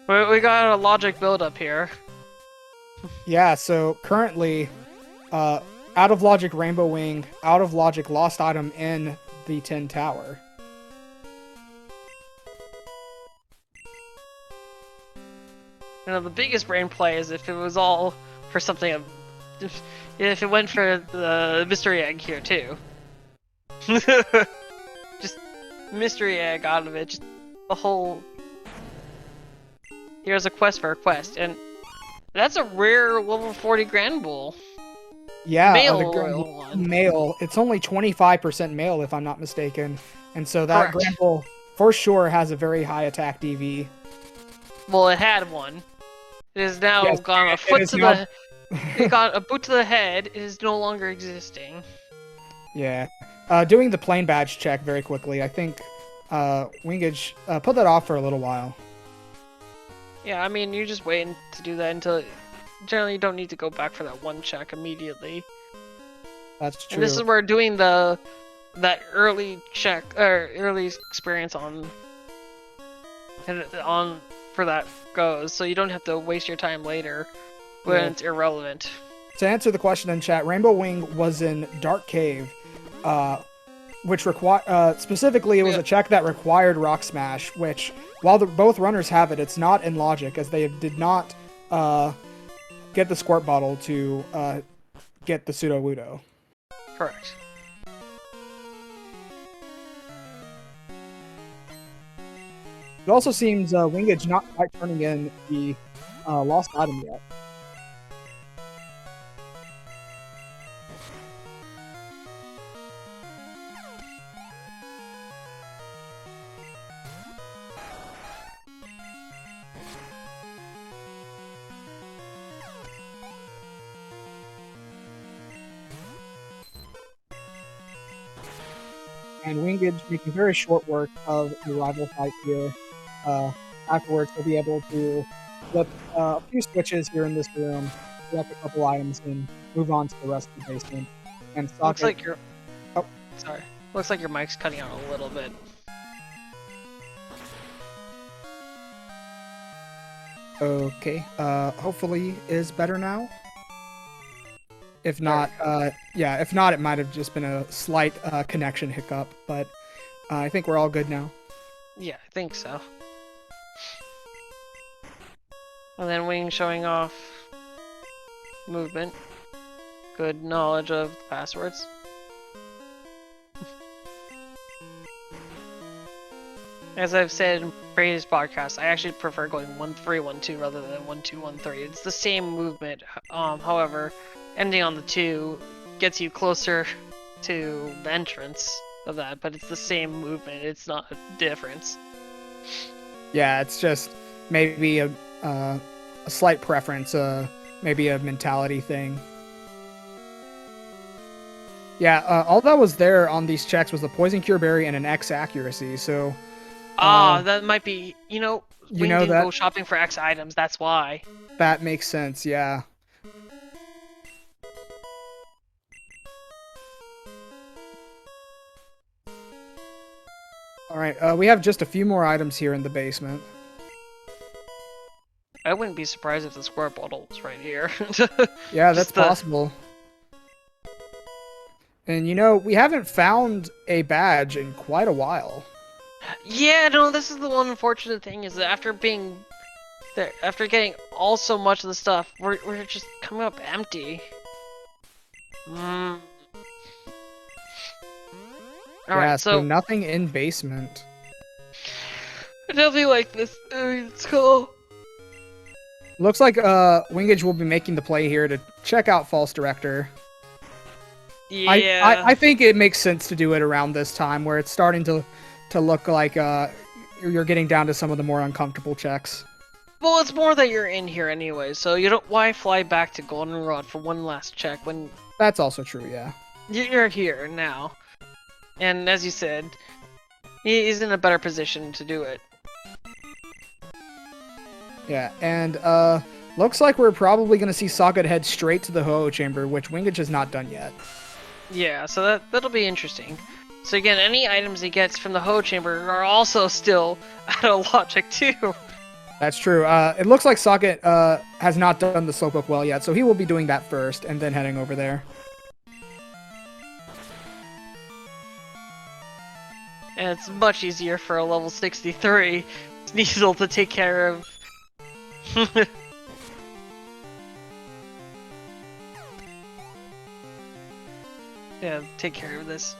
[SPEAKER 1] We got a logic build up here.
[SPEAKER 2] Yeah, so currently, out of logic Rainbow Wing, out of logic lost item in the Tin Tower.
[SPEAKER 1] You know, the biggest brain play is if it was all for something of, if it went for the mystery egg here too. Just mystery egg out of it, just the whole. Here's a quest for a quest, and that's a rare level 40 Grand Bull.
[SPEAKER 2] Yeah,
[SPEAKER 1] male
[SPEAKER 2] the
[SPEAKER 1] royal one.
[SPEAKER 2] Male. It's only 25% male, if I'm not mistaken, and so that
[SPEAKER 1] Correct.
[SPEAKER 2] Grand Bull for sure has a very high attack DV.
[SPEAKER 1] Well, it had one. It has now
[SPEAKER 2] Yes,
[SPEAKER 1] gone a
[SPEAKER 2] it
[SPEAKER 1] foot
[SPEAKER 2] is
[SPEAKER 1] to
[SPEAKER 2] now-
[SPEAKER 1] the. It got a boot to the head. It is no longer existing.
[SPEAKER 2] Yeah. Doing the plane badge check very quickly. I think wingidge put that off for a little while.
[SPEAKER 1] Yeah, I mean, you're just waiting to do that until. Generally, you don't need to go back for that one check immediately.
[SPEAKER 2] That's true.
[SPEAKER 1] And this is where doing that early check or early experience on for that goes, so you don't have to waste your time later when it's irrelevant.
[SPEAKER 2] To answer the question in chat, Rainbow Wing was in Dark Cave, which specifically it was a check that required Rock Smash, which while both runners have it, it's not in logic as they did not get the Squirt Bottle to get the Pseudo Wudo.
[SPEAKER 1] Correct.
[SPEAKER 2] It also seems wingidge not quite turning in the lost item yet. And wingidge making very short work of the rival fight here. Afterwards, he'll be able to flip a few switches here in this room, select a couple items, and move on to the rest of the basement. And Soket...
[SPEAKER 1] Looks like your. Oh, sorry. Looks like your mic's cutting out a little bit.
[SPEAKER 2] Okay. Hopefully is better now. If not, if not, it might have just been a slight connection hiccup, but I think we're all good now.
[SPEAKER 1] Yeah, I think so. And then Wing showing off movement. Good knowledge of the passwords. As I've said in previous podcasts, I actually prefer going 1312 rather than 1213. It's the same movement, however, ending on the 2 gets you closer to the entrance of that, but it's the same movement. It's not a difference.
[SPEAKER 2] Yeah, it's just maybe a slight preference, maybe a mentality thing. Yeah, all that was there on these checks was the Poison Cure Berry and an X accuracy, so...
[SPEAKER 1] that might be, Wing didn't
[SPEAKER 2] that...
[SPEAKER 1] go shopping for X items, that's why.
[SPEAKER 2] That makes sense, yeah. Alright, we have just a few more items here in the basement.
[SPEAKER 1] I wouldn't be surprised if the Squirt Bottle was right here.
[SPEAKER 2] Yeah, that's possible. And we haven't found a badge in quite a while.
[SPEAKER 1] Yeah, no, this is the one unfortunate thing, is that after being There, after getting all so much of the stuff, we're just coming up empty. Mm. Alright,
[SPEAKER 2] So
[SPEAKER 1] so
[SPEAKER 2] nothing in basement.
[SPEAKER 1] I definitely like this. I mean, it's cool.
[SPEAKER 2] Looks like wingidge will be making the play here to check out False Director.
[SPEAKER 1] Yeah.
[SPEAKER 2] I think it makes sense to do it around this time where it's starting to look like you're getting down to some of the more uncomfortable checks.
[SPEAKER 1] Well, it's more that you're in here anyway, so you don't. Why fly back to Goldenrod for one last check when
[SPEAKER 2] That's also true, yeah.
[SPEAKER 1] you're here now? And as you said, he's in a better position to do it.
[SPEAKER 2] Yeah, and looks like we're probably going to see Soket head straight to the Ho-Oh chamber, which wingidge has not done yet.
[SPEAKER 1] Yeah, so that'll be interesting. So again, any items he gets from the Ho chamber are also still at a logic too.
[SPEAKER 2] That's true. It looks like Soket has not done the Slowpoke well yet, so he will be doing that first and then heading over there.
[SPEAKER 1] And it's much easier for a level 63 Sneasel to take care of. Yeah, take care of this.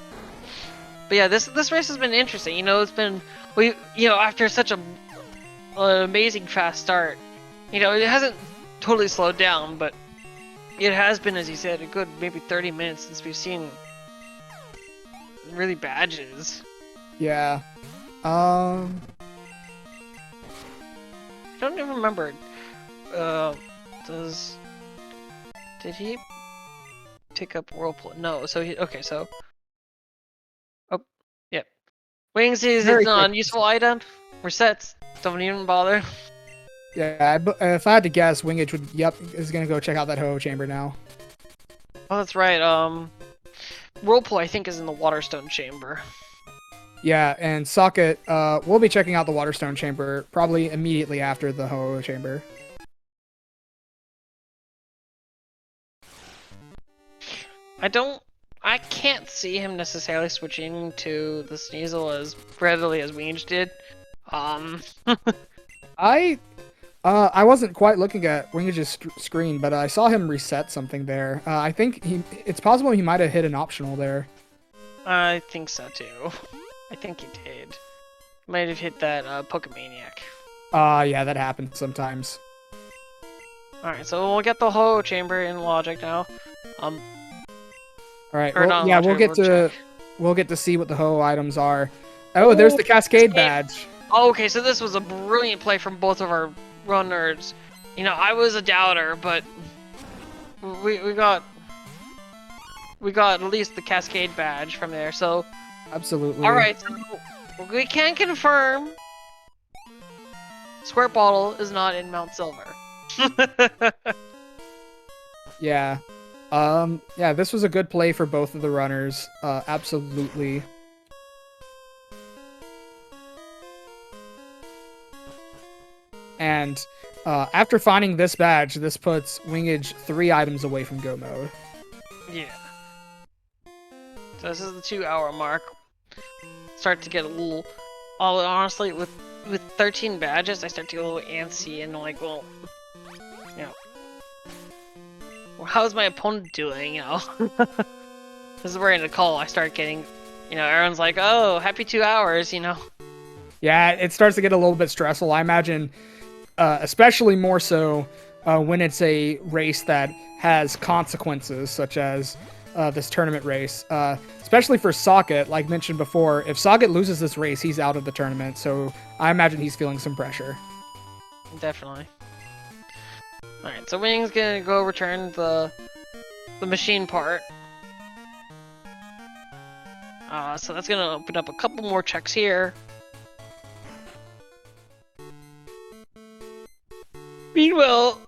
[SPEAKER 1] But yeah, this race has been interesting. You know, it's been after such an amazing fast start, you know, it hasn't totally slowed down, but it has been, as you said, a good maybe 30 minutes since we've seen really badges.
[SPEAKER 2] Yeah.
[SPEAKER 1] I don't even remember. Did he pick up whirlpool? No. So okay. So yep. Wings is
[SPEAKER 2] Very
[SPEAKER 1] an
[SPEAKER 2] quick.
[SPEAKER 1] unuseful item. Resets. Don't even bother.
[SPEAKER 2] Yeah, if I had to guess, wingidge is going to go check out that Ho-Oh chamber now.
[SPEAKER 1] Oh, that's right. Whirlpool I think is in the Waterstone chamber.
[SPEAKER 2] Yeah, and Soket will be checking out the Waterstone chamber probably immediately after the Ho-Oh chamber.
[SPEAKER 1] I can't see him necessarily switching to the Sneasel as readily as Wingedge did.
[SPEAKER 2] I wasn't quite looking at wingidge's screen, but I saw him reset something there. I think it's possible he might have hit an optional there.
[SPEAKER 1] I think so too. I think he did. Might have hit that Pokemaniac.
[SPEAKER 2] Yeah, that happens sometimes.
[SPEAKER 1] Alright, so we'll get the Ho chamber in logic now.
[SPEAKER 2] All right.
[SPEAKER 1] Or
[SPEAKER 2] Well,
[SPEAKER 1] not
[SPEAKER 2] yeah,
[SPEAKER 1] logic,
[SPEAKER 2] we'll get to see what the Ho items are. Oh, there's the Cascade badge.
[SPEAKER 1] Oh, okay, so this was a brilliant play from both of our runners. You know, I was a doubter, but we got at least the Cascade badge from there. So
[SPEAKER 2] Absolutely.
[SPEAKER 1] all right, so we can confirm Squirt Bottle is not in Mount Silver.
[SPEAKER 2] Yeah. Yeah, this was a good play for both of the runners. Absolutely. And after finding this badge, this puts wingidge 3 items away from go mode.
[SPEAKER 1] Yeah. So this is the 2-hour mark. Start to get a little. Honestly, with 13 badges, I start to get a little antsy and like, well, you know, well, how's my opponent doing? You know, this is where in the call I start getting, you know, everyone's like, oh, happy 2 hours, you know.
[SPEAKER 2] Yeah, it starts to get a little bit stressful. I imagine, especially more so when it's a race that has consequences, such as this tournament race. Especially for Soket, like mentioned before, if Soket loses this race, he's out of the tournament. So I imagine he's feeling some pressure.
[SPEAKER 1] Definitely. Alright, so Wing's gonna go return the machine part. So that's gonna open up a couple more checks here. Meanwhile,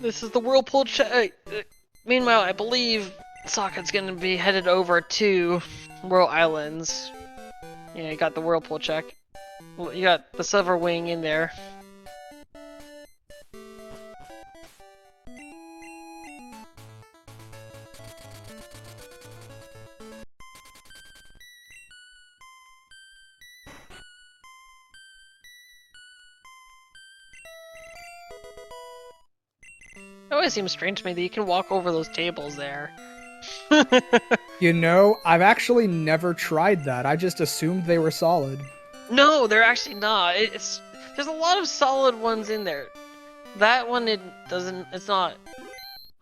[SPEAKER 1] this is the Whirlpool check. Meanwhile, I believe Soket's gonna be headed over to Whirl Islands. Yeah, you got the Whirlpool check. You got the Silver Wing in there. always seems strange to me that you can walk over those tables there.
[SPEAKER 2] You know, I've actually never tried that. I just assumed they were solid.
[SPEAKER 1] No, they're actually not. There's a lot of solid ones in there. That one, it doesn't. It's not.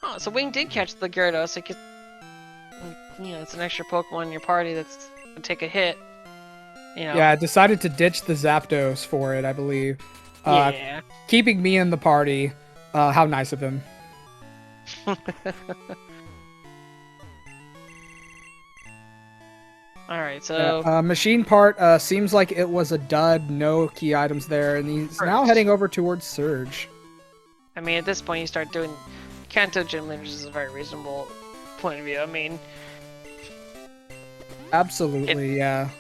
[SPEAKER 1] Oh, so Wing did catch the Gyarados. It's an extra Pokemon in your party that's gonna take a hit.
[SPEAKER 2] Yeah, I decided to ditch the Zapdos for it, I believe.
[SPEAKER 1] Yeah.
[SPEAKER 2] Keeping me in the party. How nice of him.
[SPEAKER 1] Alright, so...
[SPEAKER 2] machine part seems like it was a dud, no key items there, and he's now heading over towards Surge.
[SPEAKER 1] I mean, at this point you start doing Kanto Gym Leaders is a very reasonable point of view. I mean...
[SPEAKER 2] Absolutely, yeah.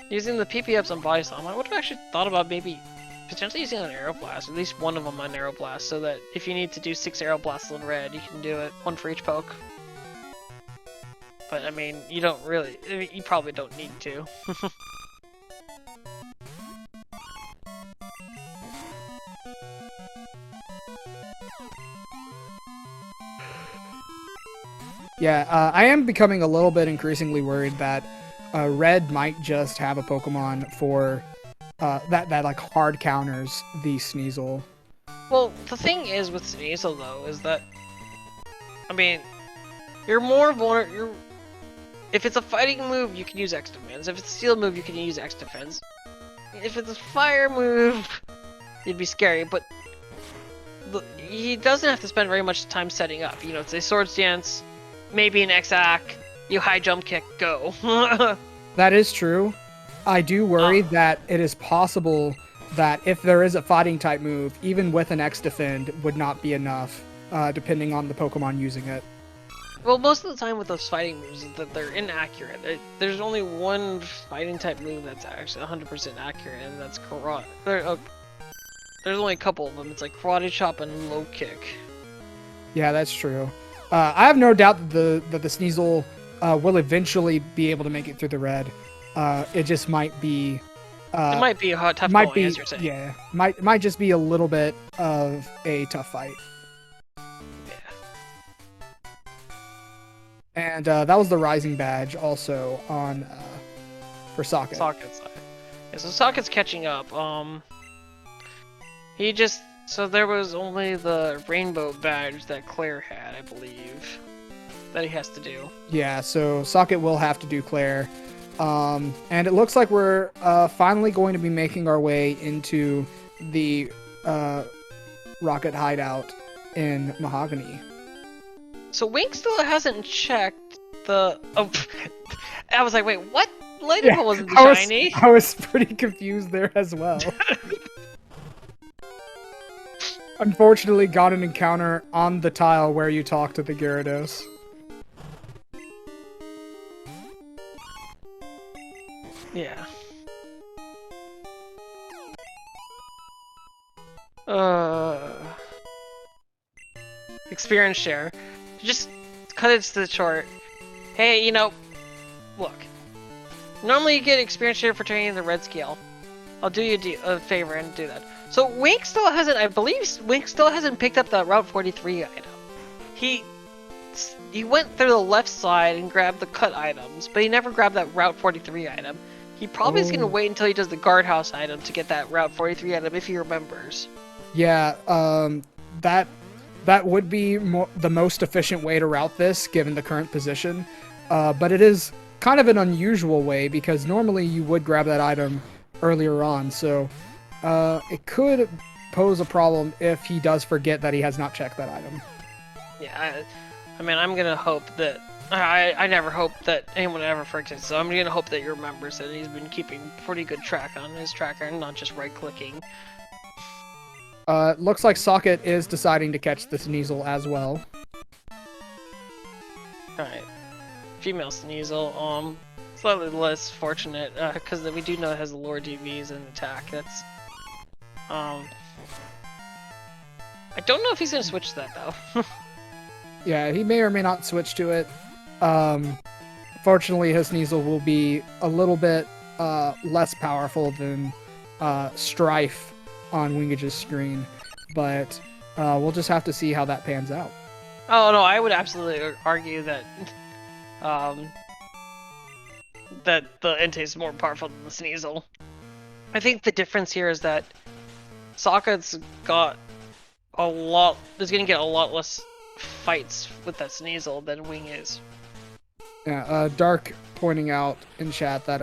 [SPEAKER 1] Using the PP ups on Body Slam, I would have actually thought about maybe potentially using an Aeroblast, at least one of them on Aeroblast, so that if you need to do 6 Aeroblasts in red, you can do it, 1 for each poke. But I mean, you don't really, you probably don't need to.
[SPEAKER 2] Yeah, I am becoming a little bit increasingly worried that Red might just have a Pokemon for that like hard counters the Sneasel.
[SPEAKER 1] Well, the thing is with Sneasel though is that, I mean, you're more vulnerable. If it's a fighting move, you can use X defense. If it's a steel move, you can use X defense. If it's a fire move, it'd be scary. But he doesn't have to spend very much time setting up. You know, it's a Swords Dance, maybe an X-Ack, you high jump kick, go.
[SPEAKER 2] That is true. I do worry that it is possible that if there is a fighting type move, even with an X defend, would not be enough, depending on the Pokemon using it.
[SPEAKER 1] Well, most of the time with those fighting moves is that they're inaccurate. There's only one fighting type move that's actually 100% accurate, and that's Karate. There's only a couple of them. It's like Karate Chop and Low Kick.
[SPEAKER 2] Yeah, that's true. I have no doubt that the Sneasel will eventually be able to make it through the red. It just might be...
[SPEAKER 1] it might be a tough going, as you're saying.
[SPEAKER 2] Yeah, might just be a little bit of a tough fight. And that was the Rising Badge also on for Soket.
[SPEAKER 1] Soket's side. Yeah, so Soket's catching up. So there was only the Rainbow Badge that Claire had, I believe, that he has to do.
[SPEAKER 2] Yeah, so Soket will have to do Claire. And it looks like we're finally going to be making our way into the Rocket Hideout in Mahogany.
[SPEAKER 1] So Wink still hasn't checked the... Oh, I was like, wait, what? Lightning Ball wasn't shiny.
[SPEAKER 2] I was pretty confused there as well. Unfortunately, got an encounter on the tile where you talk to the Gyarados.
[SPEAKER 1] Yeah. Experience share. Just cut it to the short. Hey, you know, look. Normally you get experience share for training the red scale. I'll do you a favor and do that. So Wink still hasn't, I believe Wink still hasn't picked up that Route 43 item. He went through the left side and grabbed the cut items, but he never grabbed that Route 43 item. He probably is going to wait until he does the guardhouse item to get that Route 43 item if he remembers.
[SPEAKER 2] Yeah, that would be the most efficient way to route this, given the current position. But it is kind of an unusual way, because normally you would grab that item earlier on. So it could pose a problem if he does forget that he has not checked that item.
[SPEAKER 1] Yeah, I mean, I'm going to hope that... I never hope that anyone ever forgets, so I'm going to hope that he remembers that he's been keeping pretty good track on his tracker and not just right-clicking.
[SPEAKER 2] Looks like Soket is deciding to catch the Sneasel as well.
[SPEAKER 1] Alright. Female Sneasel, slightly less fortunate, because we do know it has lower DVs and attack. That's, I don't know if he's going to switch to that, though.
[SPEAKER 2] Yeah, he may or may not switch to it. Fortunately, his Sneasel will be a little bit less powerful than strife on wingidge's screen, but we'll just have to see how that pans out.
[SPEAKER 1] Oh no, I would absolutely argue that that the Entei is more powerful than the Sneasel. I think the difference here is that Soket's got a lot. Is going to get a lot less fights with that Sneasel than Wing is.
[SPEAKER 2] Yeah, Dark pointing out in chat that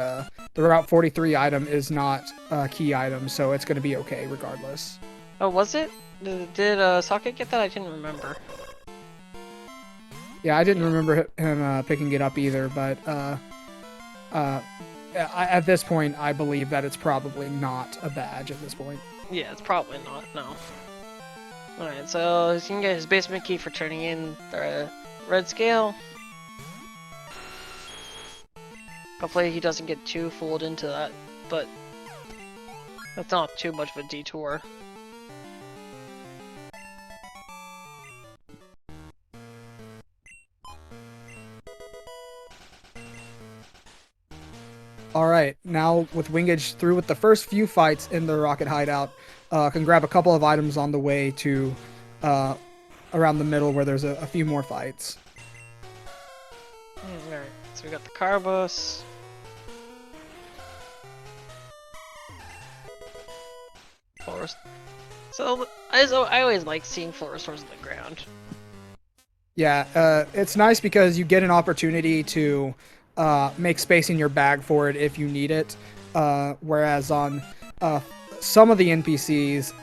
[SPEAKER 2] the Route 43 item is not a key item, so it's going to be okay regardless.
[SPEAKER 1] Oh, was it? Did Soket get that? I didn't remember.
[SPEAKER 2] Yeah, I didn't remember him picking it up either, but at this point, I believe that it's probably not a badge at this point.
[SPEAKER 1] Yeah, it's probably not, no. Alright, so he can get his basement key for turning in the red scale. Hopefully he doesn't get too fooled into that, but that's not too much of a detour.
[SPEAKER 2] Alright, now with wingidge through with the first few fights in the rocket hideout, can grab a couple of items on the way to around the middle where there's a few more fights.
[SPEAKER 1] Alright, so we got the Carbos. Forest. So, I always like seeing full restores on the ground.
[SPEAKER 2] Yeah, it's nice because you get an opportunity to make space in your bag for it if you need it, whereas on some of the NPCs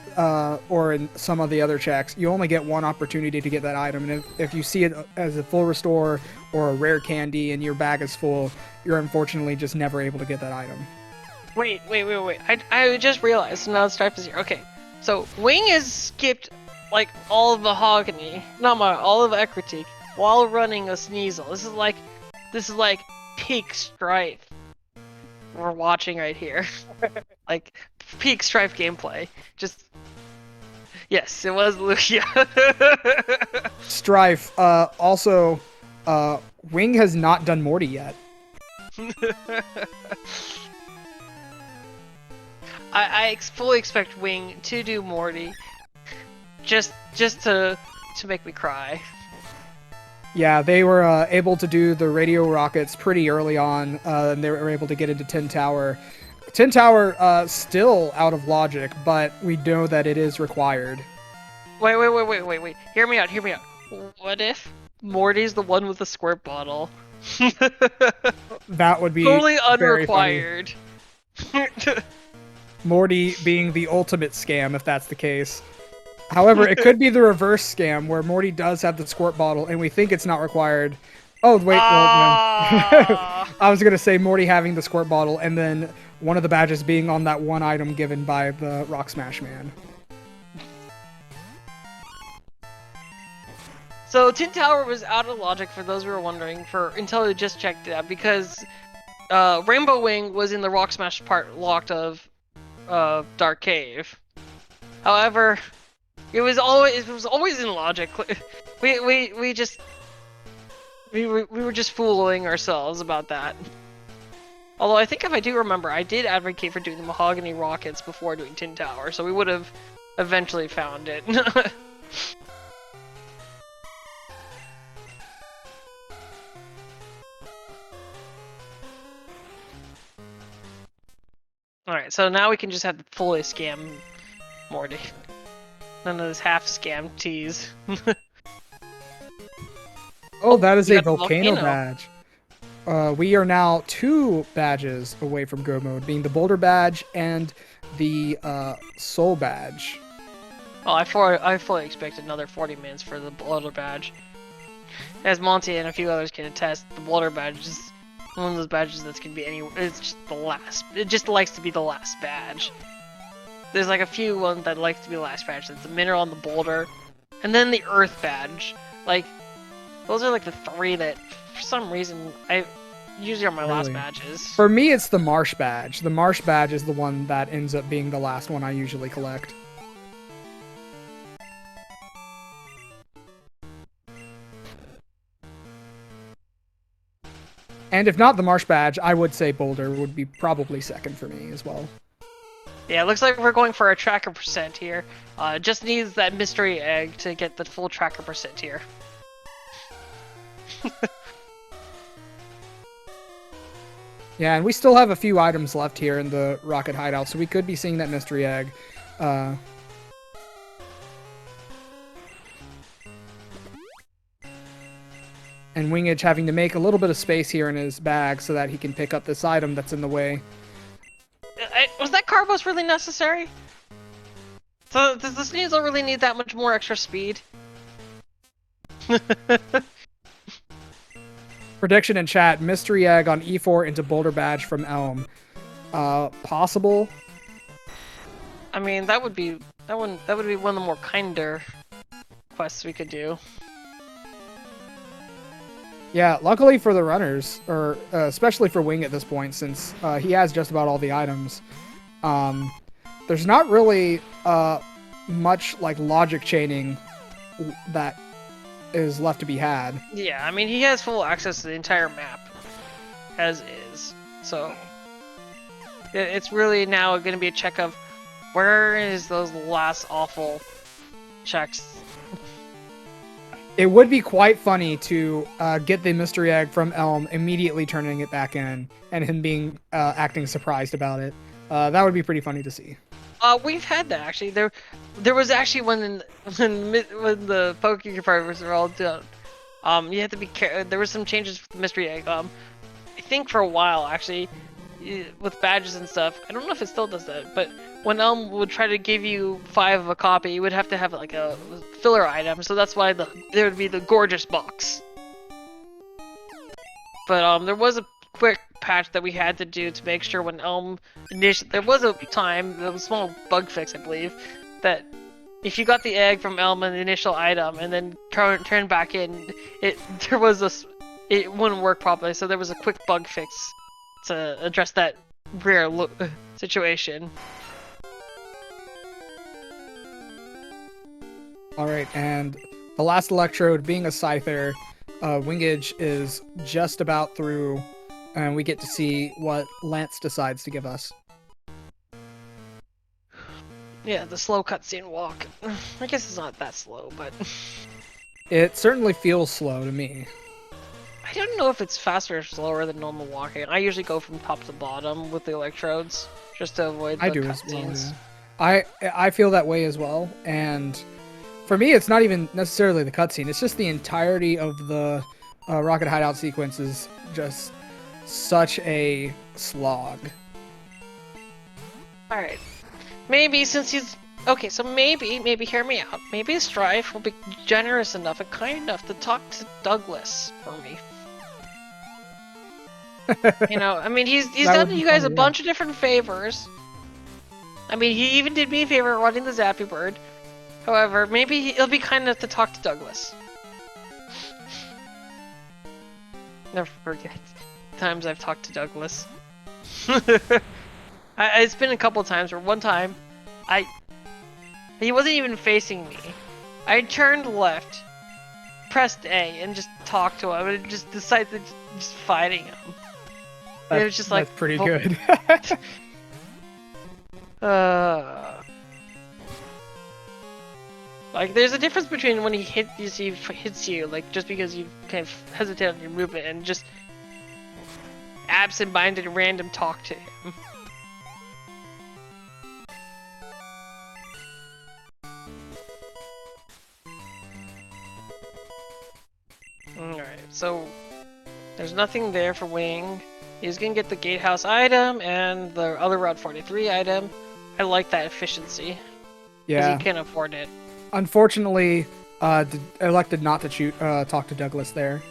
[SPEAKER 2] or in some of the other checks, you only get one opportunity to get that item, and if you see it as a full restore or a rare candy and your bag is full, you're unfortunately just never able to get that item.
[SPEAKER 1] Wait. I just realized, now Stripe is here. Okay, so Wing has skipped, like, all of Mahogany, all of Ecritique, while running a Sneasel. This is like peak Strife we're watching right here. Like, peak Strife gameplay. Just... Yes, it was Lucia.
[SPEAKER 2] Strife, also, Wing has not done Morty yet.
[SPEAKER 1] I fully expect Wing to do Morty, just to make me cry.
[SPEAKER 2] Yeah, they were able to do the radio rockets pretty early on, and they were able to get into Tin Tower. Tin Tower, still out of logic, but we know that it is required.
[SPEAKER 1] Wait. Hear me out. What if Morty's the one with the squirt bottle?
[SPEAKER 2] That would be
[SPEAKER 1] totally unrequired.
[SPEAKER 2] Morty being the ultimate scam, if that's the case. However, it could be the reverse scam, where Morty does have the squirt bottle, and we think it's not required. Oh, wait, well, I was going to say Morty having the squirt bottle, and then one of the badges being on that one item given by the Rock Smash Man.
[SPEAKER 1] So, Tin Tower was out of logic for those who were wondering, until we just checked it out, because Rainbow Wing was in the Rock Smash part locked of Dark Cave. However, it was always in logic. We were just fooling ourselves about that. Although I think if I do remember, I did advocate for doing the Mahogany Rockets before doing Tin Tower, so we would have eventually found it. Alright, so now we can just have the fully scam Morty. None of this half scam tease.
[SPEAKER 2] Oh, that is a volcano badge. We are now 2 badges away from Go Mode, being the Boulder badge and the Soul badge.
[SPEAKER 1] Oh, I fully expect another 40 minutes for the Boulder badge. As Monty and a few others can attest, the Boulder badge is one of those badges that can be anywhere. It's just the last. It just likes to be the last badge. There's like a few ones that likes to be the last badge. That's the mineral on the boulder, and then the earth badge. Like, those are like the 3 that, for some reason, I usually are my last badges.
[SPEAKER 2] For me, it's the marsh badge. The marsh badge is the one that ends up being the last one I usually collect. And if not the marsh badge, I would say boulder would be probably second for me as well.
[SPEAKER 1] Yeah, it looks like we're going for a tracker percent here. Just needs that mystery egg to get the full tracker percent here.
[SPEAKER 2] Yeah, and we still have a few items left here in the rocket hideout, so we could be seeing that mystery egg. And Wingidge having to make a little bit of space here in his bag so that he can pick up this item that's in the way.
[SPEAKER 1] Was that Carbos really necessary? So does this Sneasel really need that much more extra speed?
[SPEAKER 2] Prediction in chat: mystery egg on E4 into Boulder Badge from Elm. Possible.
[SPEAKER 1] I mean, that would be one of the more kinder quests we could do.
[SPEAKER 2] Yeah, luckily for the runners, or especially for Wing at this point, since he has just about all the items, there's not really much like logic chaining that is left to be had.
[SPEAKER 1] Yeah, I mean, he has full access to the entire map, as is, so it's really now going to be a check of where is those last awful checks.
[SPEAKER 2] It would be quite funny to get the mystery egg from Elm, immediately turning it back in, and him being acting surprised about it. That would be pretty funny to see.
[SPEAKER 1] We've had that actually. There was actually when the Poké departments were all done. You had to be there were some changes with the mystery egg. I think for a while actually, with badges and stuff. I don't know if it still does that, but when Elm would try to give you 5 of a copy, you would have to have like a filler item. So that's why there would be the gorgeous box. But there was a quick patch that we had to do to make sure when Elm there was a time, there was a small bug fix I believe, that if you got the egg from Elm in the initial item and then turn back in, it wouldn't work properly. So there was a quick bug fix to address that rare situation.
[SPEAKER 2] Alright, and the last electrode, being a Scyther, Wingidge is just about through, and we get to see what Lance decides to give us.
[SPEAKER 1] Yeah, the slow cutscene walk. I guess it's not that slow, but...
[SPEAKER 2] It certainly feels slow to me.
[SPEAKER 1] I don't know if it's faster or slower than normal walking. I usually go from top to bottom with the electrodes, just to avoid the cutscenes.
[SPEAKER 2] Well, yeah. I feel that way as well, and for me it's not even necessarily the cutscene, it's just the entirety of the rocket hideout sequence is just such a slog.
[SPEAKER 1] Alright. Maybe since he's... Okay, so maybe hear me out. Maybe Strife will be generous enough and kind enough to talk to Douglas for me. You know, I mean, he's done you guys a bunch of different favors. I mean, he even did me a favor running the Zappy Bird. However, maybe he'll be kind enough to talk to Douglas. Never forget times I've talked to Douglas. It's been a couple times where one time, he wasn't even facing me. I turned left, pressed A, and just talked to him, and just decided to just fighting him. It was just like,
[SPEAKER 2] that's pretty good.
[SPEAKER 1] Like, there's a difference between when he hits you, like, just because you kind of hesitate on your movement, and just absent-minded random talk to him. Alright, so there's nothing there for Wing. He's gonna get the gatehouse item and the other Route 43 item. I like that efficiency.
[SPEAKER 2] Yeah.
[SPEAKER 1] Because he can afford it.
[SPEAKER 2] Unfortunately, elected not to talk to Douglas there.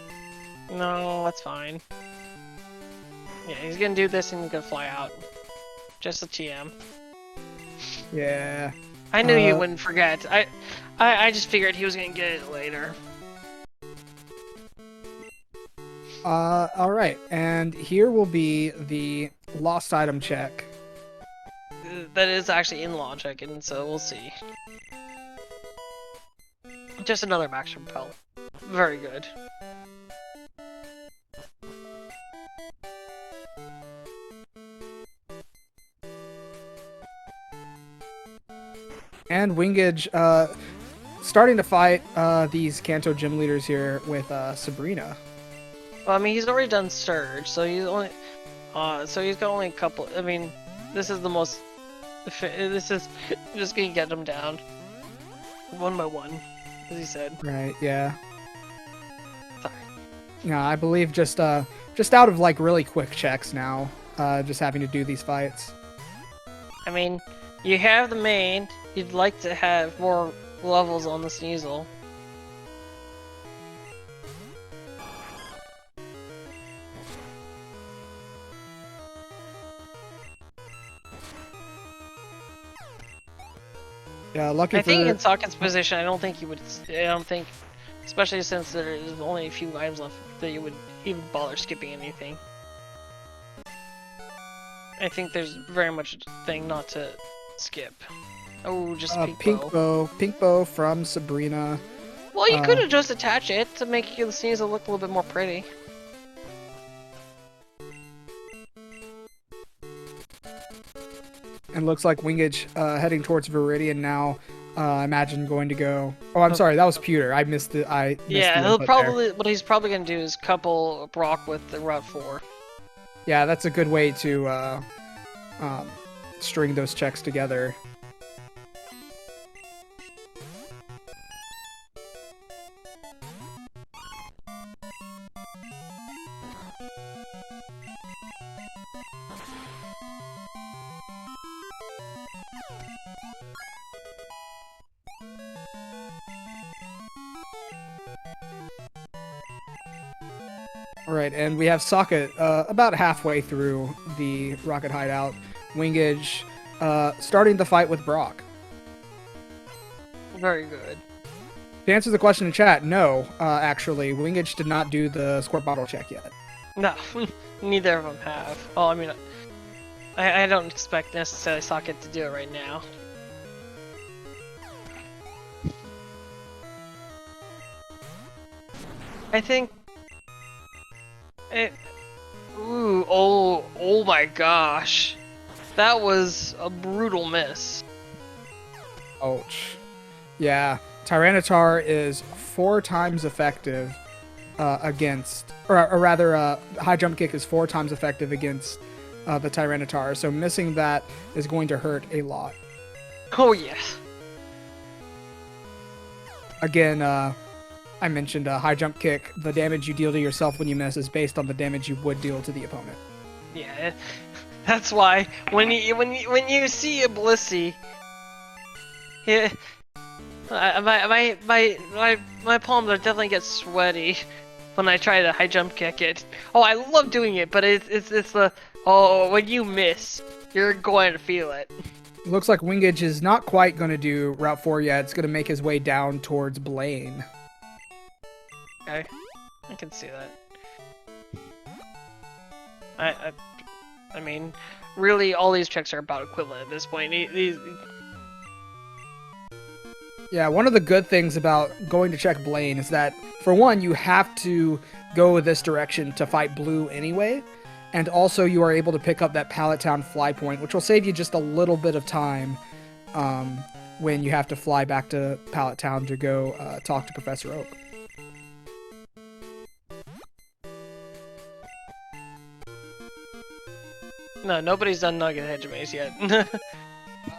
[SPEAKER 1] No, that's fine. Yeah, he's gonna do this and he's gonna fly out. Just a TM.
[SPEAKER 2] Yeah.
[SPEAKER 1] I knew you wouldn't forget. I just figured he was gonna get it later.
[SPEAKER 2] Alright, and here will be the lost item check.
[SPEAKER 1] That is actually in logic, and so we'll see. Just another max repel. Very good.
[SPEAKER 2] and wingidge starting to fight these Kanto gym leaders here with Sabrina.
[SPEAKER 1] Well, I mean, he's already done Surge, so he's only, he's got only a couple. I mean, this is the most. This is just gonna get him down, one by one, as he said.
[SPEAKER 2] Right. Yeah.
[SPEAKER 1] Sorry.
[SPEAKER 2] Yeah, I believe just out of like really quick checks now, just having to do these fights.
[SPEAKER 1] I mean, you have the main. You'd like to have more levels on the Sneasel.
[SPEAKER 2] Yeah, lucky
[SPEAKER 1] I
[SPEAKER 2] for...
[SPEAKER 1] think in Soket's position, I don't think, especially since there's only a few items left, that you would even bother skipping anything. I think there's very much a thing not to skip. Oh, just pink bow.
[SPEAKER 2] Pink bow from Sabrina.
[SPEAKER 1] Well, you could have just attached it to make the Sneasel look a little bit more pretty.
[SPEAKER 2] And looks like wingidge heading towards Viridian now. I imagine going to go. Oh, I'm sorry, that was Pewter. I missed it.
[SPEAKER 1] Yeah, he'll probably. What he's probably gonna do is couple Brock with the Route 4.
[SPEAKER 2] Yeah, that's a good way to string those checks together. Alright, and we have Soket about halfway through the rocket hideout. Wingidge starting the fight with Brock.
[SPEAKER 1] Very good.
[SPEAKER 2] To answer the question in chat, no, actually, Wingidge did not do the squirt bottle check yet.
[SPEAKER 1] No, neither of them have. Oh, I mean, I don't expect necessarily Soket to do it right now. I think oh my gosh. That was a brutal miss.
[SPEAKER 2] Ouch. Yeah, Tyranitar is 4 times effective against, or rather, high jump kick is 4 times effective against the Tyranitar, so missing that is going to hurt a lot.
[SPEAKER 1] Oh yes.
[SPEAKER 2] Again, I mentioned high jump kick. The damage you deal to yourself when you miss is based on the damage you would deal to the opponent.
[SPEAKER 1] Yeah, that's why when you see a Blissey, yeah, my palms are definitely get sweaty when I try to high jump kick it. Oh, I love doing it, but it's the when you miss, you're going to feel it.
[SPEAKER 2] Looks like Wingidge is not quite going to do Route 4 yet. It's going to make his way down towards Blaine.
[SPEAKER 1] Okay, I can see that. I mean, really, all these checks are about equivalent at this point.
[SPEAKER 2] Yeah, one of the good things about going to check Blaine is that, for one, you have to go this direction to fight Blue anyway, and also you are able to pick up that Pallet Town fly point, which will save you just a little bit of time when you have to fly back to Pallet Town to go talk to Professor Oak.
[SPEAKER 1] No, nobody's done Nugget Hedge Maze yet.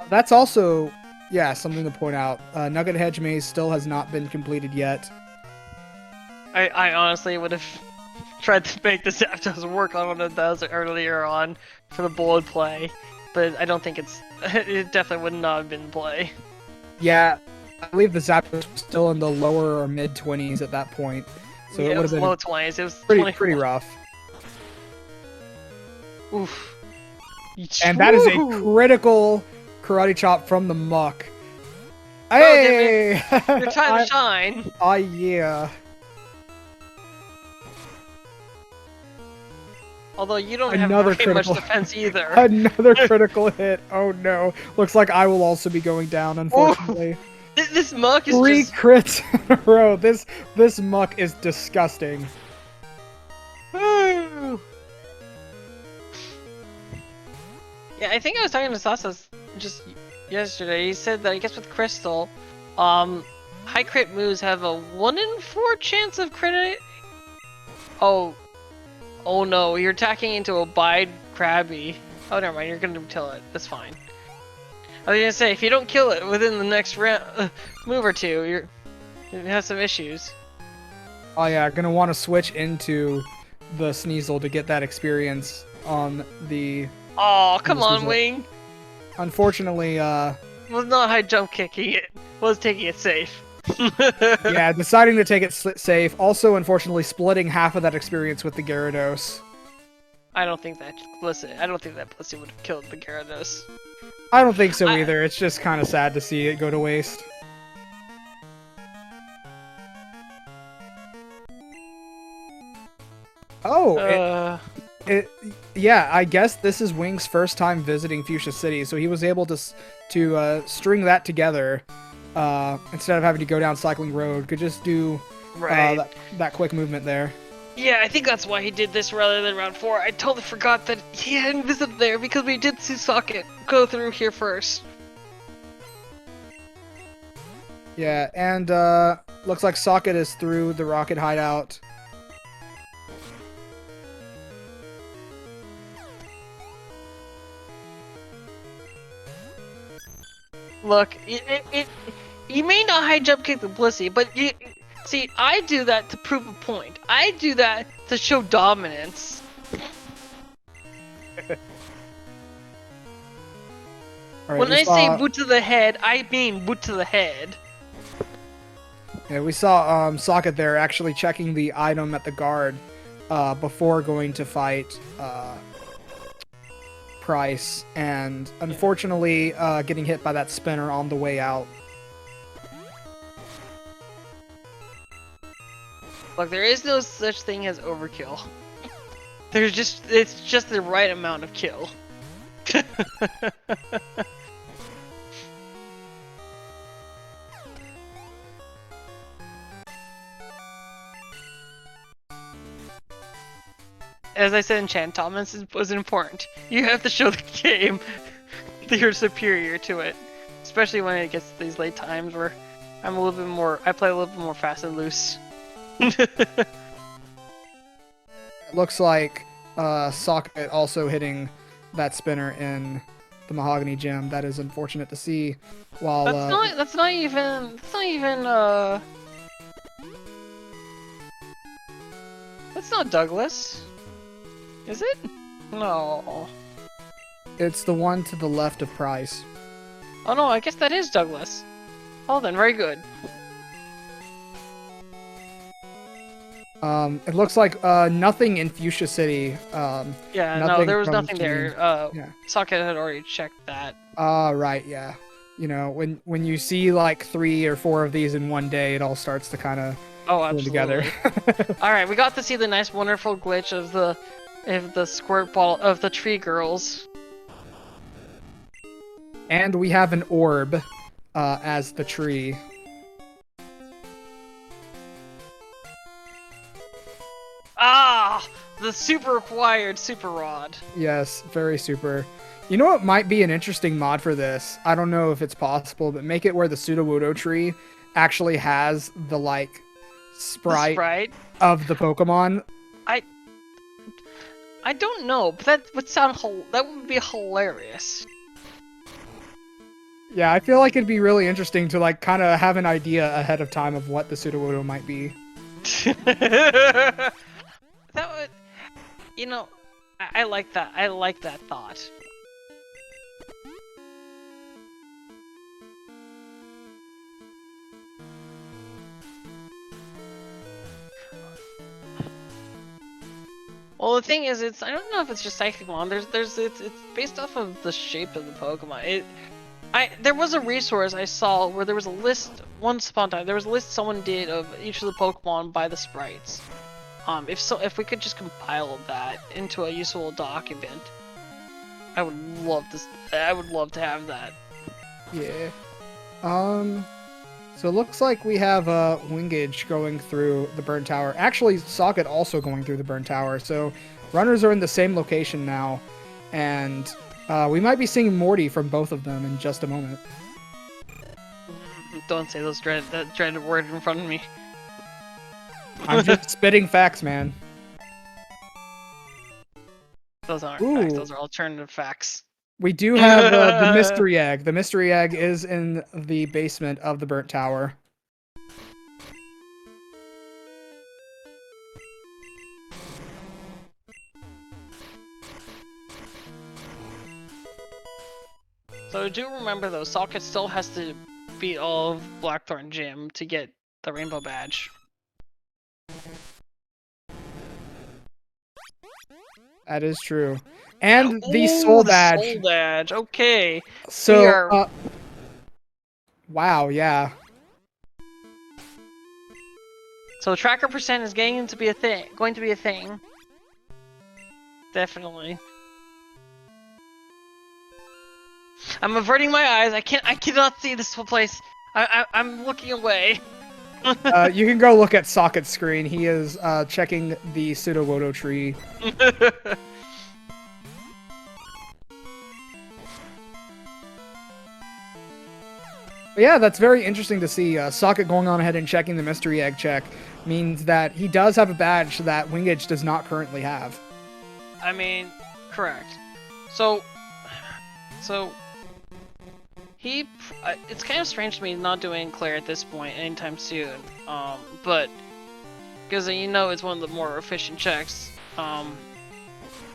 [SPEAKER 2] That's also, yeah, something to point out. Nugget Hedge Maze still has not been completed yet.
[SPEAKER 1] I honestly would have tried to make the Zapdos work on one of those earlier on for the bold play, but I don't think it definitely would not have been play.
[SPEAKER 2] Yeah, I believe the Zapdos was still in the lower or mid 20s at that point, so
[SPEAKER 1] yeah,
[SPEAKER 2] it would have been
[SPEAKER 1] low 20s. It was
[SPEAKER 2] pretty rough.
[SPEAKER 1] Oof.
[SPEAKER 2] And that is a critical karate chop from the muck. Hey!
[SPEAKER 1] Your time to shine.
[SPEAKER 2] Oh yeah.
[SPEAKER 1] Although you don't have very much defense either.
[SPEAKER 2] Another critical hit. Oh no. Looks like I will also be going down, unfortunately.
[SPEAKER 1] This muck is
[SPEAKER 2] 3 crits in a row. This muck is disgusting.
[SPEAKER 1] Yeah, I think I was talking to Sasa's just yesterday. He said that I guess with Crystal, high crit moves have a 1 in 4 chance of crit. Oh no, you're attacking into a Bide Krabby. Oh, never mind, you're gonna kill it. That's fine. I was gonna say, if you don't kill it within the next move or two, you're gonna have some issues.
[SPEAKER 2] Oh yeah, gonna want to switch into the Sneasel to get that experience on the...
[SPEAKER 1] Oh, come on, Wing!
[SPEAKER 2] Unfortunately,
[SPEAKER 1] was not high jump kicking it, was taking it safe.
[SPEAKER 2] Yeah, deciding to take it safe. Also, unfortunately, splitting half of that experience with the Gyarados.
[SPEAKER 1] I don't think that Blissey would have killed the Gyarados.
[SPEAKER 2] I don't think so either. It's just kind of sad to see it go to waste. Oh, yeah, I guess this is Wing's first time visiting Fuchsia City, so he was able to string that together instead of having to go down Cycling Road. Could just do that quick movement there.
[SPEAKER 1] Yeah, I think that's why he did this rather than round 4. I totally forgot that he hadn't visited there because we did see Soket go through here first.
[SPEAKER 2] Yeah, and looks like Soket is through the Rocket Hideout.
[SPEAKER 1] Look, you may not high jump kick the Blissey, but see, I do that to prove a point. I do that to show dominance.
[SPEAKER 2] Right,
[SPEAKER 1] when I say boot to the head, I mean boot to the head.
[SPEAKER 2] Yeah, we saw Soket there actually checking the item at the guard before going to fight Price, and unfortunately getting hit by that spinner on the way out.
[SPEAKER 1] Look, there is no such thing as overkill. It's just the right amount of kill. As I said in chat, Thomas was important. You have to show the game that you're superior to it, especially when it gets to these late times where I play a little bit more fast and loose.
[SPEAKER 2] It looks like Soket also hitting that spinner in the Mahogany Gym. That is unfortunate to see. While
[SPEAKER 1] that's not even that's not Douglas. Is it? No.
[SPEAKER 2] It's the one to the left of Price.
[SPEAKER 1] Oh no, I guess that is Douglas. Oh then, very good.
[SPEAKER 2] It looks like nothing in Fuchsia City.
[SPEAKER 1] Yeah, no, there was nothing there. Yeah. Soket had already checked that.
[SPEAKER 2] Right, yeah. You know, when you see like 3 or 4 of these in one day, it all starts to kind of
[SPEAKER 1] go
[SPEAKER 2] together.
[SPEAKER 1] All right, we got to see the nice, wonderful glitch of the squirt ball of the tree girls.
[SPEAKER 2] And we have an orb as the tree.
[SPEAKER 1] Ah, the super required super rod.
[SPEAKER 2] Yes, very super. You know what might be an interesting mod for this? I don't know if it's possible, but make it where the Sudowoodo tree actually has the like sprite of the Pokemon.
[SPEAKER 1] I don't know, but that would be hilarious.
[SPEAKER 2] Yeah, I feel like it'd be really interesting to like kind of have an idea ahead of time of what the Sudowoodo might be.
[SPEAKER 1] That would, you know, I like that. I like that thought. Well, the thing is, I don't know if it's just Psychicmon. It's based off of the shape of the Pokemon. There was a resource I saw where there was a list, once upon a time, there was a list someone did of each of the Pokemon by the sprites. If we could just compile that into a useful document, I would love to have that.
[SPEAKER 2] Yeah. So it looks like we have wingidge going through the Burn Tower. Actually, Soket also going through the Burn Tower. So runners are in the same location now, and We might be seeing Morty from both of them in just a moment.
[SPEAKER 1] Don't say that dreaded word in front of me.
[SPEAKER 2] I'm just spitting facts, man.
[SPEAKER 1] Those aren't
[SPEAKER 2] Ooh.
[SPEAKER 1] facts. Those are alternative facts.
[SPEAKER 2] We do have the mystery egg. The mystery egg is in the basement of the burnt tower.
[SPEAKER 1] So do remember though, Soket still has to beat all of Blackthorn Gym to get the rainbow badge.
[SPEAKER 2] That is true. And the soul badge.
[SPEAKER 1] Soul badge. Okay.
[SPEAKER 2] So, wow, yeah.
[SPEAKER 1] So tracker percent is going to be a thing. Definitely. I'm averting my eyes. I cannot see this whole place. I'm looking away.
[SPEAKER 2] You can go look at Soket's screen. He is checking the Pseudo-Wodo tree. But yeah, that's very interesting to see. Soket going on ahead and checking the mystery egg check means that he does have a badge that wingidge does not currently have.
[SPEAKER 1] I mean, correct. So it's kind of strange to me not doing Claire at this point anytime soon. But because you know it's one of the more efficient checks.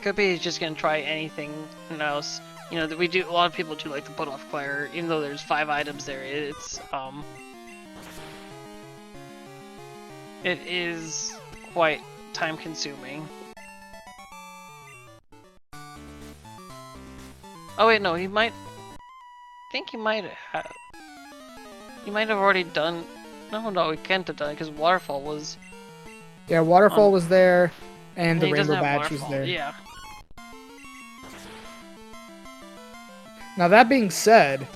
[SPEAKER 1] Could be he's just gonna try anything else. You know, that a lot of people do like to put off Claire, even though there's 5 items there. It is quite time consuming. Oh wait, no, he might have already done. No, he can't have done it because Waterfall was.
[SPEAKER 2] Yeah, Waterfall was there, and the Rainbow Badge was there.
[SPEAKER 1] Yeah.
[SPEAKER 2] Now that being said,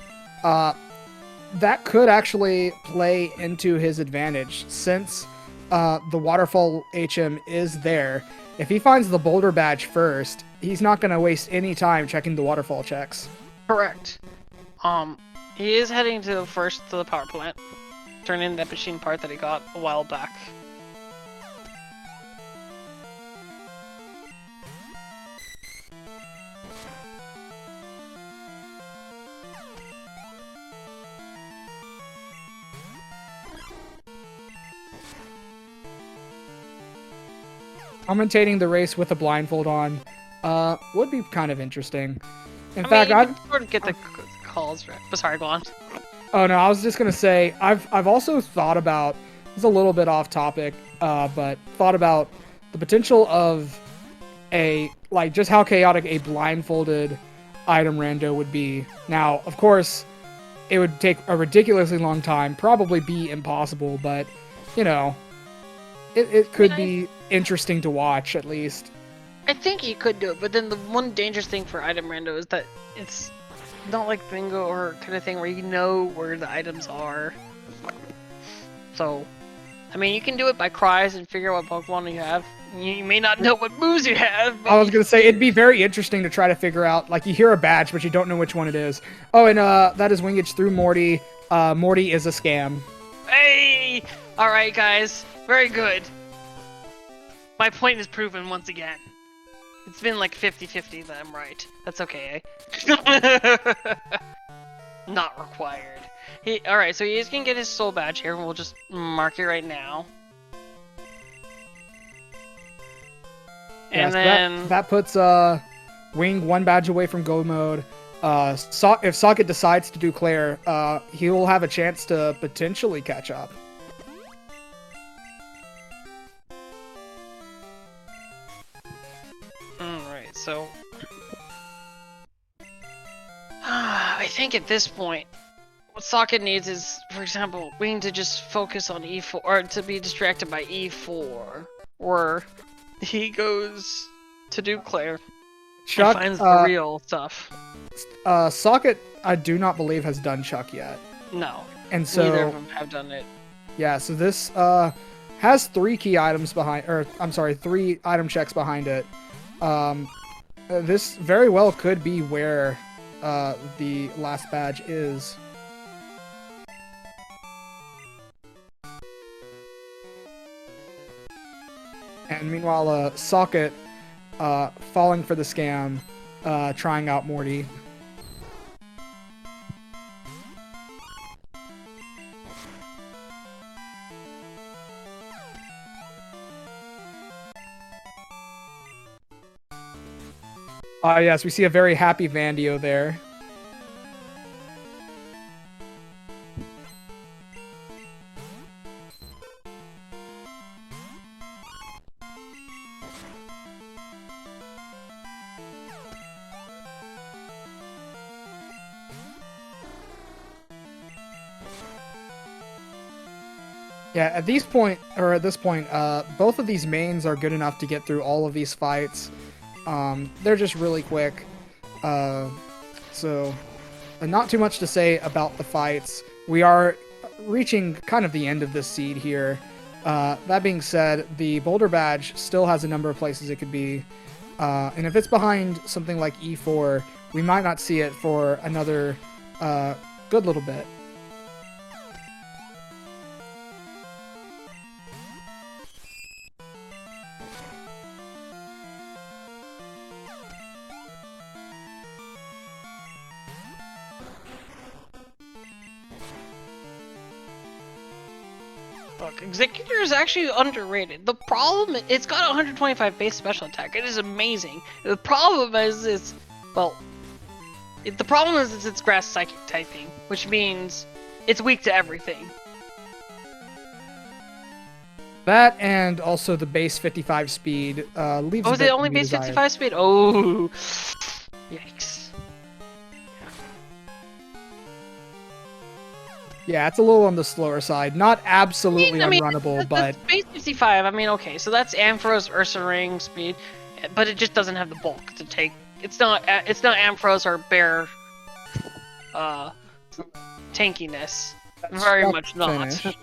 [SPEAKER 2] that could actually play into his advantage since the Waterfall HM is there. If he finds the Boulder Badge first, he's not going to waste any time checking the Waterfall checks.
[SPEAKER 1] Correct. He is heading to the power plant. Turn in that machine part that he got a while back.
[SPEAKER 2] Commentating the race with a blindfold on would be kind of interesting. In fact,
[SPEAKER 1] I sort of get the calls right. But sorry, go on.
[SPEAKER 2] Oh no, I was just gonna say I've also thought about, it's a little bit off topic, but thought about the potential of just how chaotic a blindfolded item rando would be. Now, of course, it would take a ridiculously long time, probably be impossible, but you know, it could be interesting to watch at least.
[SPEAKER 1] I think you could do it, but then the one dangerous thing for item rando is that it's not like bingo or kind of thing where you know where the items are. So, I mean, you can do it by cries and figure out what Pokemon you have. You may not know what moves you have.
[SPEAKER 2] I was gonna say, it'd be very interesting to try to figure out, like, you hear a badge, but you don't know which one it is. Oh, and that is wingidge through Morty. Morty is a scam.
[SPEAKER 1] Hey! Alright, guys. Very good. My point is proven once again. It's been like 50-50 that I'm right. That's okay, eh? Not required. Alright, so he's gonna get his soul badge here, and we'll just mark it right now. And then...
[SPEAKER 2] that puts Wing one badge away from go mode. If Soket decides to do Claire, he will have a chance to potentially catch up.
[SPEAKER 1] Alright, so... I think at this point, what Soket needs is, for example, Wing to just focus on E4, or to be distracted by E4, or he goes to do Claire.
[SPEAKER 2] Chuck
[SPEAKER 1] finds the real stuff.
[SPEAKER 2] Soket, I do not believe, has done Chuck yet.
[SPEAKER 1] No.
[SPEAKER 2] And so
[SPEAKER 1] neither of them have done it.
[SPEAKER 2] Yeah, so this has 3 key items behind, or I'm sorry, 3 item checks behind it. This very well could be where the last badge is. And meanwhile, Soket falling for the scam, trying out Morty. Yes, we see a very happy Vandio there. Yeah, at this point, both of these mains are good enough to get through all of these fights. They're just really quick. So not too much to say about the fights. We are reaching kind of the end of this seed here. That being said, the Boulder Badge still has a number of places it could be. And if it's behind something like E4, we might not see it for another good little bit.
[SPEAKER 1] Look, Executor is actually underrated. The problem, it's got 125 base special attack. It is amazing. The problem is it's grass psychic typing, which means it's weak to everything.
[SPEAKER 2] That and also the base 55 speed leaves.
[SPEAKER 1] Oh, is it only base 55 speed? Oh, yikes.
[SPEAKER 2] Yeah, it's a little on the slower side. Not absolutely unrunnable, but...
[SPEAKER 1] Base 55, I mean, okay, so that's Ampharos Ursa Ring speed, but it just doesn't have the bulk to take. It's not Ampharos or Bear tankiness.
[SPEAKER 2] That's
[SPEAKER 1] very much not.
[SPEAKER 2] Finished.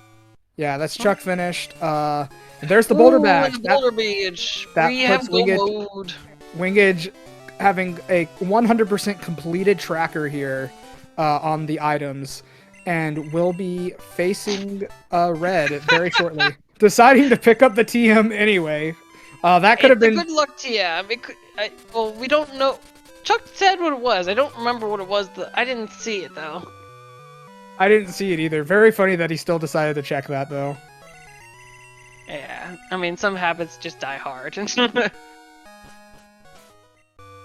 [SPEAKER 2] Yeah, that's Chuck finished. There's the Boulder Badge.
[SPEAKER 1] The Boulder Badge. We have go mode.
[SPEAKER 2] Wingidge having a 100% completed tracker here on the items. And will be facing Red very shortly. Deciding to pick up the TM anyway. That could have been...
[SPEAKER 1] Good luck TM. Well, we don't know. Chuck said what it was. I don't remember what it was. I didn't see it, though.
[SPEAKER 2] I didn't see it either. Very funny that he still decided to check that, though.
[SPEAKER 1] Yeah, I mean, some habits just die hard. And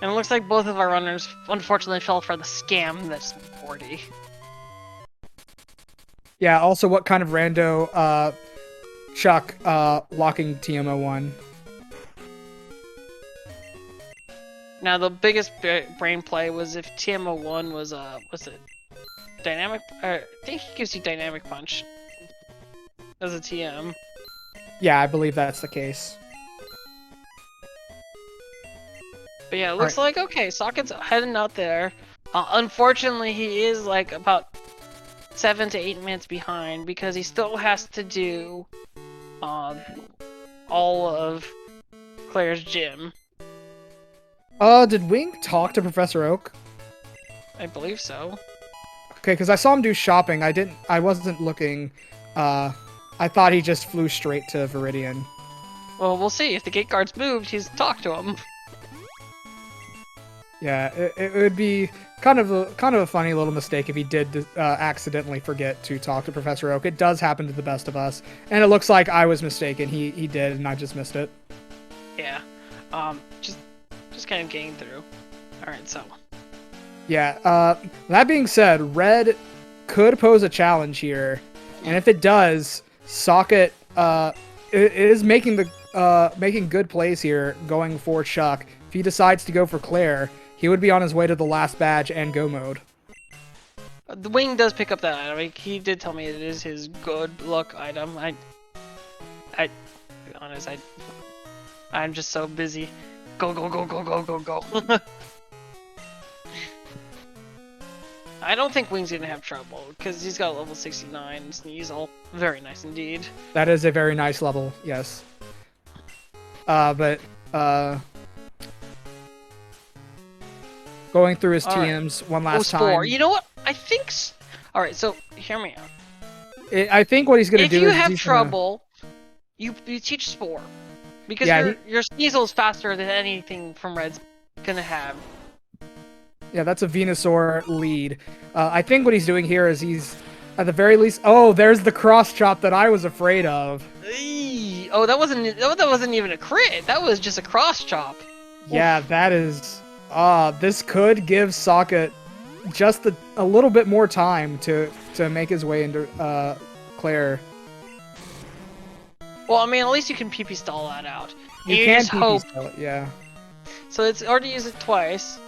[SPEAKER 1] it looks like both of our runners, unfortunately, fell for the scam that's 40.
[SPEAKER 2] Yeah, also what kind of rando Chuck locking TM01.
[SPEAKER 1] Now the biggest brain play was if TM01 was it dynamic? I think he gives you dynamic punch as a TM.
[SPEAKER 2] Yeah, I believe that's the case.
[SPEAKER 1] But yeah, it looks like okay, Soket's heading out there. Unfortunately, he is like about 7 to 8 minutes behind because he still has to do all of Claire's gym.
[SPEAKER 2] Did Wing talk to Professor Oak?
[SPEAKER 1] I believe so.
[SPEAKER 2] Okay, because I saw him do shopping. I wasn't looking. I thought he just flew straight to Viridian.
[SPEAKER 1] Well, we'll see. If the gate guard's moved, he's talked to him.
[SPEAKER 2] Yeah, it would be kind of a funny little mistake if he did accidentally forget to talk to Professor Oak. It does happen to the best of us, and it looks like I was mistaken. He did, and I just missed it.
[SPEAKER 1] Yeah, just kind of getting through. All right, so.
[SPEAKER 2] Yeah. That being said, Red could pose a challenge here, and if it does, Soket is making good plays here, going for Chuck. If he decides to go for Claire, he would be on his way to the last badge and go mode.
[SPEAKER 1] The Wing does pick up that item. He did tell me it is his good luck item. To be honest, I'm just so busy. Go, go, go, go, go, go, go. I don't think Wing's gonna have trouble, because he's got level 69 Sneasel. Very nice indeed.
[SPEAKER 2] That is a very nice level, yes. Going through his
[SPEAKER 1] All right.
[SPEAKER 2] TMs one
[SPEAKER 1] Oh,
[SPEAKER 2] last
[SPEAKER 1] Spore.
[SPEAKER 2] time.
[SPEAKER 1] You know what? I think... Alright, so, hear me out.
[SPEAKER 2] I think what he's gonna
[SPEAKER 1] If
[SPEAKER 2] do
[SPEAKER 1] you
[SPEAKER 2] is
[SPEAKER 1] have
[SPEAKER 2] he's gonna...
[SPEAKER 1] trouble, you teach Spore. Because
[SPEAKER 2] Yeah,
[SPEAKER 1] your Sneasel is faster than anything from Red's gonna have.
[SPEAKER 2] Yeah, that's a Venusaur lead. I think what he's doing here is he's, at the very least... Oh, there's the cross chop that I was afraid of.
[SPEAKER 1] Eee. Oh, that wasn't even a crit. That was just a cross chop.
[SPEAKER 2] Yeah,
[SPEAKER 1] Oof.
[SPEAKER 2] that is... this could give Socket just a little bit more time to make his way into Claire.
[SPEAKER 1] Well, I mean, at least you can PP stall that out.
[SPEAKER 2] You
[SPEAKER 1] And
[SPEAKER 2] can
[SPEAKER 1] just
[SPEAKER 2] PP
[SPEAKER 1] hope.
[SPEAKER 2] stall it, yeah.
[SPEAKER 1] So it's already used it twice.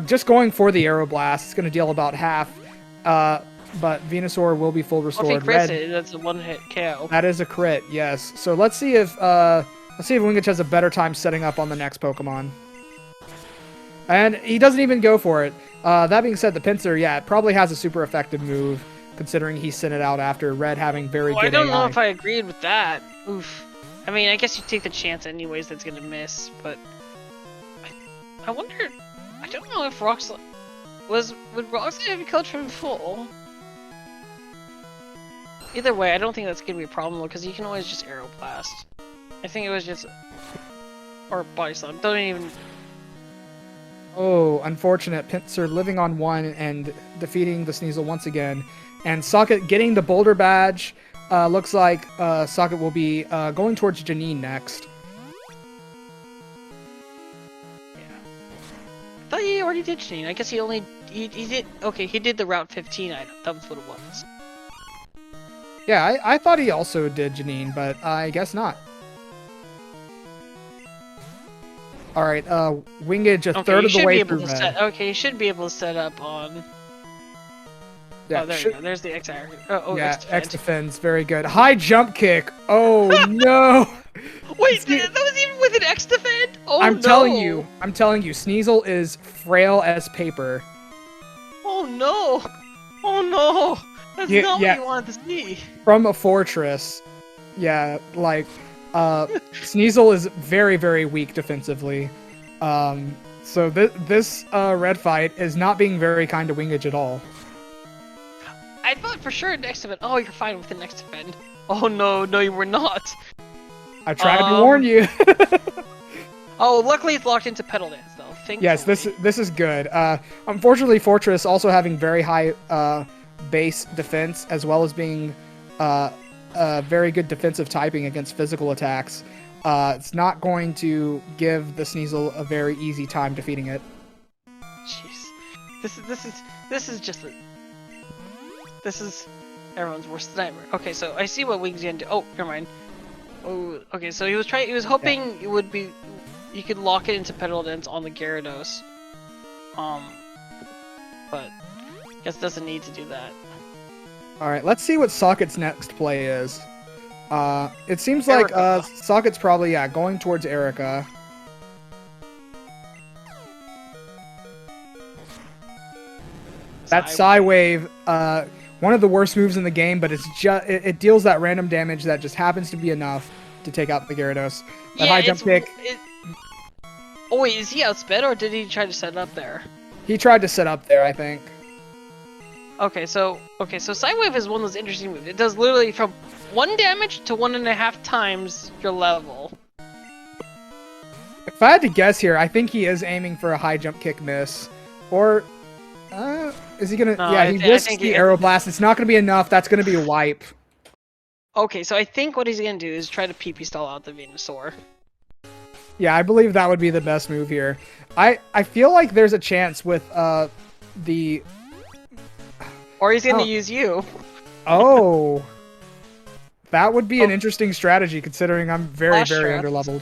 [SPEAKER 2] Just going for the Aero Blast, it's going to deal about half. But Venusaur will be full restored.
[SPEAKER 1] Well, if he crits it, that's a one-hit KO.
[SPEAKER 2] That is a crit, yes. So let's see if Wingidge has a better time setting up on the next Pokemon. And he doesn't even go for it. That being said, the Pinsir, yeah, it probably has a super effective move, considering he sent it out after Red having very good
[SPEAKER 1] I don't know
[SPEAKER 2] AI.
[SPEAKER 1] if I agreed with that. Oof. I mean, I guess you take the chance anyways that's gonna miss, but... I wonder... I don't know if Roxley... Would Roxley have killed him full? Either way, I don't think that's gonna be a problem, though, because you can always just Aero Blast. I think it was just... Or Body Slam. Don't even...
[SPEAKER 2] Oh, unfortunate. Pinsir living on 1 and defeating the Sneasel once again. And Socket getting the Boulder Badge. Looks like Socket will be going towards Janine next.
[SPEAKER 1] Yeah. I thought he already did Janine. I guess he only... He did... Okay, he did the Route 15 item. That was what it was.
[SPEAKER 2] Yeah, I thought he also did Janine, but I guess not. Alright, Wingidge a third of the way through Red.
[SPEAKER 1] Okay, you should be able to set up on...
[SPEAKER 2] Yeah,
[SPEAKER 1] oh, there you go. There's the X-Air. Oh,
[SPEAKER 2] yeah,
[SPEAKER 1] X
[SPEAKER 2] X-Defense, very good. High jump kick! Oh, no!
[SPEAKER 1] Wait, that was even with an X-Defend? Oh,
[SPEAKER 2] I'm telling you, Sneasel is frail as paper.
[SPEAKER 1] Oh, no! Oh, no! That's not what you wanted to see.
[SPEAKER 2] From a fortress. Yeah, like, Sneasel is very, very weak defensively. So this Red fight is not being very kind to Wingidge at all.
[SPEAKER 1] I thought for sure next defend. Oh, you're fine with the next defend. Oh no, no, you were not.
[SPEAKER 2] I tried to warn you.
[SPEAKER 1] Oh, luckily it's locked into Pedal Dance though. Thankfully.
[SPEAKER 2] Yes, this is good. Unfortunately, Fortress also having very high base defense as well as being very good defensive typing against physical attacks. It's not going to give the Sneasel a very easy time defeating it.
[SPEAKER 1] Jeez, this is just a... This is everyone's worst nightmare. Okay, so I see what Wing's gonna do. Oh, never mind. Oh, okay, so he was hoping it would be, you could lock it into Pedal Dance on the Gyarados. But I guess it doesn't need to do that.
[SPEAKER 2] Alright, let's see what Socket's next play is. It seems like Socket's probably, going towards Erica. That Psy-Wave, one of the worst moves in the game, but it's just it deals that random damage that just happens to be enough to take out the Gyarados. That high jump kick.
[SPEAKER 1] Oh wait, is he outsped or did he try to set it up there?
[SPEAKER 2] He tried to set up there, I think.
[SPEAKER 1] Okay, so Psy-Wave is one of those interesting moves. It does literally from 1 damage to 1.5 times your level.
[SPEAKER 2] If I had to guess here, I think he is aiming for a high jump kick miss. Or is he gonna... yeah, he risks the Aero Blast. It's not gonna be enough. That's gonna be a wipe.
[SPEAKER 1] Okay, so I think what he's gonna do is try to PP stall out the Venusaur.
[SPEAKER 2] Yeah, I believe that would be the best move here. I feel like there's a chance with the...
[SPEAKER 1] Or he's gonna use you.
[SPEAKER 2] Oh. That would be an interesting strategy considering I'm very underleveled.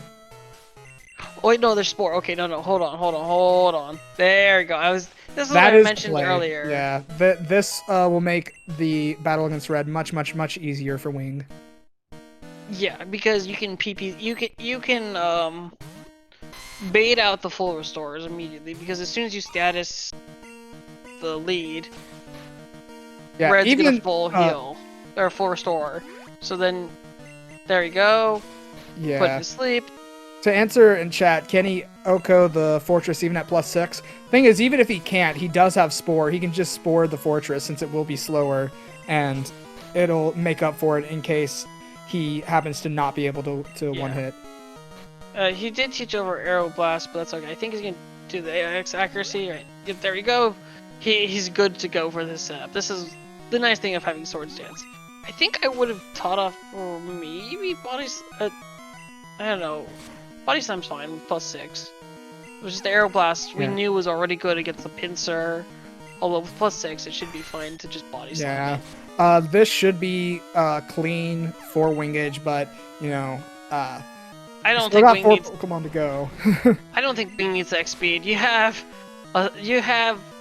[SPEAKER 1] Oh wait, no, there's Spore. Okay, no, hold on. There you go. This is what I mentioned earlier.
[SPEAKER 2] Yeah, this will make the battle against Red much easier for Wing.
[SPEAKER 1] Yeah, because you can PP, you can bait out the full restores immediately. Because as soon as you status the lead, Red's gonna full heal or full restore. So then, there you go.
[SPEAKER 2] Yeah.
[SPEAKER 1] Put it to sleep.
[SPEAKER 2] To answer in chat, can he Oko the fortress even at +6? Thing is, even if he can't, he does have Spore. He can just Spore the fortress since it will be slower, and it'll make up for it in case he happens to not be able to one hit.
[SPEAKER 1] He did teach over Arrow Blast, but that's okay. I think he's gonna do the AX accuracy. Right, yep, there we go. He's good to go for this setup. This is the nice thing of having Sword Stance. I think I would have taught off for maybe bodies. I don't know. Body Slam's fine with +6. It was just the Arrow Blast we knew was already good against the Pincer. Although with +6, it should be fine to just Body Slam.
[SPEAKER 2] Yeah. This should be clean for wingidge, but you know,
[SPEAKER 1] I don't
[SPEAKER 2] still
[SPEAKER 1] think
[SPEAKER 2] got
[SPEAKER 1] Wing
[SPEAKER 2] 4
[SPEAKER 1] needs.
[SPEAKER 2] Pokemon to go.
[SPEAKER 1] I don't think Wing needs X speed. You have a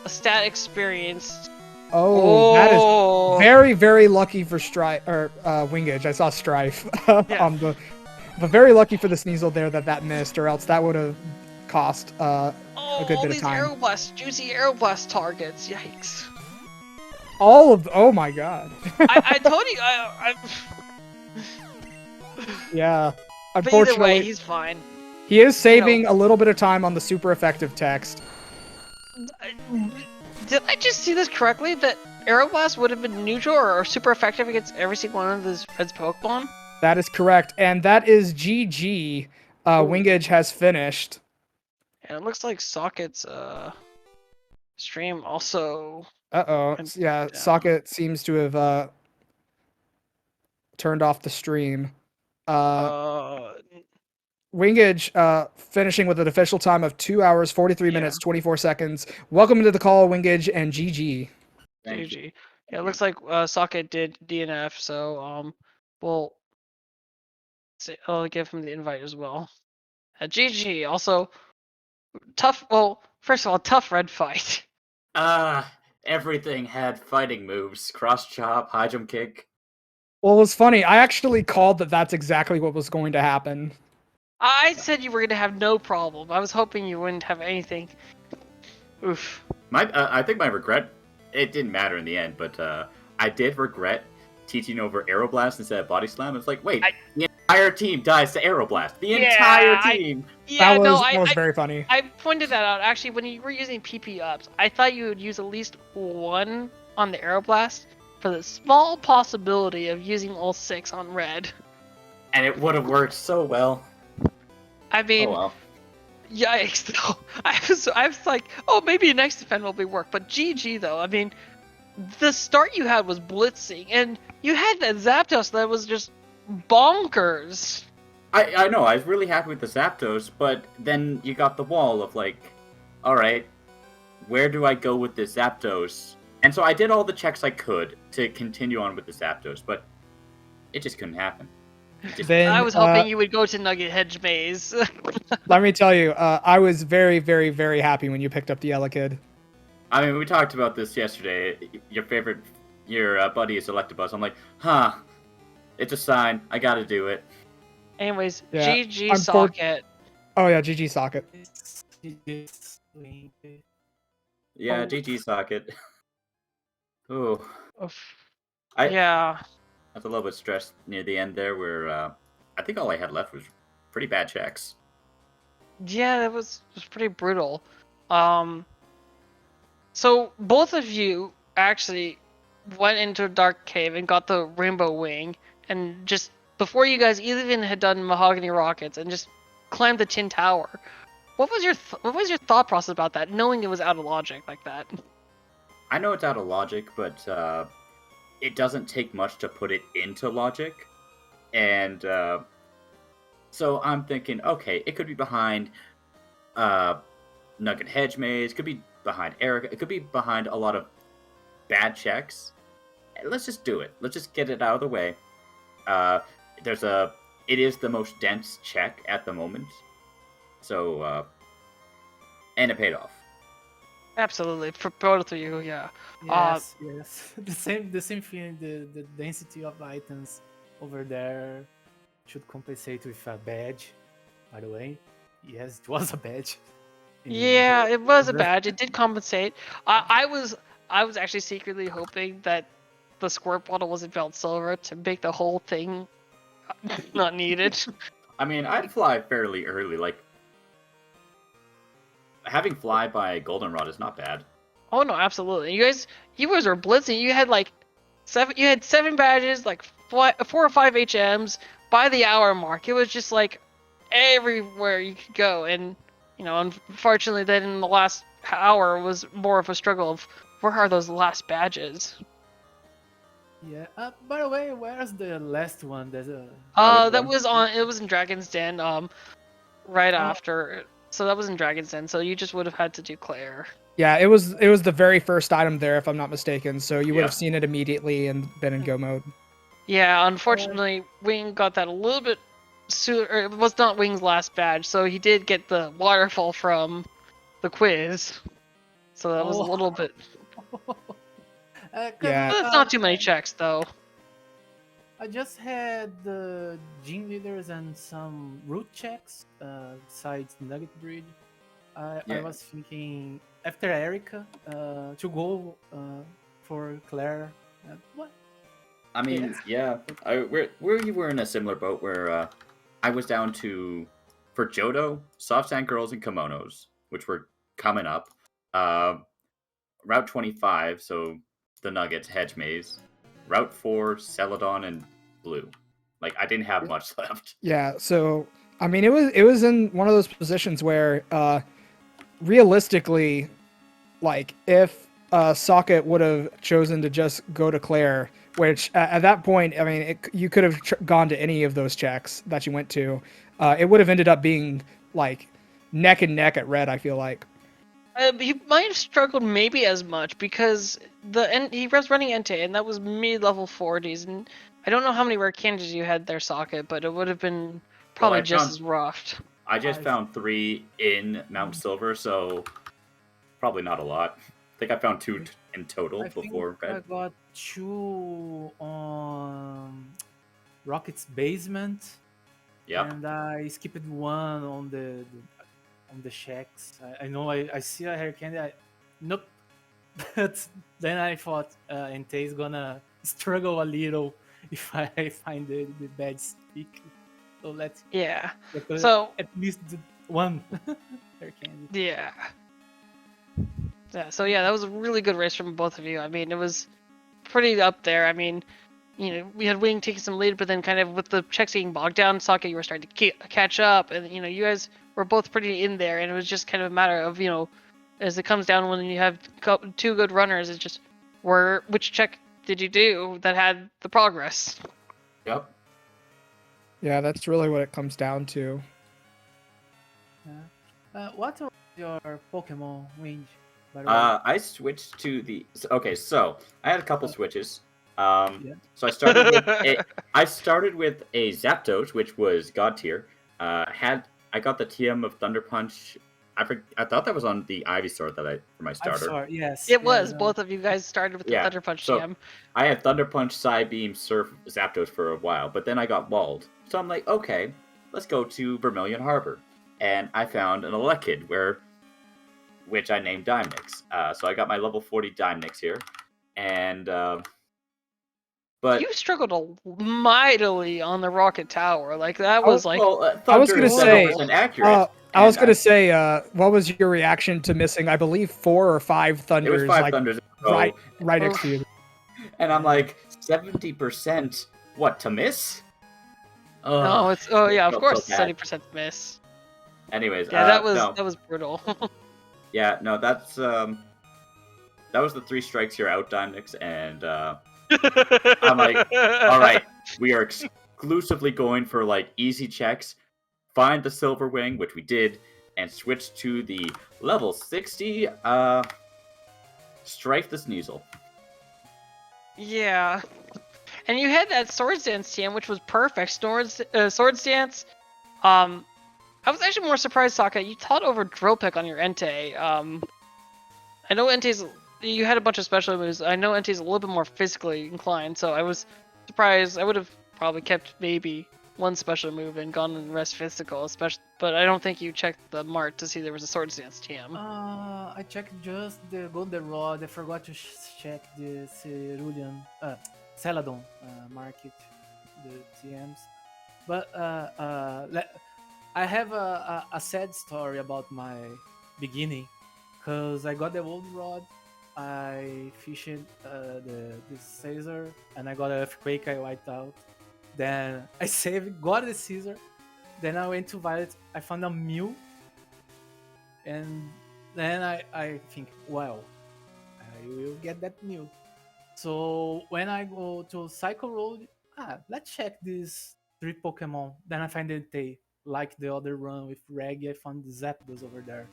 [SPEAKER 1] stat experience.
[SPEAKER 2] That is very, very lucky for Strife or wingidge. I saw Strife on the. But very lucky for the Sneasel there that missed, or else that would have cost a good bit of time.
[SPEAKER 1] Aero Blast, juicy Aero Blast targets. Yikes.
[SPEAKER 2] Oh my god.
[SPEAKER 1] I told you.
[SPEAKER 2] Yeah.
[SPEAKER 1] But
[SPEAKER 2] Unfortunately,
[SPEAKER 1] either way, he's fine.
[SPEAKER 2] He is saving a little bit of time on the super effective text.
[SPEAKER 1] Did I just see this correctly? That Aero Blast would have been neutral or super effective against every single one of his Red's Pokemon?
[SPEAKER 2] That is correct, and that is GG. Wingidge has finished.
[SPEAKER 1] And it looks like Soket's stream also.
[SPEAKER 2] Yeah,
[SPEAKER 1] down.
[SPEAKER 2] Soket seems to have turned off the stream. Wingidge finishing with an official time of 2 hours, 43 minutes, 24 seconds. Welcome to the call, Wingidge, and GG.
[SPEAKER 1] GG. Yeah, it looks like Soket did DNF, so we'll I'll give him the invite as well. GG. Also, tough. Well, first of all, tough red fight.
[SPEAKER 3] Everything had fighting moves: cross chop, high jump kick.
[SPEAKER 2] Well, it was funny. I actually called that's exactly what was going to happen.
[SPEAKER 1] I said you were gonna have no problem. I was hoping you wouldn't have anything. Oof.
[SPEAKER 3] I think my regret, it didn't matter in the end, but I did regret teaching over Aeroblast instead of Body Slam. It's like, wait, the entire team dies to Aeroblast. The entire team.
[SPEAKER 2] That was very funny.
[SPEAKER 1] I pointed that out. Actually, when you were using PP ups, I thought you would use at least one on the Aeroblast for the small possibility of using all 6 on red.
[SPEAKER 3] And it would have worked so well.
[SPEAKER 1] I mean, yikes though. I was like, oh, maybe next defend will be work, but GG though. I mean, the start you had was blitzing, and you had that Zapdos that was just bonkers.
[SPEAKER 3] I know, I was really happy with the Zapdos, but then you got the wall of like, alright, where do I go with this Zapdos? And so I did all the checks I could to continue on with the Zapdos, but it just couldn't happen.
[SPEAKER 1] I was hoping you would go to Nugget Hedge Maze.
[SPEAKER 2] Let me tell you, I was very, very, very happy when you picked up the Elekid.
[SPEAKER 3] I mean, we talked about this yesterday. Your buddy is Electabuzz. I'm like, it's a sign. I gotta do it.
[SPEAKER 1] Anyways, GG Soket.
[SPEAKER 2] Oh yeah, GG Soket.
[SPEAKER 3] Yeah, GG Soket. Ooh.
[SPEAKER 1] Yeah.
[SPEAKER 3] I was a little bit stressed near the end there, where I think all I had left was pretty bad checks.
[SPEAKER 1] Yeah, that was pretty brutal. So both of you actually went into a dark cave and got the Rainbow Wing, and just before you guys even had done Mahogany Rockets and just climbed the Tin Tower. What was your thought process about that, knowing it was out of logic like that?
[SPEAKER 3] I know it's out of logic, but it doesn't take much to put it into logic. And so I'm thinking, okay, it could be behind Nugget Hedge Maze, it could be behind Erica, it could be behind a lot of bad checks. Let's just do it. Let's just get it out of the way. It is the most dense check at the moment. So, and it paid off.
[SPEAKER 1] Absolutely, for both of you, yeah.
[SPEAKER 4] Yes. The same feeling. The density of items over there should compensate with a badge. By the way, yes, it was a badge.
[SPEAKER 1] Yeah, it was a badge. It did compensate. I was actually secretly hoping that the squirt bottle was in Belt Silver to make the whole thing not needed.
[SPEAKER 3] I mean, I'd fly fairly early. Like, having fly by goldenrod is not bad.
[SPEAKER 1] Oh no, absolutely. You guys were blitzing. You had like seven badges, like 4 or 5 HMs by the hour mark. It was just like everywhere you could go, and unfortunately, then in the last hour was more of a struggle of where are those last badges.
[SPEAKER 4] Yeah. By the way, where's the last one? There's a.
[SPEAKER 3] Which
[SPEAKER 1] That
[SPEAKER 3] one?
[SPEAKER 1] was on. It was in Dragon's Den. Right
[SPEAKER 4] Oh.
[SPEAKER 1] after. So that was in Dragon's Den. So you just would have had to do Claire.
[SPEAKER 2] Yeah, it was the very first item there, if I'm not mistaken. So you would
[SPEAKER 3] Yeah.
[SPEAKER 2] have seen it immediately and been in go mode.
[SPEAKER 1] Yeah, unfortunately, Wing got that a little bit sooner. It was not Wing's last badge, so he did get the waterfall from the quiz. So that was a little bit.
[SPEAKER 2] Yeah.
[SPEAKER 1] That's not too many checks, though.
[SPEAKER 4] I just had the gym leaders and some route checks besides Nugget Bridge. I
[SPEAKER 3] Yeah.
[SPEAKER 4] was thinking after Erica to go for Claire. What?
[SPEAKER 3] I mean, yeah. We were in a similar boat where I was down to, for Johto, Soft Sand Girls and Kimonos, which were coming up. Route 25, so the Nuggets, Hedge Maze. Route 4, Celadon and Blue. Like, I didn't have much left.
[SPEAKER 2] Yeah, so I mean, it was in one of those positions where, realistically, like if Socket would have chosen to just go to Claire, which at that point, I mean, you could have gone to any of those checks that you went to. It would have ended up being like neck and neck at red. I feel like.
[SPEAKER 1] He might have struggled maybe as much because he was running Entei, and that was mid-level 40s, and I don't know how many rare candies you had there, Socket, but it would have been probably just as rough.
[SPEAKER 3] I just found 3 in Mount Silver, so probably not a lot. I think I found 2 in total before
[SPEAKER 4] I
[SPEAKER 3] bed.
[SPEAKER 4] got 2 on Rocket's basement.
[SPEAKER 3] Yep.
[SPEAKER 4] And I skipped 1 on the checks. I know I see a hair candy. Nope. But then I thought Entei is gonna struggle a little if I find the bad stick. So let's
[SPEAKER 1] Yeah.
[SPEAKER 4] get
[SPEAKER 1] So
[SPEAKER 4] at least 1 hair candy.
[SPEAKER 1] yeah. Yeah. So yeah, that was a really good race from both of you. I mean, it was pretty up there. I mean, we had Wing taking some lead, but then kind of with the checks getting bogged down, Socket, you were starting to catch up, and you guys were both pretty in there, and it was just kind of a matter of as it comes down when you have 2 good runners, it's just which check did you do that had the progress.
[SPEAKER 3] Yep.
[SPEAKER 2] Yeah, that's really what it comes down to.
[SPEAKER 4] What are your Pokemon range? By the way?
[SPEAKER 3] I switched to the. Okay, so I had a couple switches. So I started with a Zapdos, which was God tier. I got the TM of Thunder Punch. I thought that was on the Ivysaur for my starter.
[SPEAKER 4] Ivysaur, yes.
[SPEAKER 1] It was. Both of you guys started with the
[SPEAKER 3] Yeah,
[SPEAKER 1] Thunder Punch
[SPEAKER 3] so-
[SPEAKER 1] TM.
[SPEAKER 3] I had Thunder Punch, Psybeam, Surf, Zapdos for a while, but then I got walled. So I'm like, okay, let's go to Vermilion Harbor. And I found an Elekid, which I named Dynamix. So I got my level 40 Dynamix here. And, but...
[SPEAKER 1] You struggled mightily on the Rocket Tower. Like, that was like...
[SPEAKER 2] I was gonna say,
[SPEAKER 3] accurate.
[SPEAKER 2] I was gonna say, what was your reaction to missing? I believe 4 or 5
[SPEAKER 3] It
[SPEAKER 2] thunders,
[SPEAKER 3] was 5
[SPEAKER 2] like
[SPEAKER 3] thunders.
[SPEAKER 2] right next to you.
[SPEAKER 3] And I'm like, 70%, what, to miss?
[SPEAKER 1] No, it's... Oh, yeah, of
[SPEAKER 3] felt
[SPEAKER 1] course,
[SPEAKER 3] so bad.
[SPEAKER 1] 70% miss.
[SPEAKER 3] Anyways,
[SPEAKER 1] Yeah, that
[SPEAKER 3] no.
[SPEAKER 1] was brutal.
[SPEAKER 3] Yeah, no, that was the 3 strikes you're out, Dynamix, and I'm like, all right, we are exclusively going for like easy checks. Find the Silver Wing, which we did, and switch to the level 60 Strife the Sneasel.
[SPEAKER 1] Yeah. And you had that Swords Dance TM, which was perfect. Swords Dance. I was actually more surprised, Socket. You taught over Drill Pick on your Entei. I know Entei's... You had a bunch of special moves. I know Entei's a little bit more physically inclined, so I was surprised. I would have probably kept maybe 1 special move and gone and rest physical, but I don't think you checked the mart to see there was a Swords Dance TM.
[SPEAKER 4] I checked just the Golden Rod. I forgot to check the Celadon market, the TMs. But I have a sad story about my beginning, cause I got the old rod, I fished this Caesar, and I got an earthquake. I wiped out. Then I saved, got the Caesar. Then I went to Violet. I found a mule, and then I think, well, I will get that mule. So when I go to Cycle Road, let's check these 3 Pokemon. Then I find that they, like the other run with Reggie, I found the Zapdos over there.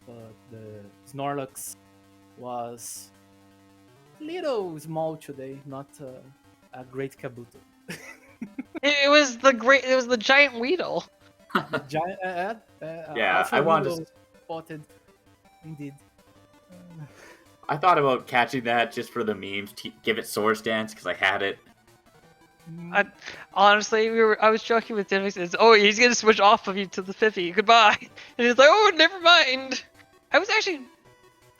[SPEAKER 4] But the Snorlax was little small today, not a great Kabuto.
[SPEAKER 1] It was the giant Weedle.
[SPEAKER 4] Giant,
[SPEAKER 3] Yeah,
[SPEAKER 4] Alpha
[SPEAKER 3] I wanted
[SPEAKER 4] Weedle
[SPEAKER 3] to-
[SPEAKER 4] spotted, indeed.
[SPEAKER 3] I thought about catching that just for the memes, give it Swords Dance because I had it.
[SPEAKER 1] Honestly, I was joking with Tim. He says, "Oh, he's gonna switch off of you to the 50. Goodbye." And he's like, "Oh, never mind." I was actually,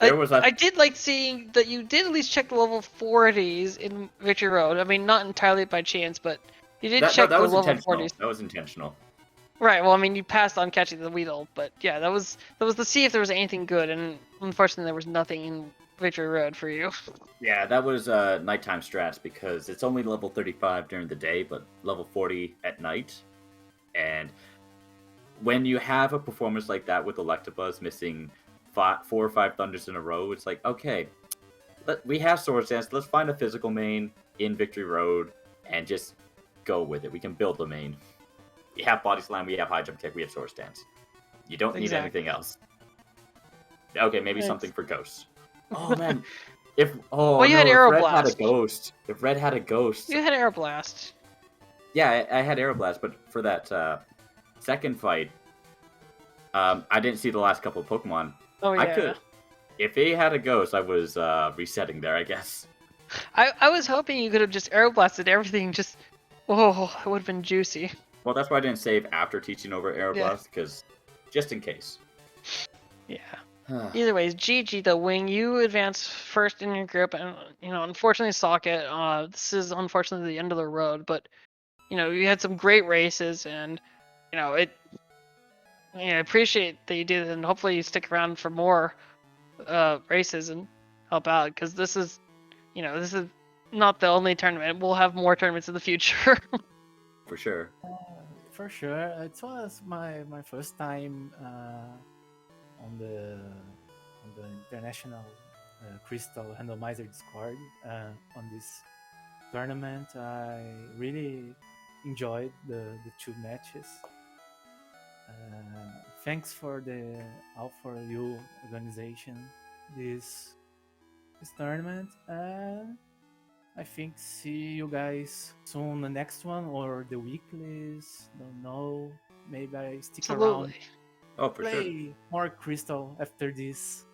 [SPEAKER 1] I did like seeing that you did at least check the level 40s in Victory Road. I mean, not entirely by chance, but you did check
[SPEAKER 3] That
[SPEAKER 1] the
[SPEAKER 3] was
[SPEAKER 1] level
[SPEAKER 3] intentional.
[SPEAKER 1] 40s.
[SPEAKER 3] That was intentional.
[SPEAKER 1] Right. Well, I mean, you passed on catching the Weedle, but yeah, that was to see if there was anything good, and unfortunately, there was nothing in Victory Road for you.
[SPEAKER 3] Yeah, that was nighttime strats because it's only level 35 during the day, but level 40 at night. And when you have a performance like that with Electabuzz missing 4 or 5 Thunders in a row, it's like, okay, we have Swords Dance. Let's find a physical main in Victory Road and just go with it. We can build the main. We have Body Slam, we have High Jump Kick, we have Swords Dance. You don't need anything else. Okay, maybe something for Ghosts. Oh man,
[SPEAKER 1] you had Aeroblast.
[SPEAKER 3] If Red had a ghost,
[SPEAKER 1] You had Aeroblast.
[SPEAKER 3] yeah, I had Aeroblast, but for that second fight, I didn't see the last couple of Pokemon.
[SPEAKER 1] Oh yeah.
[SPEAKER 3] I could, if he had a ghost, I was resetting there, I guess.
[SPEAKER 1] I was hoping you could have just Aeroblasted everything. Just it would have been juicy.
[SPEAKER 3] Well, that's why I didn't save after teaching over Aeroblast, because just in case.
[SPEAKER 1] Yeah. Either way, GG the Wing. You advance first in your group, and unfortunately, Soket. This is unfortunately the end of the road, but you had some great races, and I appreciate that you did it, and hopefully you stick around for more races and help out, because this is not the only tournament. We'll have more tournaments in the future.
[SPEAKER 3] For sure.
[SPEAKER 4] For sure, it was my first time on the international Crystal Randomizer Discord on this tournament. I really enjoyed the 2 matches. Thanks for the All for You organization this tournament. I think see you guys soon the next one or the weeklies. Don't know. Maybe I stick around.
[SPEAKER 3] Oh, for
[SPEAKER 4] play
[SPEAKER 3] sure.
[SPEAKER 4] more Crystal after this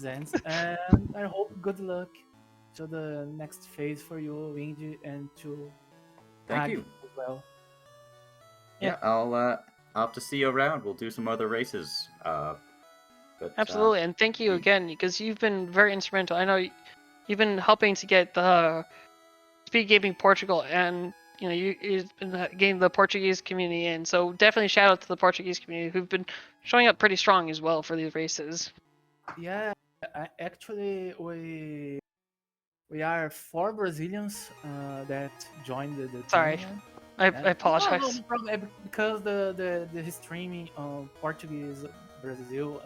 [SPEAKER 4] ends. And I hope good luck to the next phase for you, Windy, and to
[SPEAKER 3] Thank you
[SPEAKER 4] as well.
[SPEAKER 3] Yeah, I'll have to see you around. We'll do some other races. But
[SPEAKER 1] Absolutely, and thank you again, because you've been very instrumental. I know you've been helping to get the SpeedGaming Portugal, and you've been getting the Portuguese community in. So definitely shout out to the Portuguese community who've been showing up pretty strong as well for these races.
[SPEAKER 4] Yeah, actually we are 4 Brazilians that joined the
[SPEAKER 1] Sorry,
[SPEAKER 4] tournament.
[SPEAKER 1] I apologize.
[SPEAKER 4] No problem, because the streaming on Portuguese, Brazil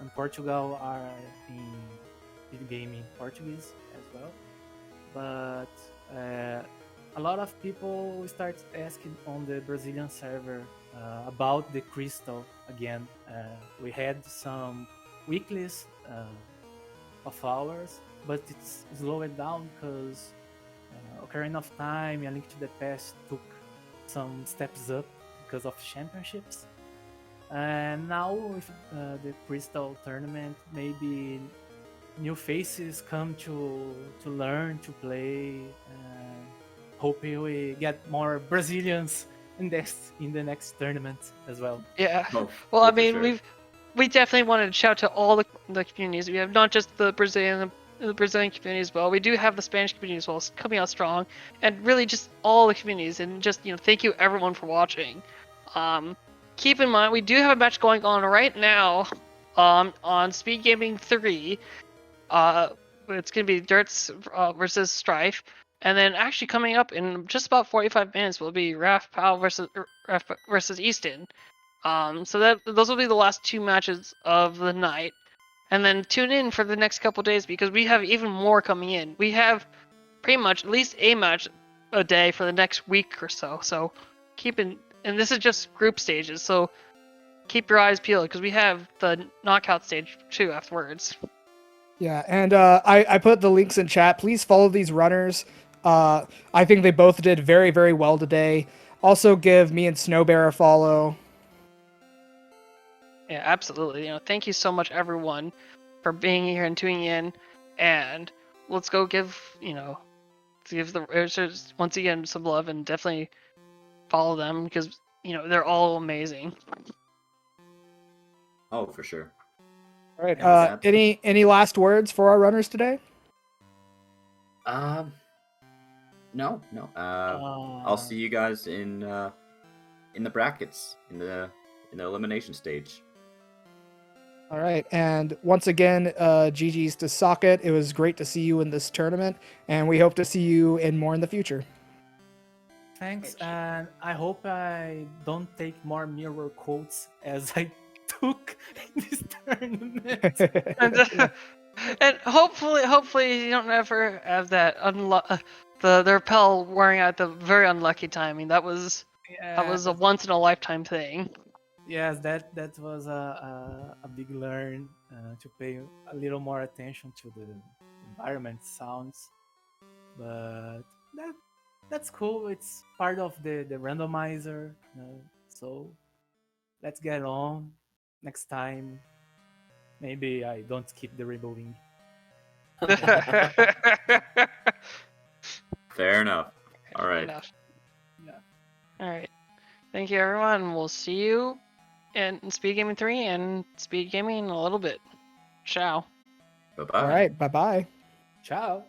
[SPEAKER 4] and Portugal are in SpeedGaming Portuguese as well. But a lot of people start asking on the Brazilian server about the Crystal again. We had some weeklies of ours, but it's slowed down because Ocarina of Time and Link to the Past took some steps up because of championships. And now with the Crystal tournament, maybe new faces come to learn to play. Hope we get more Brazilians in the next tournament as well.
[SPEAKER 1] Yeah.
[SPEAKER 3] Oh,
[SPEAKER 1] Well, I
[SPEAKER 3] for
[SPEAKER 1] mean,
[SPEAKER 3] sure.
[SPEAKER 1] we definitely wanted to shout to all the communities. We have not just the Brazilian the Brazilian community as well. We do have the Spanish community as well coming out strong, and really just all the communities. And just thank you everyone for watching. Keep in mind we do have a match going on right now, on Speed Gaming 3. It's gonna be Dirts versus Strife, and then actually coming up in just about 45 minutes will be Raf Powell versus Easton. So those will be the last 2 matches of the night. And then tune in for the next couple days because we have even more coming in. We have pretty much at least a match a day for the next week or so. So and this is just group stages. So keep your eyes peeled because we have the knockout stage too afterwards.
[SPEAKER 2] Yeah, and I put the links in chat. Please follow these runners. I think they both did very, very well today. Also give me and Snowbear a follow.
[SPEAKER 1] Yeah, absolutely. Thank you so much everyone for being here and tuning in. And let's go give the racers once again some love and definitely follow them because they're all amazing.
[SPEAKER 3] Oh, for sure.
[SPEAKER 2] All right.
[SPEAKER 3] Yeah,
[SPEAKER 2] Any last words for our runners today?
[SPEAKER 3] No. I'll see you guys in the brackets in the elimination stage.
[SPEAKER 2] All right, and once again, GG's to Soket. It was great to see you in this tournament, and we hope to see you in more in the future.
[SPEAKER 4] Thanks, and I hope I don't take more mirror quotes as I took in this tournament.
[SPEAKER 1] And hopefully you don't ever have that the repel wearing out the very unlucky timing. That was a once in a lifetime thing.
[SPEAKER 4] Yes, that was a big learn to pay a little more attention to the environment sounds, but that's cool. It's part of the randomizer, so let's get on. Next time, maybe I don't skip the rainbow wing.
[SPEAKER 3] Fair enough. All right.
[SPEAKER 4] Yeah.
[SPEAKER 1] All right. Thank you, everyone. We'll see you in Speed Gaming 3 and Speed Gaming in a little bit. Ciao.
[SPEAKER 3] Bye-bye.
[SPEAKER 2] All right, bye-bye.
[SPEAKER 4] Ciao.